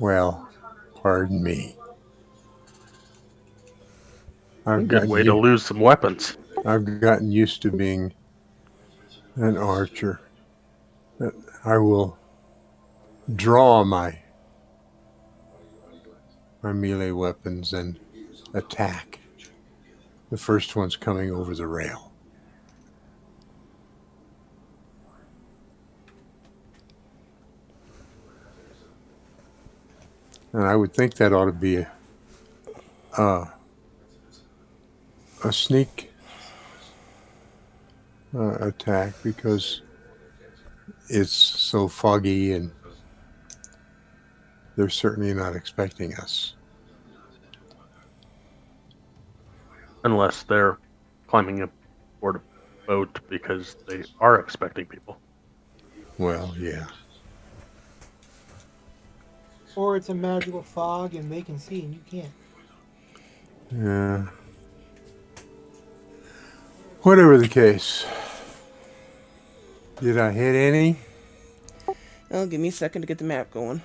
Well, pardon me. I've Good way to lose some weapons. I've gotten used to being an archer. I will draw my melee weapons and attack the first ones coming over the rail. And I would think that ought to be a sneak attack because it's so foggy and they're certainly not expecting us. Unless they're climbing aboard a boat because they are expecting people. Well, yeah. Or it's a magical fog and they can see and you can't. Yeah. Whatever the case. Did I hit any? Oh, give me a second to get the map going.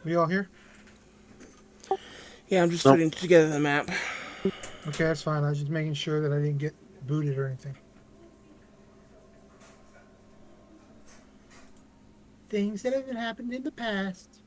We all here? Yeah, I'm just Nope. putting together the map. Okay, that's fine. I was just making sure that I didn't get booted or anything. Things that haven't happened in the past.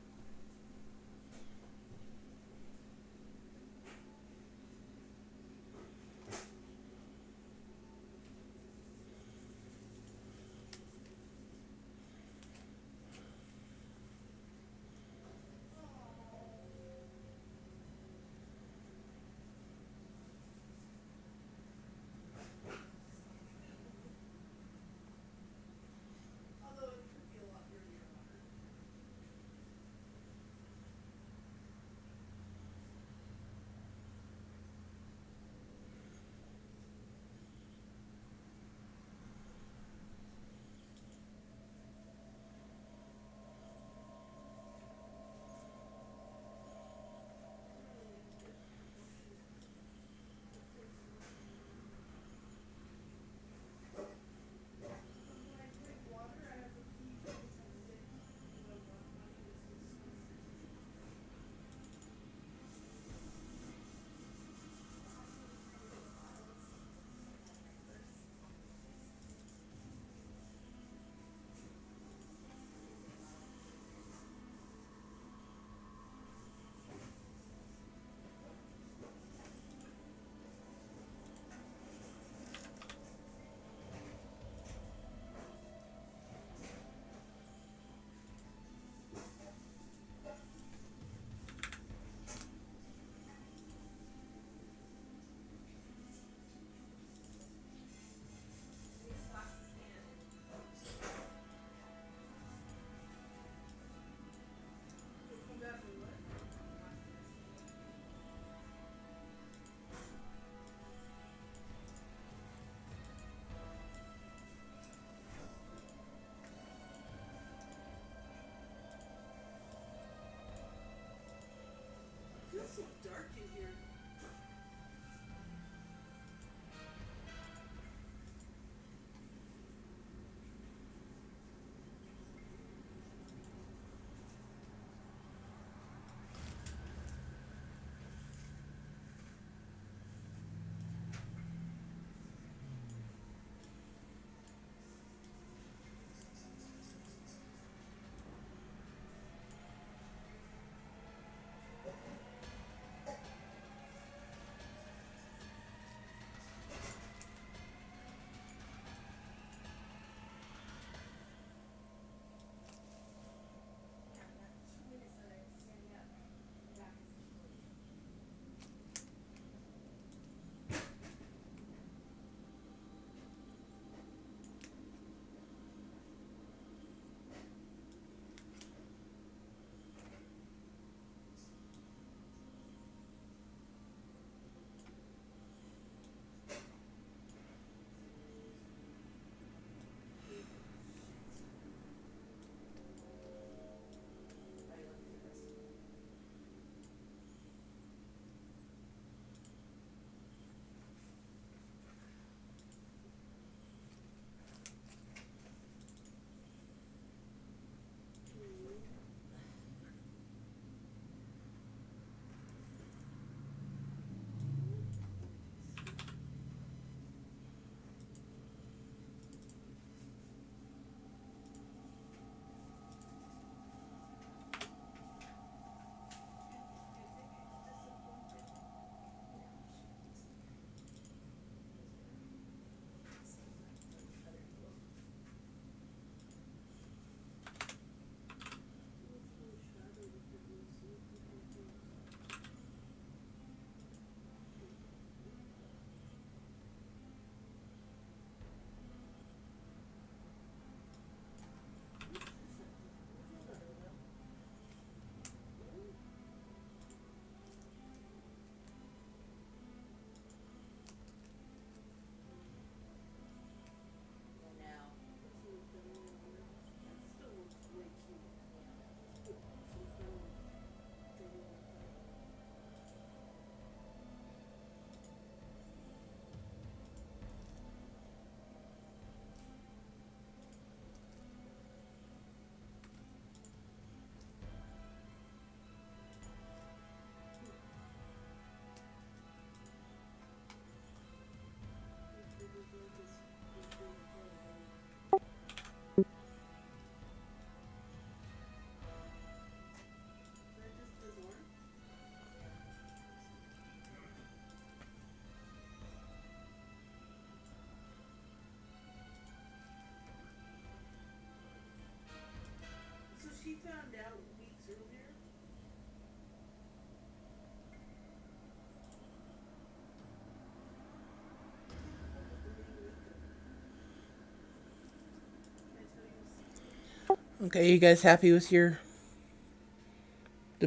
Okay, you guys happy with the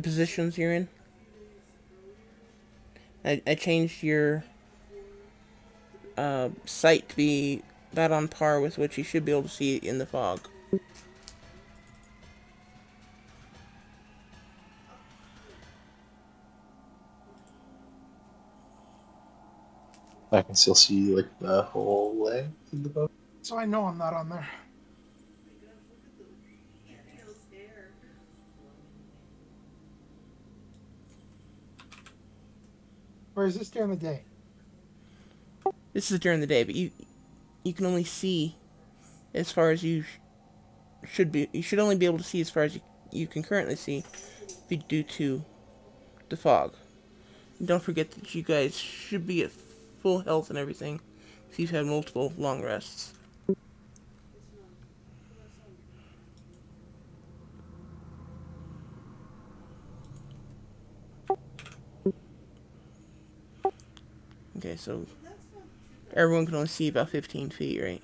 positions you're in? I changed your sight to be about on par with what you should be able to see in the fog. I can still see like the whole length of the boat. So I know I'm not on there. Or is this during the day? This is during the day, but you can only see as far as you should be. You should only be able to see as far as you can currently see due to the fog. And don't forget that you guys should be at full health and everything, so you've had multiple long rests. Okay, so everyone can only see about 15 feet, right?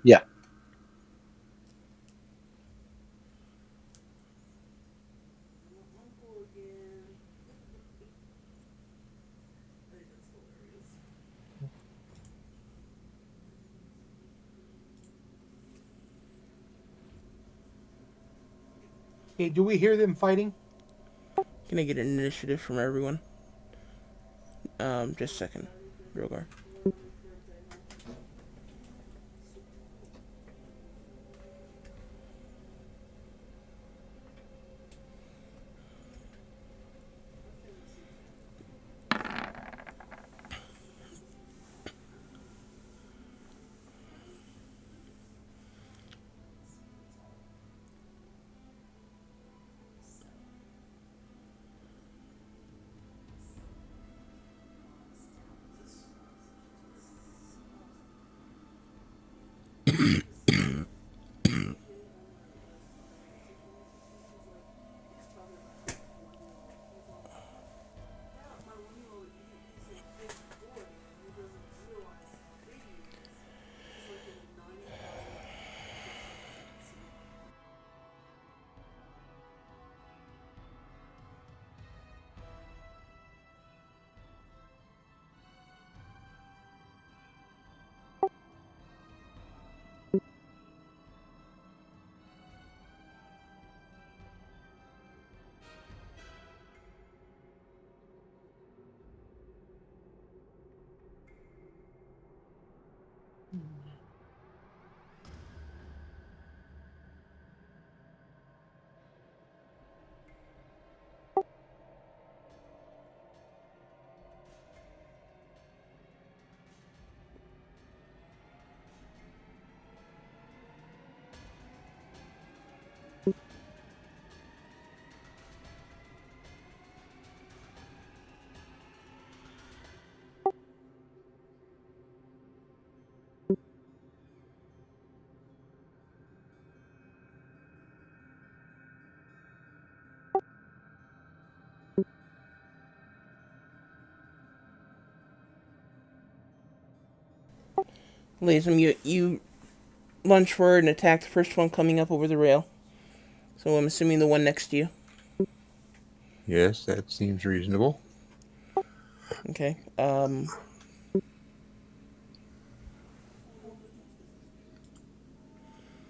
Yeah. Okay, do we hear them fighting? Can I get an initiative from everyone? Just a second, Rogar. Lazem, you lunge forward and attack the first one coming up over the rail. So I'm assuming the one next to you. Yes, that seems reasonable. Okay.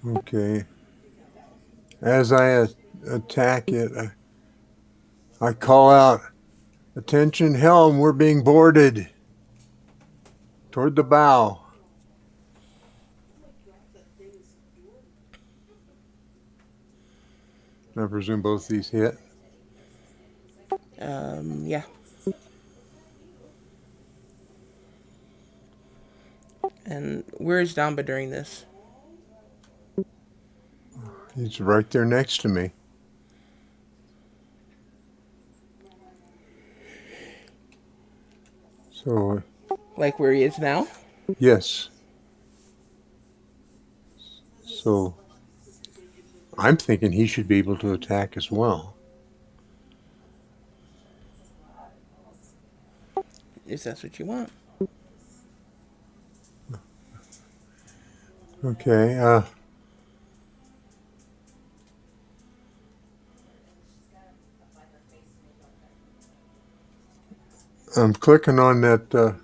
Okay. As I attack it, I call out, "Attention, helm, we're being boarded." Toward the bow. I presume both these hit. Yeah. And where is Damba during this? He's right there next to me. So, Like where he is now? yes. So, I'm thinking he should be able to attack as well. If that's what you want. Okay. I'm clicking on that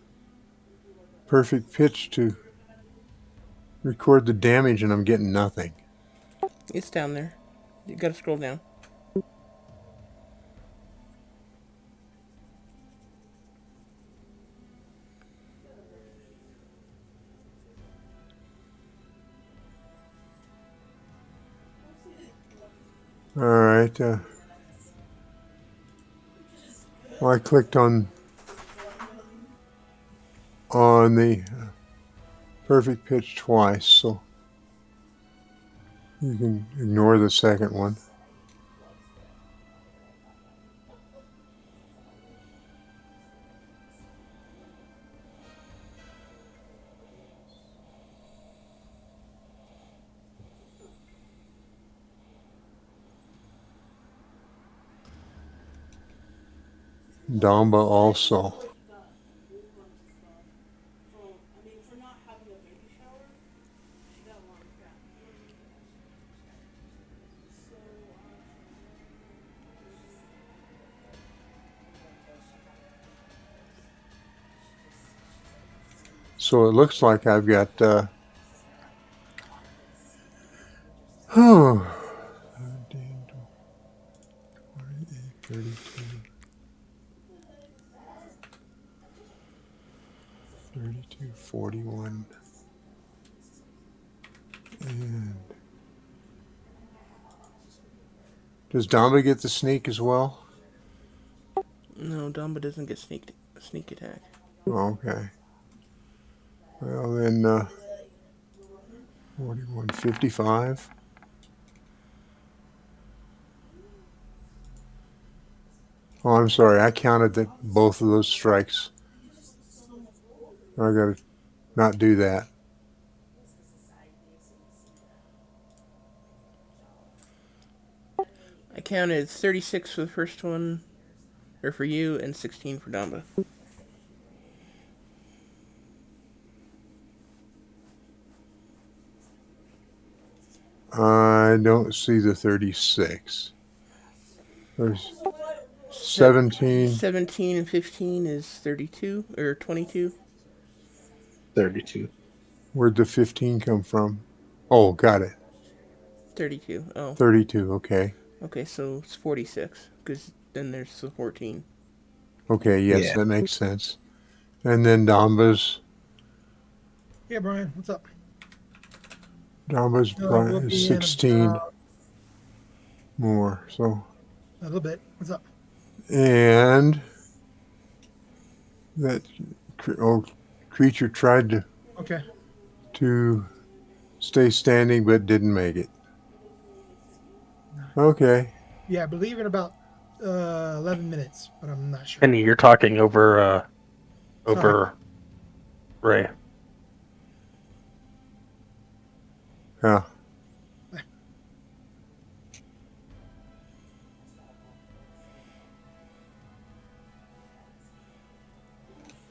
perfect pitch to record the damage, and I'm getting nothing. It's down there. You gotta scroll down. All right. Well, I clicked on the perfect pitch twice, so you can ignore the second one. Damba also. So it looks like I've got 32, 41. And does Damba get the sneak as well? No, Dumba doesn't get sneak attack. Okay. Well, then 41, 55. Oh, I'm sorry. I counted both of those strikes. I got to not do that. I counted 36 for the first one, or for you, and 16 for Dumba. I don't see the 36. There's 17. 17 and 15 is 32, or 22. 32. Where'd the 15 come from? Oh, got it. 32. Oh, 32. Okay. okay, so it's 46, because then there's the 14. Okay. Yes, Yeah. that makes sense. And then Damba's Yeah, Brian, what's up? We'll We'll is be 16 more. So a little bit. What's up? and that creature tried Okay. to stay standing but didn't make it. Okay. Yeah, I believe in about 11 minutes, but I'm not sure. Penny, you're talking over Ray. Yeah.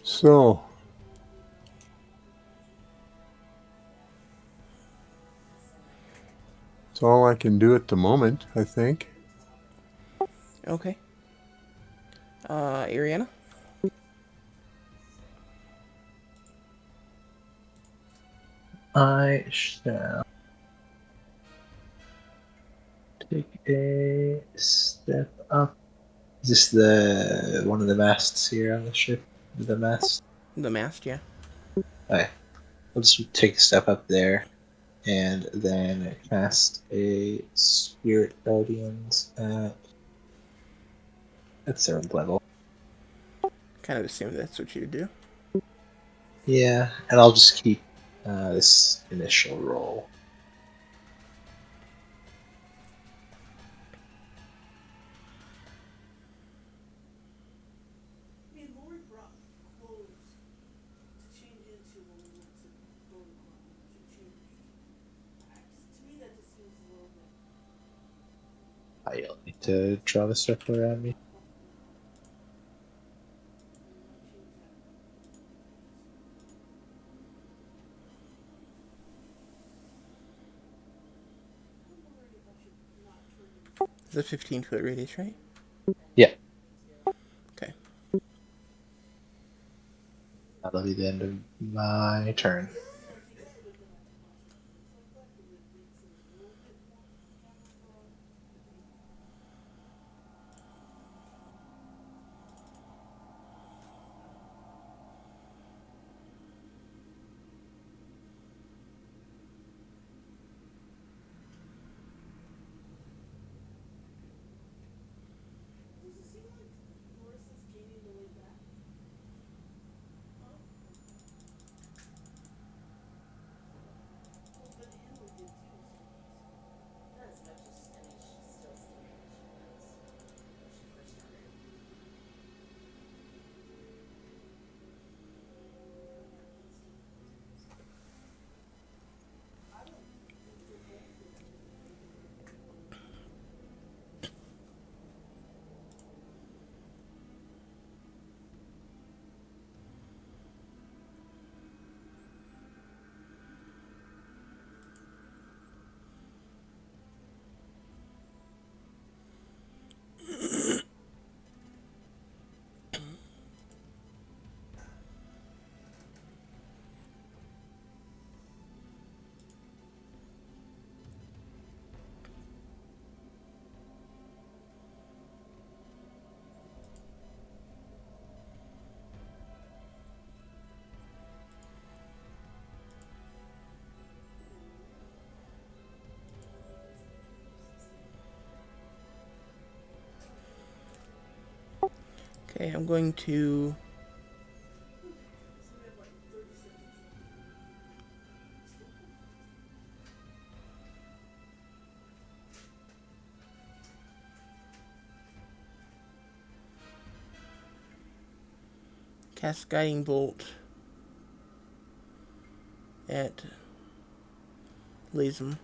So that's all I can do at the moment, I think. Okay. Ariana? I shall take a step up. Is this the one of the masts here on the ship? The mast? The mast, yeah. Okay. I'll just take a step up there and then cast a Spirit Guardians at 3rd level. Kind of assumed that's what you'd do. Yeah, and I'll just keep this initial roll. I'll need to draw the circle around me. It's a 15-foot radius, right? Yeah, Okay. that'll be the end of my turn. Okay, I'm going to cast Guiding Bolt at Lazem.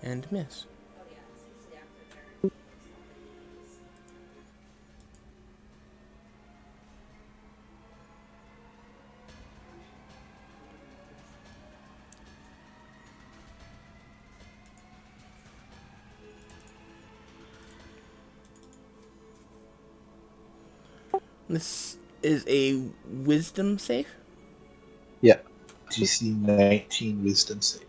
And miss. This is a wisdom save. Yeah, DC 19 Wisdom save.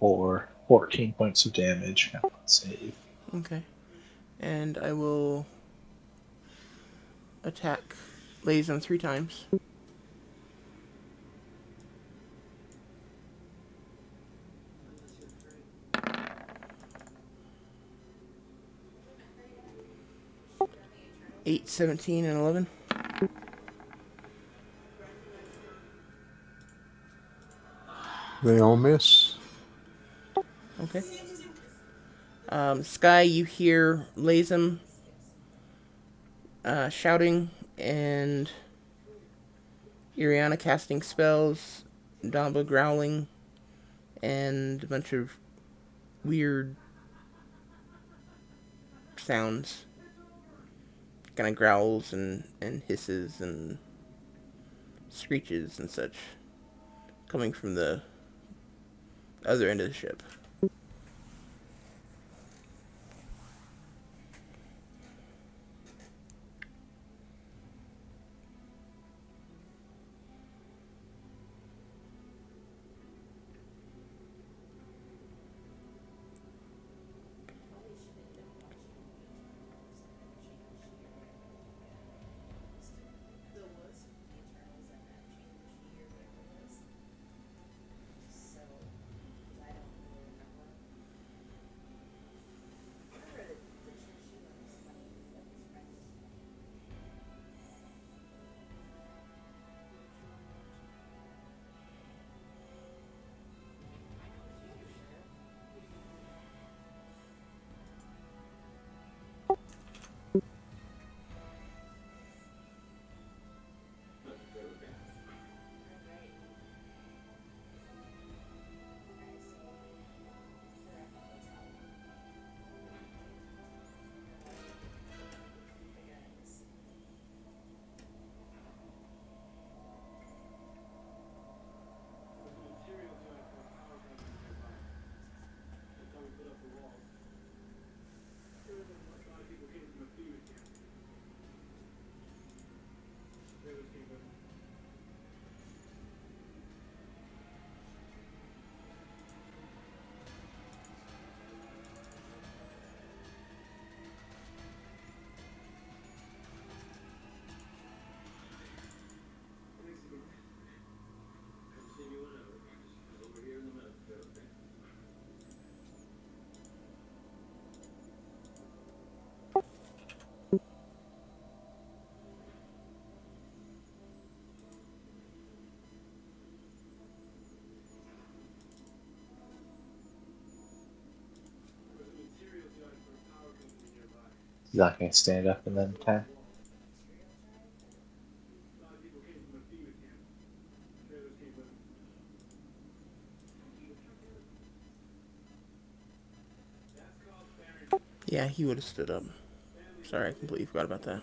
Or 14 points of damage on save. Okay. And I will attack Lazem 3 times. Eight, 17, and 11. They all miss. Okay. Sky, you hear Lazem shouting, and Iriana casting spells, Damba growling, and a bunch of weird sounds. Kind of growls and hisses and screeches and such coming from the other end of the ship. He's not going to stand up and then attack. Yeah, he would have stood up. Sorry, I completely forgot about that.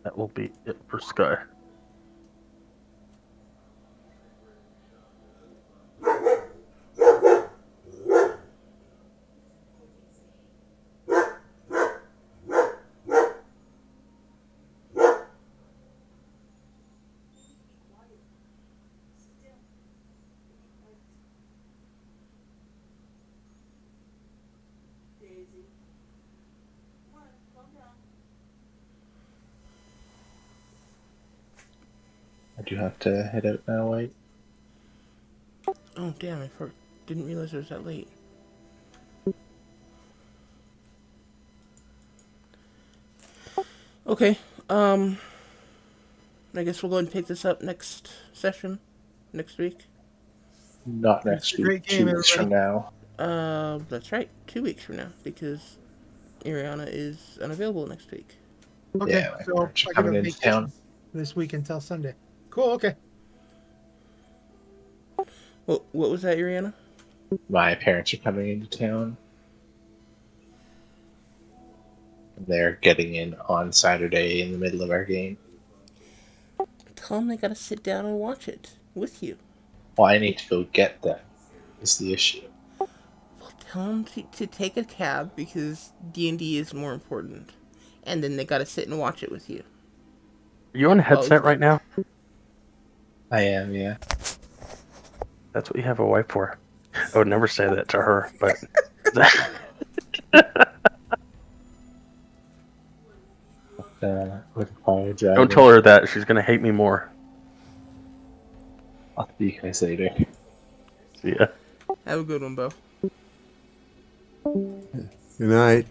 That will be it for Sky. I do have to head out now, White. Oh, damn, didn't realize it was that late. Okay, I guess we'll go ahead and pick this up next session, next week. Not It's next a week, great game, 2 weeks from now. That's right, 2 weeks from now, because Ariana is unavailable next week. Okay, Yeah, my so parents are I get a coming into vacation town. this week until Sunday. Cool. Okay. What was that, Ariana? My parents are coming into town. They're getting in on Saturday in the middle of our game. Tell them they gotta sit down and watch it with you. Well, I need to go get them, is the issue. Well, tell them to take a cab, because D&D is more important. And then they gotta sit and watch it with you. Are you on a While headset right now? I am, yeah. That's what you have a wife for. I would never say that to her, but With fire driving. don't tell her that. She's gonna hate me more. I'll see you guys later. See ya. Have a good one, Bo. Good night.